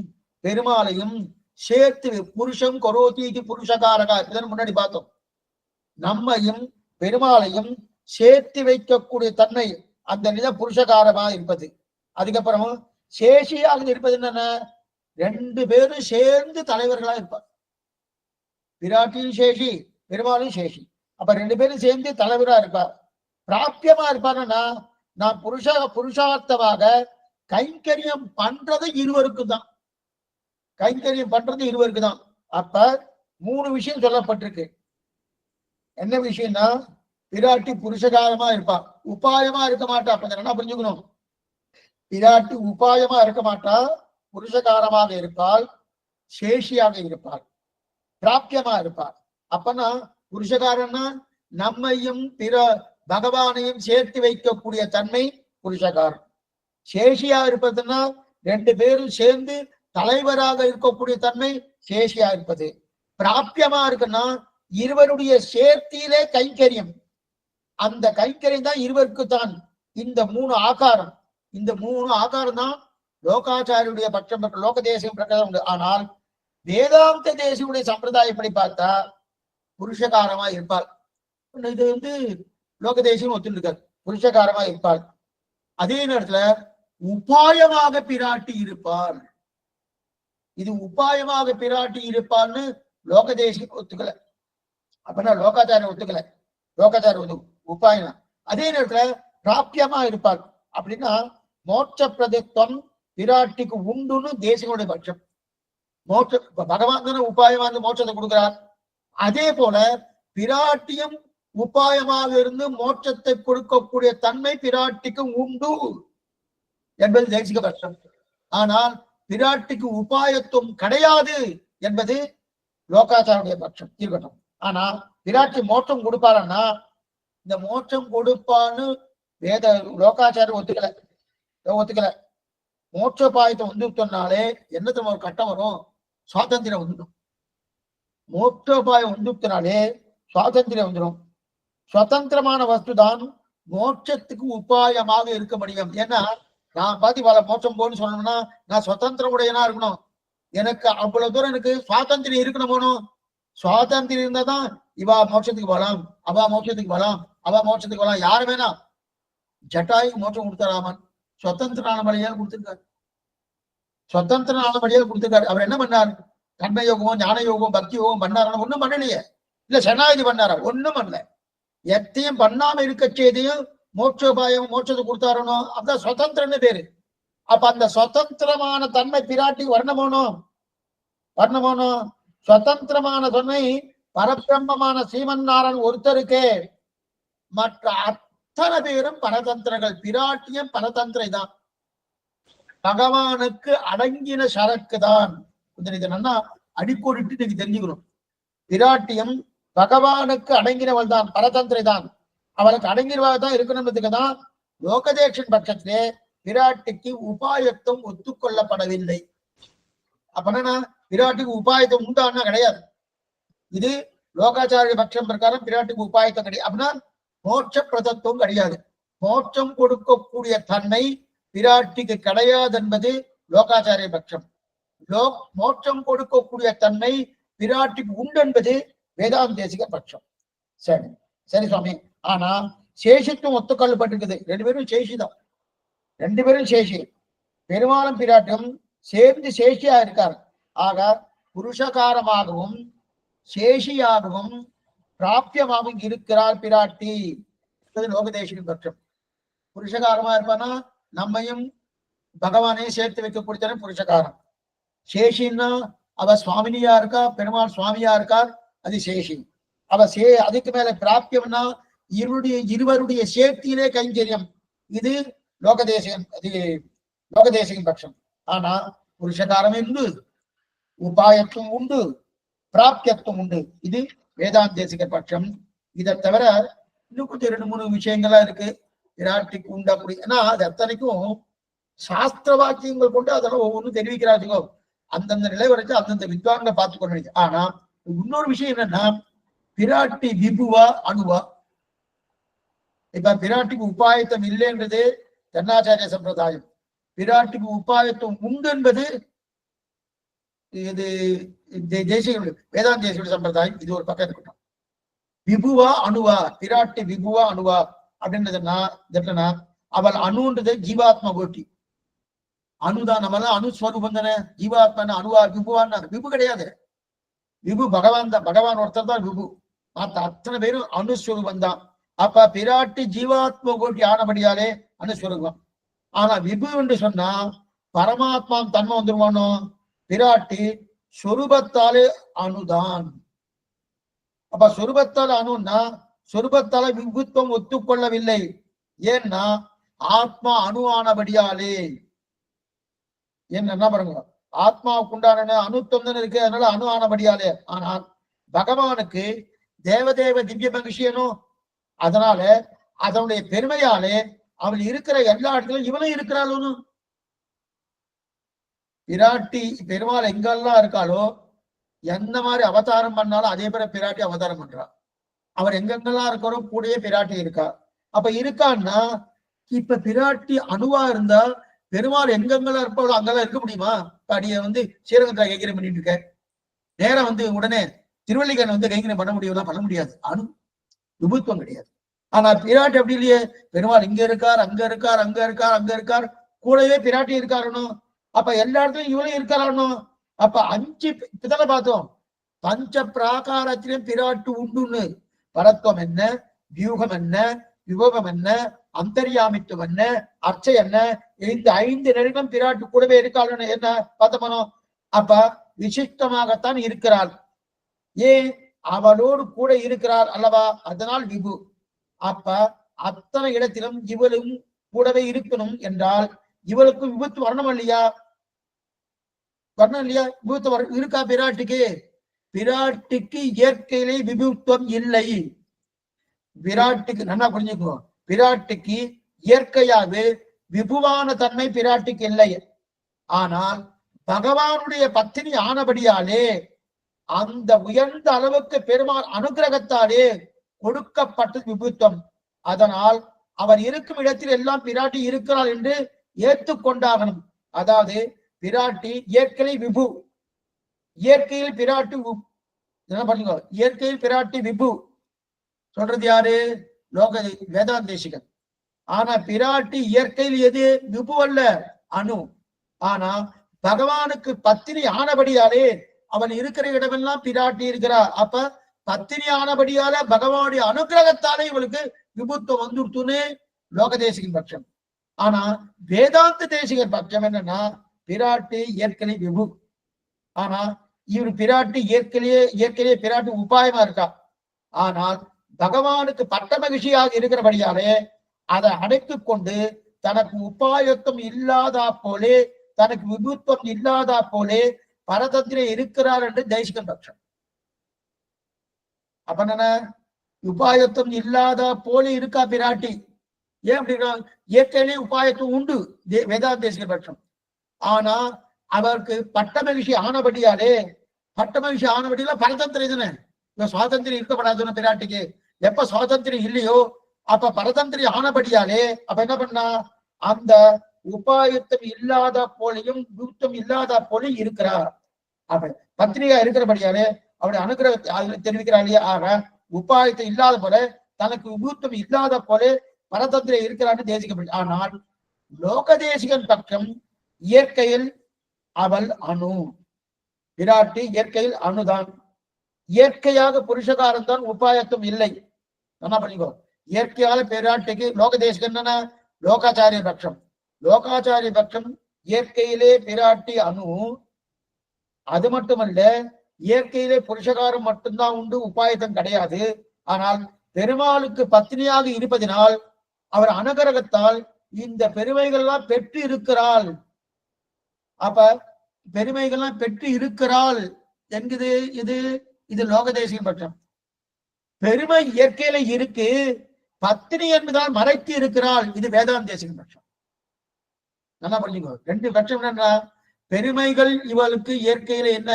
பெருமாளையும் சேர்த்து புருஷம் கொரோதி புருஷகாரகா இதன் முன்னாடி பார்த்தோம். நம்மையும் பெருமாளையும் சேர்த்து வைக்கக்கூடிய தன்மை, அந்த நிலை புருஷகாரமா இருப்பது. அதுக்கப்புறம் சேஷியாக இருப்பது என்னன்னா, 2 பேரும் சேர்ந்து தலைவர்களா இருப்பார். பிராட்டியும் சேஷி, பெருமாளும் சேஷி. அப்ப 2 பேரும் சேர்ந்து தலைவரா இருப்பார். பிராபியமா இருப்பாருன்னா, நான் புருஷார்த்தமாக கைங்கரியம் பண்றது இருவருக்கும் தான். கைங்கரியம் பண்றது இருவருக்கு தான். அப்ப 3 விஷயம் சொல்லப்பட்டிருக்கு. என்ன விஷயம்னா, பிராட்டி புருஷகாரமா இருப்பா, உபாயமா இருக்க மாட்டா. அப்ப என்ன புரிஞ்சுக்கணும்? பிராட்டி உபாயமா இருக்க மாட்டா, புருஷகாரமாக இருப்பாள், சேஷியாக இருப்பாள், பிராபியமா இருப்பாள். அப்பனா புருஷகாரன்னா நம்மையும் பிற பகவானையும் சேர்த்து வைக்கக்கூடிய தன்மை புருஷகாரம். சேஷியா இருப்பதுன்னா 2 பேரும் சேர்ந்து தலைவராக இருக்கக்கூடிய தன்மை சேஷியா இருப்பது. பிராபியமா இருக்குன்னா இருவருடைய சேர்த்தியிலே கைங்கரியம். அந்த கைங்கரியம் தான் இருவருக்கு தான். இந்த 3 ஆகாரம், இந்த 3 ஆகாரம் தான் லோகாச்சாரியுடைய பட்சம், லோக தேசியம் பிரகாரம் உண்டு. ஆனால் வேதாந்த தேசியுடைய சம்பிரதாயப்படி பார்த்தா புருஷகாரமா இருப்பாள். இது லோக தேசியம் ஒத்துருக்காரு, புருஷகாரமா இருப்பாள். அதே நேரத்துல உபாயமாக பிராட்டி இருப்பாள். இது உபாயமாக பிராட்டி இருப்பான்னு லோக தேசியம் ஒத்துக்கல. அப்படின்னா லோகாச்சாரம் ஒத்துக்கல. லோகாச்சாரம் உபாயம். அதே நேரத்துல பிராபியமா இருப்பாள். அப்படின்னா மோட்ச பிரதித்வம் பிராட்டிக்கு உண்டுன்னு தேசிகளுடைய பட்சம். மோட்ச பகவான் தானே உபாயமா மோட்சத்தை கொடுக்கிறார். அதே போல பிராட்டியும் உபாயமாக இருந்து மோட்சத்தை கொடுக்கக்கூடிய தன்மை பிராட்டிக்கு உண்டு என்பது தேசிக பட்சம். ஆனால் பிராட்டிக்கு உபாயத்துவம் கிடையாது என்பது லோகாச்சாரிய பட்சம். இருக்கட்டும். ஆனா பிராட்டி மோட்சம் கொடுப்பாருன்னா, இந்த மோட்சம் கொடுப்பான்னு வேத லோகாச்சாரம் ஒத்துக்கல. மோட்சோபாயத்தை வந்துட்டோம்னாலே என்னத்துல ஒரு கட்டம் வரும்? சுவாதந்திரம் வந்துடும். மோட்சோபாயம் வந்துட்டனாலே சுவாதந்திரம் வந்துடும். சுதந்திரமான வஸ்து தான் மோட்சத்துக்கு உபாயமாக இருக்க முடியும். ஏன்னா நான் பாத்தி பல மோட்சம் போன்னு சொல்லணும்னா நான் சுதந்திர உடையனா இருக்கணும். எனக்கு அவ்வளவு தூரம் எனக்கு சுவாதந்திரம் இருக்கணும். போகணும். சுவாதந்திரம் இருந்தாதான் இவா மோட்சத்துக்கு போகலாம், அவா மோட்சத்துக்கு போகலாம், அவா மோட்சத்துக்கு போகலாம். யாரு வேணா ஜட்டாய்க்கு மோட்சம் கொடுத்தாராமன் சுதந்திரான வழியால் கொடுத்திருக்காரு. சுதந்திரான வழியால் கொடுத்திருக்காரு. அவர் என்ன பண்ணார்? கர்ம யோகமும் ஞான யோகம் பக்தி யோகம் பண்ணாரா? ஒண்ணும் பண்ணலையே. இல்ல சனாதி பண்ணாரா? ஒண்ணும் பண்ணல. எத்தையும் பண்ணாம இருக்க செய்தியும் மோட்சோபாயம் மோட்சத்தை கொடுத்தாரணும். அதான் சுதந்திரன்னு பேரு. அப்ப அந்த சுதந்திரமான தன்மை பிராட்டி வர்ணமோனும் சுதந்திரமான தன்மை பரபிரம்மமான ஸ்ரீமன்னாரன் ஒருத்தருக்கே. மற்ற அத்தனை பேரும் பரதந்திரங்கள். பிராட்டியம் பரதந்திரை தான், பகவானுக்கு அடங்கின சரக்கு தான். நல்லா அடிக்கோடிட்டு நீங்க தெரிஞ்சுக்கணும். பிராட்டியம் பகவானுக்கு அடங்கினவள் தான், பரதந்திரை தான். அவளுக்கு அடங்கினவாக தான் இருக்கணும்ன்றதுக்கு தான் லோகதேஷன் பட்சத்திலே பிராட்டிக்கு உபாயத்துவம் ஒத்துக்கொள்ளப்படவில்லை. அப்பனா பிராட்டிக்கு உபாயத்துவம் உண்டானா கிடையாது. இது லோகாச்சாரிய பட்சம் பிரகாரம் பிராட்டிக்கு உபாயத்தம் கிடையாது. அப்படின்னா மோட்ச பிரதத்துவம் கிடையாது. மோட்சம் கொடுக்கக்கூடிய தன்மை பிராட்டிக்கு கிடையாது என்பது லோகாச்சாரிய பட்சம். மோட்சம் கொடுக்கக்கூடிய தன்மை பிராட்டிக்கு உண்டு என்பது வேதாந்தேசிக பட்சம். சரி சரி சுவாமி. ஆனா சேஷித்துவம் ஒத்துக்கொள்ளப்பட்டிருக்குது. ரெண்டு பேரும் சேஷிதான், ரெண்டு பேரும் சேஷி. பெருமாளும் பிராட்டும் சேர்ந்து சேஷியா இருக்கார். ஆக புருஷகாரமாகவும் சேஷியாகவும் பிராபியமாகவும் இருக்கிறார் பிராட்டி. லோகதேசியின் பட்சம். புருஷகாரமா இருப்பானா நம்மையும் பகவானையும் சேர்த்து வைக்கக்கூடிய புருஷகாரம். சேஷின்னா அவ சுவாமினியா இருக்கா, பெருமாள் சுவாமியா இருக்கார், அது சேஷி. அவ அதுக்கு மேல பிராப்தியம்னா இருவருடைய சேர்த்தியிலே கைங்கரியம். இது லோகதேசிகன், அது லோகதேசிகன் பட்சம். ஆனா புருஷகாரம் உண்டு, உபாயத்துவம் உண்டு, பிராப்தியத்துவம் உண்டு. இது வேதாந்தேசிக பட்சம். இதை தவிர இன்னும் கொஞ்சம் 2-3 விஷயங்கள்லாம் இருக்கு பிராட்டிக்கு உண்டாக்கூடிய. ஏன்னா அது அத்தனைக்கும் சாஸ்திர வாக்கியங்கள் கொண்டு அதெல்லாம் ஒவ்வொன்றும் தெரிவிக்கிறாச்சுக்கோ. அந்தந்த நிலை வரைக்கும் அந்தந்த வித்வான்களை பார்த்துக்கொண்டு. ஆனா இன்னொரு விஷயம் என்னன்னா, பிராட்டி விபுவா அணுவா. இப்ப பிராட்டிக்கு உபாயத்தம் இல்லைன்றது தென்னாச்சாரிய சம்பிரதாயம். பிராட்டிக்கு உபாயத்துவம் உண்டு என்பது இது தேசிய வேதாந்த தேசிய சம்பிரதாயம். இது ஒரு பக்கம் இருக்கட்டும். விபுவா அணுவா, பிராட்டி விபுவா அணுவா அப்படின்றதுன்னா அவள் அணுன்றது ஜீவாத்மா கோட்டி. அணுதான், நம்மளாம் அணுஸ்வரூபம் தானே. ஜீவாத்மான அணுவா விபுவான்னு விபு கிடையாது. விபு பகவான் தான், பகவான் ஒருத்தர் தான் விபு. மற்ற அத்தனை பேரும் அணுஸ்வரூபம் தான். அப்ப பிராட்டி ஜீவாத்மா கோட்டி ஆனபடியாலே அணுஸ்வரூபம். ஆனா விபு என்று சொன்னா பரமாத்மா தன்மை வந்துருவானோ. பிராட்டி சொரூபத்தாலே அணுதான். அப்ப சொரூபத்தால அணுன்னா சொரூபத்தால விபுத்துவம் ஒத்துக்கொள்ளவில்லை. ஏன்னா ஆத்மா அணு ஆனபடியாலே. என்ன பாருங்க, ஆத்மாவுக்கு உண்டான அணுத்துவம் தானே இருக்கு, அதனால அணு ஆனபடியாலே. ஆனால் பகவானுக்கு தேவதேவ திவ்ய மகிஷியனும், அதனால அதனுடைய பெருமையாலே அவள் இருக்கிற எல்லா இடத்துலையும் இவனும் இருக்கிறாளும். பிராட்டி பெருமாள் எங்கெல்லாம் இருக்காளோ, எந்த மாதிரி அவதாரம் பண்ணாலும் அதே பேர பிராட்டி அவதாரம் பண்றா. அவர் எங்கெங்கெல்லாம் இருக்கிறோம் கூடயே பிராட்டி இருக்கா. அப்ப இருக்கான்னா இப்ப பிராட்டி அணுவா இருந்தா பெருமாள் எங்கெங்கெல்லாம் இருப்பாளோ அங்கெல்லாம் இருக்க முடியுமா? அடிய ஸ்ரீரங்கத்துல கைங்கரியம் பண்ணிட்டு இருக்க, நேரம் உடனே திருவள்ளிக்கண்ண கைங்கரியம் பண்ண முடியும்னா பண்ண முடியாது. அணு விபுத்துவம் கிடையாது. ஆனா பிராட்டி அப்படி இல்லையே. பெருமாள் இங்க இருக்கார், அங்க இருக்கார், அங்க இருக்கார், அங்க இருக்கார், கூடவே பிராட்டி இருக்காருனும். அப்ப எல்லா இடத்துலயும் இவளும் இருக்காரானும். அப்ப 5 இப்பதானே பார்த்தோம், பஞ்ச பிராகாரத்திலும் பிராட்டு உண்டுன்னு. பரத்துவம் என்ன, வியூகம் என்ன, விபோகம் என்ன, அந்தர்யாமித்துவம் என்ன, அர்ச்சை என்ன, இந்த 5 நிலைகளும் பிராட்டு கூடவே இருக்காள். என்ன பார்த்தோம். அப்ப விசிஷ்டமாகத்தான் இருக்கிறாள். ஏன்? அவளோடு கூட இருக்கிறாள் அல்லவா, அதனால் விபு. அப்ப அத்தனை இடத்திலும் இவளும் கூடவே இருக்கணும் என்றால் இவளுக்கு விபத்து வரணும் இல்லையா? வரணும் இல்லையா? விபத்து இருக்கா பிராட்டிக்கு? பிராட்டிக்கு இயற்கையிலே விபுத்துவம் இல்லை. பிராட்டிக்கு நல்லா புரிஞ்சுக்கோ, பிராட்டிக்கு இயற்கையாவே விபுவான தன்மை பிராட்டிக்கு இல்லை. ஆனால் பகவானுடைய பத்தினி ஆனபடியாலே அந்த உயர்ந்த அளவுக்கு பெருமாள் அனுகிரகத்தாலே கொடுக்கப்பட்ட விபுத்துவம். அதனால் அவர் இருக்கும் இடத்தில் எல்லாம் பிராட்டி இருக்கிறாள் என்று ஏற்றுக்கொண்டாகணும். அதாவது பிராட்டி இயற்கை விபு, இயற்கையில் பிராட்டி என்ன பண்ணுங்க, இயற்கையில் பிராட்டி விபு சொல்றது யாரு? லோக வேதாந்தேசிகன். ஆனா பிராட்டி இயற்கையில் எது? விபு அல்ல, அணு. ஆனா பகவானுக்கு பத்தினி ஆனபடியாலே அவன் இருக்கிற இடமெல்லாம் பிராட்டி இருக்கிறார். அப்ப பத்தினி ஆனபடியால பகவானுடைய அனுகிரகத்தாலே இவளுக்கு விபுத்துவம் வந்துடுத்துன்னு லோகதேசிகன் பட்சம். ஆனா வேதாந்த தேசிகர் பட்சம் என்னன்னா பிராட்டி இயற்கை விபு. ஆனா இவர் பிராட்டி இயற்கையிலேயே பிராட்டி உபாயமா இருக்கா. ஆனால் பகவானுக்கு பட்ட மகிழ்ச்சியாக இருக்கிறபடியாலே அதை அடைத்துக் கொண்டு தனக்கு உபாயத்துவம் இல்லாதா போலே, தனக்கு விபுத்துவம் இல்லாதா போலே பரதந்திர இருக்கிறார் என்று தேசிகன் பட்சம். அப்ப என்ன, உபாயத்துவம் இல்லாத போல இருக்கா பிராட்டி. ஏன் அப்படின்னா இயற்கையிலேயே உபாயத்துவம் உண்டு வேதாந்த தேசிகன் பட்சம். ஆனா அவருக்கு பட்ட மகிழ்ச்சி ஆனபடியாலே, பட்ட மகிழ்ச்சி ஆனபடியால பரதந்திர தானே, சுவாதந்திரம் இருக்கப்படாதுன்னு பிராட்டிக்கு. எப்ப சுவாதந்திரம் இல்லையோ அப்ப பரதந்திரம் ஆனபடியாலே அப்ப என்ன பண்ணா அந்த உபாயத்தம் இல்லாத போலையும் யூத்தம் இல்லாத போலையும் இருக்கிறார். அப்ப பத்திரிகா இருக்கிறபடியாலே அவருடைய அனுகிரகத்தை தெரிவிக்கிறார் இல்லையா. ஆக உபாயத்தை இல்லாத போல தனக்கு விபூத்தம் இல்லாத போல பரதந்திரம் இருக்கிறான்னு தேசிக்கப்படும். ஆனால் லோகதேசிகன் பக்கம் இயற்கையில் அவள் அணு, விராட்டி இயற்கையில் அணுதான். இயற்கையாக புருஷகாரம் தான், உபாயத்தும் இல்லை. என்ன பண்ணிக்கோ, இயற்கையால பிராட்டிக்கு லோகதேசிகன் லோகாச்சாரிய பட்சம். லோகாச்சாரிய பட்சம் இயற்கையிலே பிராட்டி அணு. அது மட்டுமல்ல, இயற்கையிலே புருஷகாரம் மட்டும்தான் உண்டு, உபாயத்தம் கிடையாது. ஆனால் பெருமாளுக்கு பத்னியாக இருப்பதினால் அவர் அனுகிரகத்தால் இந்த பெருமைகள்லாம் பெற்று இருக்கிறாள். அப்ப பெருமைகள்லாம் பெற்று இருக்கிறாள் என்கிறது இது லோகதேசிக பட்சம். பெருமை இயற்கையில இருக்கு, பத்தினி என்பதால் மறைத்து இருக்கிறாள், இது வேதாந்தேசிக பட்சம். நல்லா புரிஞ்சுக்கோ. ரெண்டு பட்சம் என்னன்னா, பெருமைகள் இவளுக்கு இயற்கையில என்ன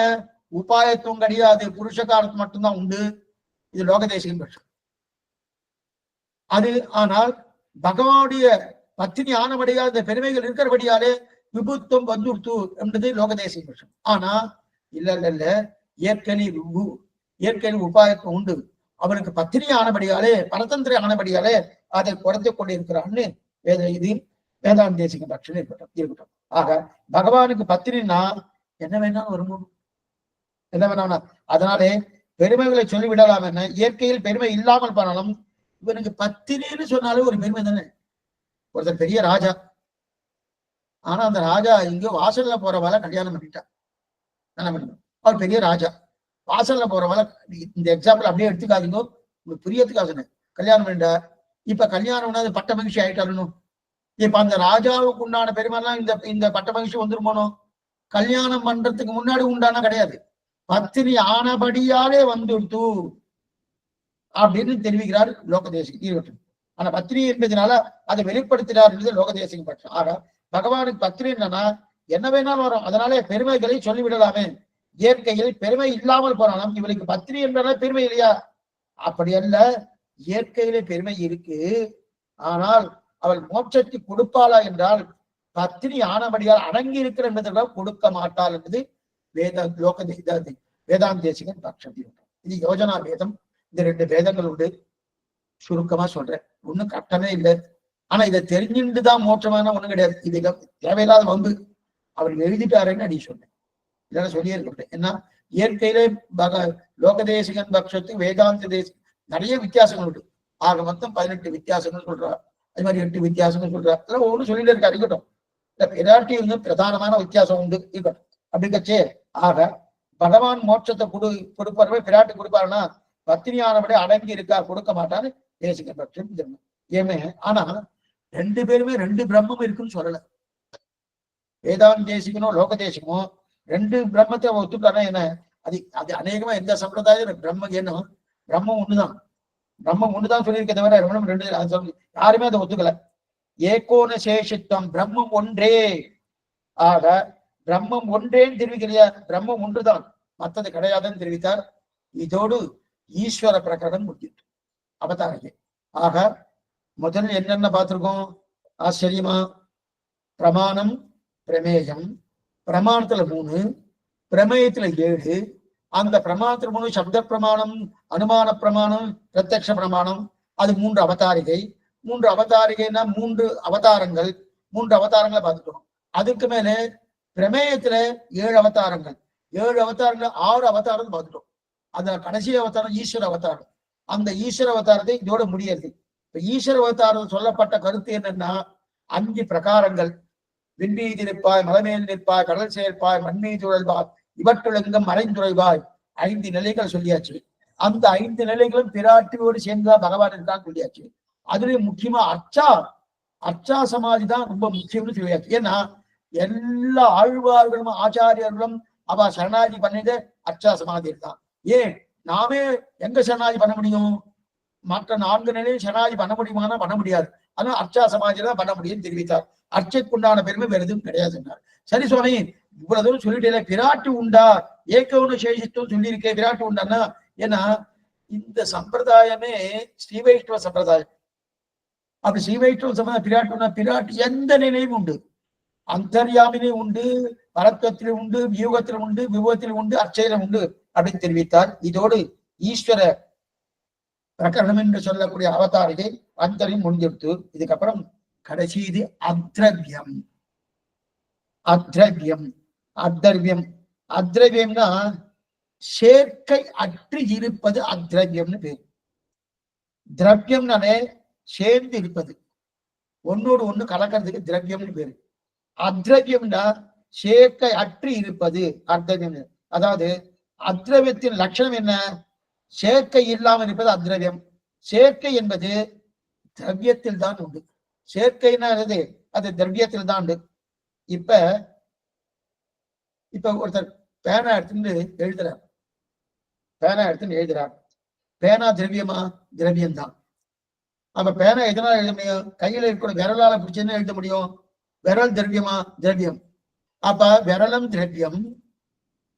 உபாயத்துவம் கிடையாது, புருஷகாரத்து மட்டும்தான் உண்டு, இது லோகதேசிக பட்சம். அது ஆனால் பகவானுடைய பத்தினி ஆனபடியா இந்த பெருமைகள் இருக்கிறபடியாலே விபுத்துவம் வந்துடுத்து என்பது லோகதேசிக பட்சம். ஆனா இல்ல இயற்கை உபாயத்துவம் உண்டு, அவனுக்கு பத்தினி ஆனபடியாலே பரதந்திர ஆனபடியாலே அதை குறைத்து கொண்டிருக்கிறான்னு இது வேதாந்தேசிக பட்சம் இருக்கட்டும். ஆக பகவானுக்கு பத்திரின்னா என்ன வேணாலும் வரும்போது என்ன வேணாம்னா, அதனாலே பெருமைகளை சொல்லிவிடலாம். என்ன இயற்கையில் பெருமை இல்லாமல் பண்ணலாம். இவனுக்கு பத்திரின்னு சொன்னாலும் ஒரு பெருமை தானே. ஒருத்தர் பெரிய ராஜா, ஆனா அந்த ராஜா இங்க வாசல்ல போறவால கல்யாணம் பண்ணிட்டான். என்ன பண்ணணும், அவர் பெரிய ராஜா, வாசல்ல போறவால. இந்த எக்ஸாம்பிள் அப்படியே எடுத்துக்காதீங்க, உங்களுக்கு புரியத்துக்காக சொன்னேன். கல்யாணம் பண்ணிட்டா, இப்ப கல்யாணம்னா அது பட்ட மகிழ்ச்சி ஆயிட்டாலும் இப்ப அந்த ராஜாவுக்கு உண்டான பெருமைலாம் இந்த பட்ட மகிழ்ச்சி வந்துருமோனோ. கல்யாணம் பண்றதுக்கு முன்னாடி உண்டானா கிடையாது, பத்தினி ஆனபடியாலே வந்துடுத்து அப்படின்னு தெரிவிக்கிறார் லோகதேசிக. ஆனா பத்தினி என்பதனால அதை வெளிப்படுத்தினார் என்பது லோகதேசிக பட்சம். ஆக பகவானுக்கு பத்தினி என்னன்னா என்ன வேணாலும் வரும், அதனாலே பெருமைகளை சொல்லிவிடலாமே. இயற்கையில் பெருமை இல்லாமல் போனாலும் இவளுக்கு பத்தினி என்றால பெருமை இல்லையா? அப்படி அல்ல, இயற்கையிலே பெருமை இருக்கு, ஆனால் அவள் மோட்சத்தை கொடுப்பாளா என்றால் பத்தினி ஆனபடியால் அடங்கி இருக்கிற என்பதை கொடுக்க மாட்டாள் என்பது வேதாந்தேசிகன் பட்சம். இது யோஜனா வேதம். இந்த ரெண்டு வேதங்கள் உண்டு, சுருக்கமா சொல்றேன், ஒண்ணும் கட்டமே இல்லை. ஆனா இதை தெரிஞ்சுட்டுதான் மோட்சமான ஒண்ணும் கிடையாது. இது தேவையில்லாத வம்பு அவர் எழுதிட்டாருன்னு நீ சொன்னேன், இதெல்லாம் சொல்லியே இருக்க. ஏன்னா இயற்கையிலே லோகதேசிகன் பட்சத்துக்கு வேதாந்த தேசிக நிறைய வித்தியாசங்கள் உண்டு. ஆக மொத்தம் 18 வித்தியாசங்கள் சொல்றார். அது மாதிரி 8 வித்தியாசங்கள் சொல்றார். அதெல்லாம் ஒவ்வொன்றும் சொல்லிட்டு இருக்காரு. இருக்கட்டும், பிராட்டி வந்து பிரதானமான வித்தியாசம் உண்டு இருக்கட்டும். அப்படிங்கச்சே ஆக பகவான் மோட்சத்தை கொடுப்பாரு, பிராட்டி கொடுப்பாருன்னா பத்தினியானபடி அடங்கி இருக்கா, கொடுக்க மாட்டான்னு தேசிக பட்சம் ஏமே. ஆனா ரெண்டு பேருமே ரெண்டு பிரம்மம் இருக்குன்னு சொல்லல. வேதாந்த தேசிகனோ லோக தேசிகமோ ரெண்டு பிரம்மத்தை ஒத்துட்டானா என்ன, அது அநேகமா எந்த சம்பிரதாயம் பிரம்மம் என்ன பிரம்மம் ஒண்ணுதான், பிரம்மம் ஒண்ணுதான் சொல்லியிருக்க தவிர ரெண்டு யாருமே அதை ஒத்துக்கல. ஏகோன சேஷித்வம், பிரம்மம் ஒன்றே. ஆக பிரம்மம் ஒன்றேன்னு தெரிவிக்கலையா, பிரம்மம் ஒன்றுதான், மற்றது கிடையாதுன்னு தெரிவித்தார். இதோடு ஈஸ்வர பிரகரணம் முடிஞ்சிட்டு அவதாரிகை. ஆக முதல்ல என்னென்ன பார்த்திருக்கோம் ஆச்சரியமா? பிரமாணம், பிரமேயம். பிரமாணத்துல 3, பிரமேயத்துல 7. அந்த பிரமாணத்துல 3 சப்த பிரமாணம், அனுமான பிரமாணம், பிரத்யக்ஷ பிரமாணம். அது 3 அவதாரிகை. 3 அவதாரிகைன்னா 3 அவதாரங்கள். 3 அவதாரங்களை பார்த்துட்டோம். அதுக்கு மேல பிரமேயத்துல 7 அவதாரங்கள். 7 அவதாரங்கள் 6 அவதாரம் பார்த்துட்டோம். அந்த கடைசி அவதாரம் ஈஸ்வர அவதாரம். அந்த ஈஸ்வர அவதாரத்தை இதோட முடியாது. இப்ப ஈஸ்வர அவதாரம் சொல்லப்பட்ட கருத்து என்னன்னா 5 பிரகாரங்கள். விண்மீதி நிற்பாய், மலைமேல் நிற்பாய், கடல் சேர்ப்பாய், மண்மீது உழல்வாய், இவற்றுலெங்கும் மறைந்துரைவாய். 5 நிலைகள் சொல்லியாச்சு. அந்த 5 நிலைகளும் பிராட்டியோடு சேர்ந்துதான் பகவான் இருக்கான்னு சொல்லியாச்சு. அதுலயும் முக்கியமா அர்ச்சா சமாதி தான் ரொம்ப முக்கியம்னு சொல்லியாச்சு. ஏன்னா எல்லா ஆழ்வார்களும் ஆச்சாரியர்களும் அவ சரணாதி பண்ணது அர்ச்சா சமாதி தான். ஏன் நாமே எங்க சரணாதி பண்ண முடியும்? மற்ற 4 நிலையும் சரணாதி பண்ண முடியுமானா பண்ண முடியாது. ஆனா அர்ச்சா சமாதி தான் பண்ண முடியும்னு தெரிவித்தார். அர்ச்சைக்குண்டான பெருமை வேற எதுவும் கிடையாதுன்னார். சரி சுவாமி, இவ்வளவு தூரம் சொல்லிட்டே பிராட்டி உண்டா, ஏகவுன சேஷித்துவம் சொல்லியிருக்கேன், பிராட்டி உண்டான்னா ஏன்னா இந்த சம்பிரதாயமே ஸ்ரீ வைஷ்ணவ சம்பிரதாயம். அப்படி ஸ்ரீ வைஷ்ணவ சம்பிரதாயம் பிராட்டுனா பிராட் எந்த நிலையும் உண்டு, அந்தர்யாமிலே உண்டு, பரத்வத்திலும் உண்டு, வியூகத்திலும் உண்டு, விபவத்திலும் உண்டு, அர்ச்சையிலும் உண்டு அப்படின்னு தெரிவித்தார். இதோடு ஈஸ்வர பிரகரணம் என்று சொல்லக்கூடிய அவதாரிகை அந்தரையும் முடிஞ்சிருத்து. இதுக்கப்புறம் கடைசி இது அத்ரவியம். அத்ரவியம் அத்ரவியம் அத்ரவியம்னா சேர்க்கை அற்று இருப்பது அத்ரவியம்னு பேர். திரவியம்னாலே சேர்ந்து இருப்பது, ஒன்னோடு ஒண்ணு கலக்கிறதுக்கு திரவியம்னு பேரு. அத்ரவியம்னா சேர்க்கை அற்று இருப்பது அத்ரவியம். அதாவது அத்ரவியத்தின் லட்சணம் என்ன? சேர்க்கை இல்லாமல் இருப்பது அத்ரவியம். சேர்க்கை என்பது திரவியத்தில் தான் உண்டு. சேர்க்கைன்னா அது திரவியத்தில் தான் உண்டு. இப்ப ஒருத்தர் பேனா எடுத்துட்டு எழுதுறார், பேனா திரவியமா? திரவியம் தான். அப்ப பேனா எதனால எழுத முடியும்? கையில இருக்கிற விரலால பிடிச்சுன்னு எழுத முடியும். விரல் திரவியமா? திரவியம். அப்ப விரலும் திரவியம்,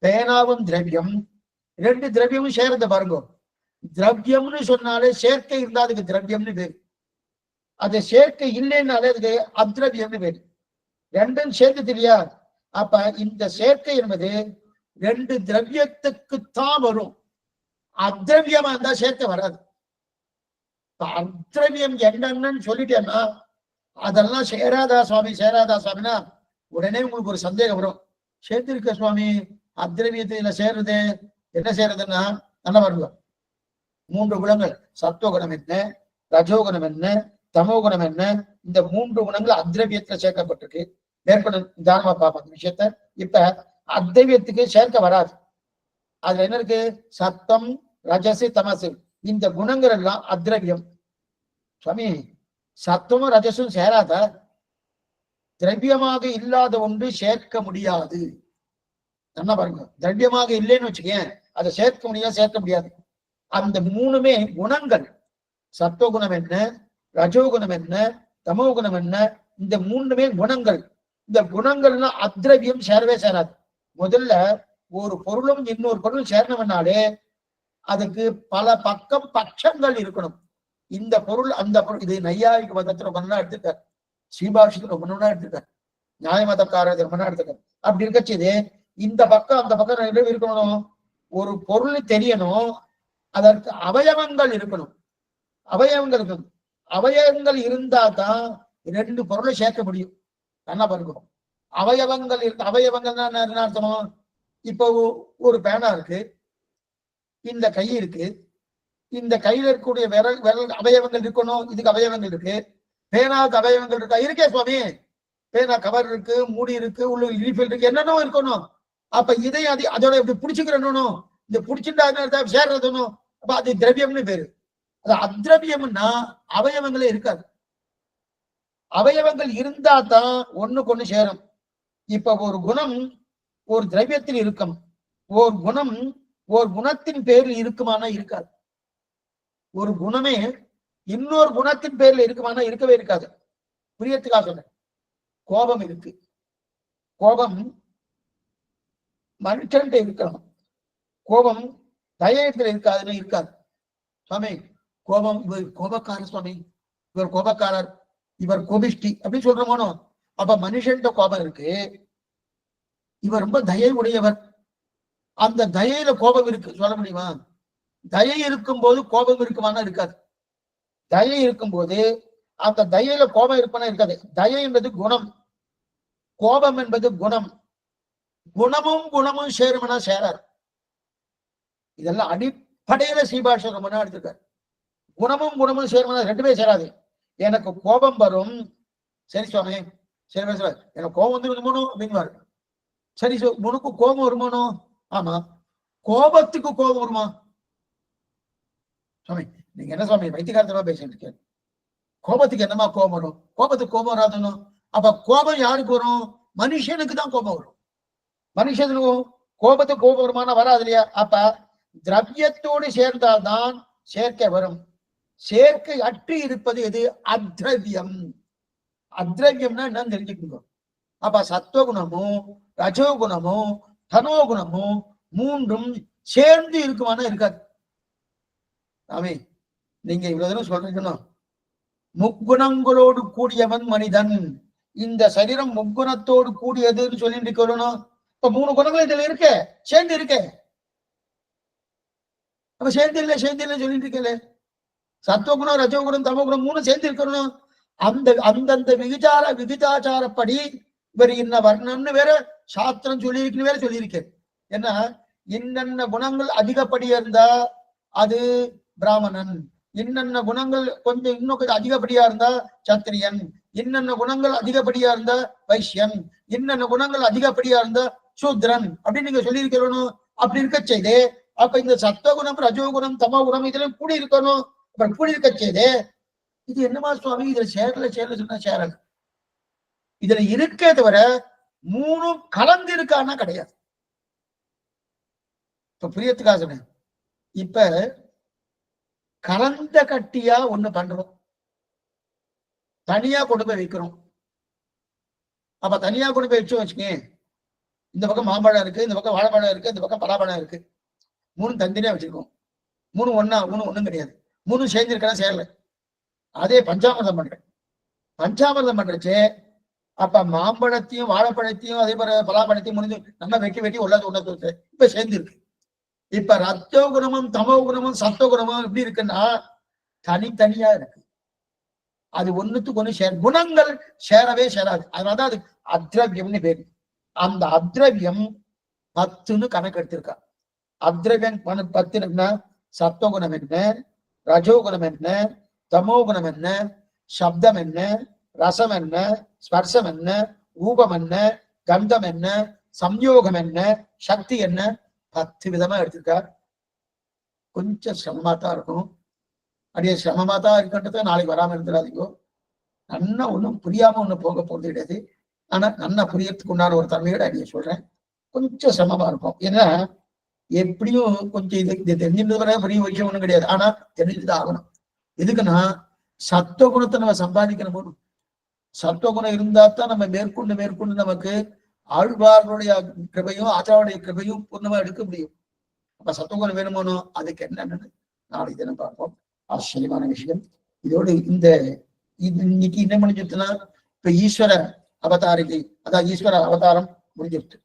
பேனாவும் திரவியம், ரெண்டு திரவியமும் சேர்ந்த பாருங்க. திரவியம்னு சொன்னாலே சேர்க்கை இருந்தா அதுக்கு திரவியம்னு பேரு. அது சேர்க்கை இல்லைன்னாலே அதுக்கு அத்ரவியம்னு பேரு. ரெண்டும் சேர்ந்து தெரியா? அப்ப இந்த சேர்க்கை என்பது ரெண்டு திரவியத்துக்குத்தான் வரும். அத்ரவியமா இருந்தா சேர்க்கை வராது. அத்ரவியம் என்னன்னு சொல்லிட்டேன்னா அதெல்லாம் சேராதா சுவாமினா உடனே உங்களுக்கு ஒரு சந்தேகம் வரும். சேர்த்திருக்க சுவாமி, அத்ரவியத்துல சேர்றது என்ன செய்யறதுன்னா நல்லா வருங்க. மூன்று குணங்கள், சத்துவகுணம் என்ன, ரஜோகுணம் என்ன, தமோகுணம் என்ன, இந்த மூன்று குணங்கள் அத்ரவியத்துல சேர்க்கப்பட்டிருக்கு. மேற்கொண்டு தானமா பார்ப்போம் விஷயத்த. இப்ப அத்ரவியத்துக்கு சேர்க்க வராது. அதுல என்ன இருக்கு? சத்தம், ரஜசு, தமசு, இந்த குணங்கள் எல்லாம் அத்ரவியம். சுவாமி, சத்தமும் ரஜசும் சேராத, திரவியமாக இல்லாத ஒன்று சேர்க்க முடியாது. என்ன பாருங்க, திரவியமாக இல்லைன்னு வச்சுக்கேன், அதை சேர்க்க முடியாது. அந்த மூணுமே குணங்கள். சத்துவகுணம் என்ன, ரஜோகுணம் என்ன, தமோ குணம் என்ன, இந்த மூணுமே குணங்கள். இந்த குணங்கள்லாம் அத்ரவியம் சேரவே சேராது. முதல்ல ஒரு பொருளும் இன்னொரு பொருளும் சேரணும்னாலே அதுக்கு பல பட்சங்கள் இருக்கணும். இந்த பொருள் அந்த பொருள். இது நையாயிக மதத்துல ரொம்ப நாள் எடுத்துக்காரு, ஸ்ரீபாஷத்துல ரொம்ப நாள் எடுத்துக்காரு, நியாய மதக்காரர் ரொம்ப நாள் எடுத்துக்காரு. அப்படி இருக்கச்சு இந்த பக்கம் அந்த பக்கம் ரெண்டு இருக்கணும். ஒரு பொருள் தெரியணும், அதற்கு அவயவங்கள் இருக்கணும். அவயவங்கள் இருந்தா தான் ரெண்டு பொருளை சேர்க்க முடியும். என்ன பண்ணுவோம்? அவயவங்கள்னா என்ன அர்த்தம்? இப்போ ஒரு பேனா இருக்கு, இந்த கை இருக்கு, இந்த கையில இருக்கக்கூடிய விரல் அவயவங்கள் இருக்கணும். இதுக்கு அவயவங்கள் இருக்கு. பேனாவுக்கு அவயவங்கள் இருக்கே சுவாமி. பேனா கவர் இருக்கு, மூடி இருக்கு, உள்ள ரீஃபில் இருக்கு, என்னென்ன இருக்கணும். அப்ப இதையும் அதோட எப்படி பிடிச்சுக்கிறணும், இந்த பிடிச்சிருந்தா சேர்றதுணும். அப்ப அது திரவியம்னு பேரு. அது அத்ரவியம்னா அவயவங்களே இருக்காது. அவயவங்கள் இருந்தா தான் ஒண்ணுக்கு ஒண்ணு சேரும். இப்ப ஒரு குணம் ஒரு திரவியத்தில் இருக்கும், ஒரு குணம் ஒரு குணத்தின் பேரில் இருக்குமானா இருக்காது. ஒரு குணமே இன்னொரு குணத்தின் பேர்ல இருக்குமானா இருக்கவே இருக்காது. புரியத்துக்காக சொன்னேன். கோபம் இருக்கு, கோபம் மனுஷன் இருக்கலாம், கோபம் தயத்துல இருக்காதுன்னு இருக்காது. சுவாமி கோபம், இவர் கோபக்காரர், சுவாமி இவர் கோபக்காரர், இவர் கோபிஷ்டி அப்படின்னு சொல்றோமோ. அப்ப மனுஷன் கோபம் இருக்கு, இவர் ரொம்ப தயை உடையவர், அந்த தயையில கோபம் இருக்கு சொல்ல முடியுமா? தயை இருக்கும் போது கோபம் இருக்குமானா இருக்காது. தயை இருக்கும் போது அந்த தயையில கோபம் இருப்பானா இருக்காது. தயை என்பது குணம், கோபம் என்பது குணம். குணமும் சேருமனா சேராது. இதெல்லாம் அடிப்படையில ஸ்ரீபாஷ ரொம்ப நாள் எடுத்திருக்காரு. குணமும் சேருமனா ரெண்டுமே சேராது. எனக்கு கோபம் வரும், சரி சுவாமி, சரி பேசுவார், எனக்கு கோபம் வந்து வருமானம் அப்படின்வாரு. சரி உனக்கு கோபம் வருமானம்? ஆமா. கோபத்துக்கு கோபம் வருமா? சுவாமி நீங்க என்ன சுவாமி வைத்தியகாரத்தமா பேசிட்டு இருக்கீங்க, கோபத்துக்கு என்னமா கோபம் வரும்? கோபத்துக்கு கோபம் வராதுன்னு. அப்ப கோபம் யாருக்கு வரும்? மனுஷனுக்கு தான் கோபம் வரும். மனுஷனுக்கும் கோபத்துக்கு கோபம் வருமானா வராது இல்லையா? அப்ப திரவியத்தோடு சேர்ந்தால்தான் சேர்க்கை வரும். சேர்க்கை அற்று இருப்பது எது? அத்ரவியம். அத்ரவியம்னா என்னன்னு தெரிஞ்சுக்கணும். அப்ப சத்துவகுணமும் ரஜோகுணமும் தனோகுணமும் மூன்றும் சேர்ந்து இருக்குமானா இருக்காது. சாமி நீங்க இவ்வளவு தூரம் சொல்றீங்கன்னு, முக்குணங்களோடு கூடியவன் மனிதன், இந்த சரீரம் முக்குணத்தோடு கூடியதுன்னு சொல்லிட்டு இருக்கணும். இப்ப 3 குணங்கள் இதுல இருக்க சேர்ந்து இருக்க, அப்ப சேர்ந்து இல்லை சொல்லிட்டு இருக்கல. சத்துவகுணம் ரஜோகுணம் தமோகுணம் 3 சேர்ந்து இருக்கணும். அந்தந்த விகிதாச்சாரப்படி இவர் இன்ன வர்ணம்னு வேற சாஸ்திரம் சொல்லியிருக்குன்னு வேற சொல்லியிருக்கேன். ஏன்னா இன்னென்ன குணங்கள் அதிகப்படியா இருந்தா அது பிராமணன், இன்னென்ன குணங்கள் இன்னும் கொஞ்சம் அதிகப்படியா இருந்தா சத்திரியன், இன்னென்ன குணங்கள் அதிகப்படியா இருந்தா வைசியன், இன்னென்ன குணங்கள் அதிகப்படியா இருந்தா சூத்ரன் அப்படின்னு நீங்க சொல்லியிருக்கணும். அப்படி இருக்க செய்தே அப்ப இந்த சத்தகுணம் ரஜோகுணம் தமோகுணம் இதெல்லாம் கூடி இருக்கணும். அப்புறம் கூடி இருக்க செய்தே இது என்னமா சுவாமி இதுல சேரல சொன்னா சேரல, இதுல இருக்கே தவிர 3 கலந்து இருக்கான்னா கிடையாது. இப்ப புரியத்துக்காக சொன்னேன். இப்ப கலந்த கட்டியா ஒண்ணு பண்றோம், தனியா கொண்டு போய் வைக்கிறோம். அப்ப தனியா கொண்டு போய் வச்சுக்கேன், இந்த பக்கம் மாம்பழம் இருக்கு, இந்த பக்கம் வாழைப்பழம் இருக்கு, இந்த பக்கம் பலாப்பழம் இருக்கு, 3 தனித்தனியா வச்சிருக்கோம். 3 ஒண்ணும் கிடையாது. 3 சேர்ந்திருக்கா சேரல. அதே பஞ்சாமிர்தம் பண்றேன், பஞ்சாமிர்தம் பண்றச்சே அப்ப மாம்பழத்தையும் வாழைப்பழத்தையும் அதே போல பலாப்பழத்தையும் முடிஞ்சு நம்ம வெட்டி ஒண்ணு இப்ப சேர்ந்து இருக்கு. இப்ப ரத்தோ குணமும் தமோ குணமும் சத்தோ குணமும் எப்படி இருக்குன்னா தனித்தனியா இருக்கு. அது ஒண்ணுத்துக்கு ஒண்ணு குணங்கள் சேரவே சேராது. அதனாலதான் அது அத்ரவியம்னு பேரு. அந்த அத்ரவியம் 10ன்னு கணக்கு எடுத்திருக்கா. அத்ரவியம் 10 என்ன, சத்துவகுணம் என்ன, ரஜோகுணம் என்ன, தமோ குணம் என்ன, சப்தம் என்ன, ரசம் என்ன, ஸ்பர்சம் என்ன, ரூபம் என்ன, கந்தம் என்ன, சம்யோகம் என்ன, சக்தி என்ன, 10 விதமா எடுத்திருக்கார். கொஞ்சம் சிரமமா தான் இருக்கும். அப்படியே சிரமமா தான் இருக்கின்றத நாளைக்கு வராம இருந்துடாதீங்கோ. நன்னா ஒண்ணும் புரியாம ஒண்ணு போக போறது கிடையாது. ஆனா நன்னா புரியறதுக்கு உண்டான ஒரு தன்மையோட அடிய சொல்றேன். கொஞ்சம் சிரமமா இருக்கும். ஏன்னா எப்படியும் கொஞ்சம் இது தெரிஞ்சிருந்தது வர பெரிய விஷயம் ஒண்ணும் கிடையாது. ஆனா தெரிஞ்சுதான் ஆகணும். எதுக்குன்னா சத்துவகுணத்தை நம்ம சம்பாதிக்கணும். சத்துவகுணம் இருந்தா தான் நம்ம மேற்கொண்டு நமக்கு ஆழ்வார்களுடைய கிருபையும் ஆச்சாருடைய கிருபையும் பூர்ணமா எடுக்க முடியும். அப்ப சத்துவகுணம் வேணுமோனோ அதுக்கு என்னன்னு நாளைக்கு தினம் பார்ப்போம். ஆச்சரியமான விஷயம். இதோடு இன்னைக்கு என்ன முடிஞ்சிருச்சுன்னா இப்ப ஈஸ்வர அவதாரிகை, அதாவது ஈஸ்வர அவதாரம் முடிஞ்சிருச்சு.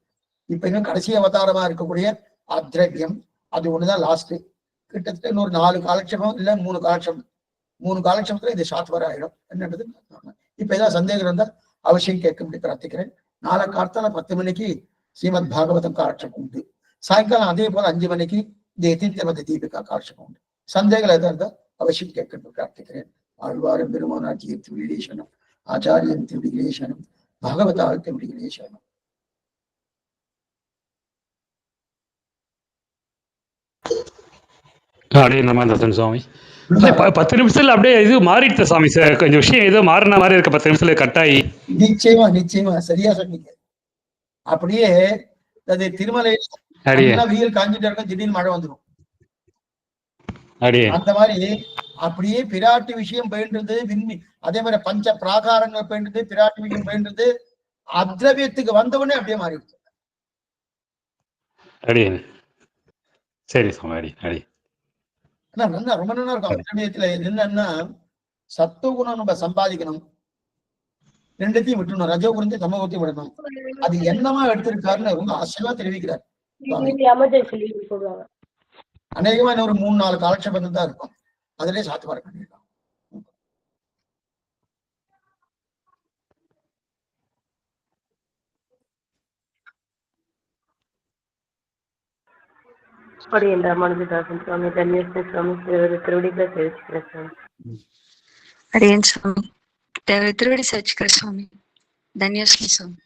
இப்ப இன்னும் கடைசி அவதாரமா இருக்கக்கூடிய அத்ரவியம், அது ஒண்ணுதான் லாஸ்ட். கிட்டத்தட்ட இன்னொரு 4 காலட்சேபம் இல்ல 3 காலட்சேபம், 3 காலட்சேபத்துல இது ஷார்ட் வர ஆயிடும். என்னன்றது இப்ப ஏதாவது சந்தேகம் இருந்தா அவசியம் கேட்கும்படி பிரார்த்திக்கிறேன். நாளை காலத்தால 10 மணிக்கு ஸ்ரீமத் பாகவதம் காலட்சேபம் உண்டு. சாயங்காலம் அதே போல 5 மணிக்கு இந்த எதிர்மத தீபிகா காலட்சேபம் உண்டு. சந்தேகங்கள் எதாவது இருந்தா அவசியம் கேட்கணும் பிரார்த்திக்கிறேன். ஆழ்வாரம் பெருமானாட்சியை திருவிடேசனம், ஆச்சாரியன் திருவிடேசனம், பாகவதால் திருவிடேசனம். அப்படியே நம்ம சுவாமி 10 நிமிஷத்துல அப்படியே இது மாறிடுத்த சாமி சார். கொஞ்சம் விஷயம் ஏதோ மாறின மாதிரி இருக்கு 10 நிமிஷத்துல கட்டாயி. நிச்சயமா சரியா சொன்னீங்க. அப்படியே அது திருமலையில வெயில் காஞ்சிட்டு இருக்க, திடீர்னு மழை வந்துடும். அந்த மாதிரி அப்படியே பிராட்டி விஷயம் பயின்றது, அதே மாதிரி பஞ்ச பிராகாரங்கள் பயின்றது, பிராட்டி விஷயம் பயின்றது, அத்ரவியத்துக்கு வந்தவொடனே அப்படியே மாறிடுச்சு. சரி சுவாமி. ரொம்ப நல்லா இருக்கும். அத்ரவியத்துல என்னன்னா சத்துவகுணம் நம்ம சம்பாதிக்கணும், 2த்தையும் விட்டுணும், ரஜோகுணத்தையும் தமோகுணத்தையும் விடணும். அது என்னமா எடுத்திருக்காருன்னு ரொம்ப ஆச்சரியமா தெரிவிக்கிறார். அநேகமா இன்னொரு 3-4 காலட்சேபம் தான் இருக்கும். அதிலே சாத்துவார் பண்ணிடலாம். திருவடி சேவிச்சுக்கிற சுவாமி. தன்யஸ்மி சுவாமி.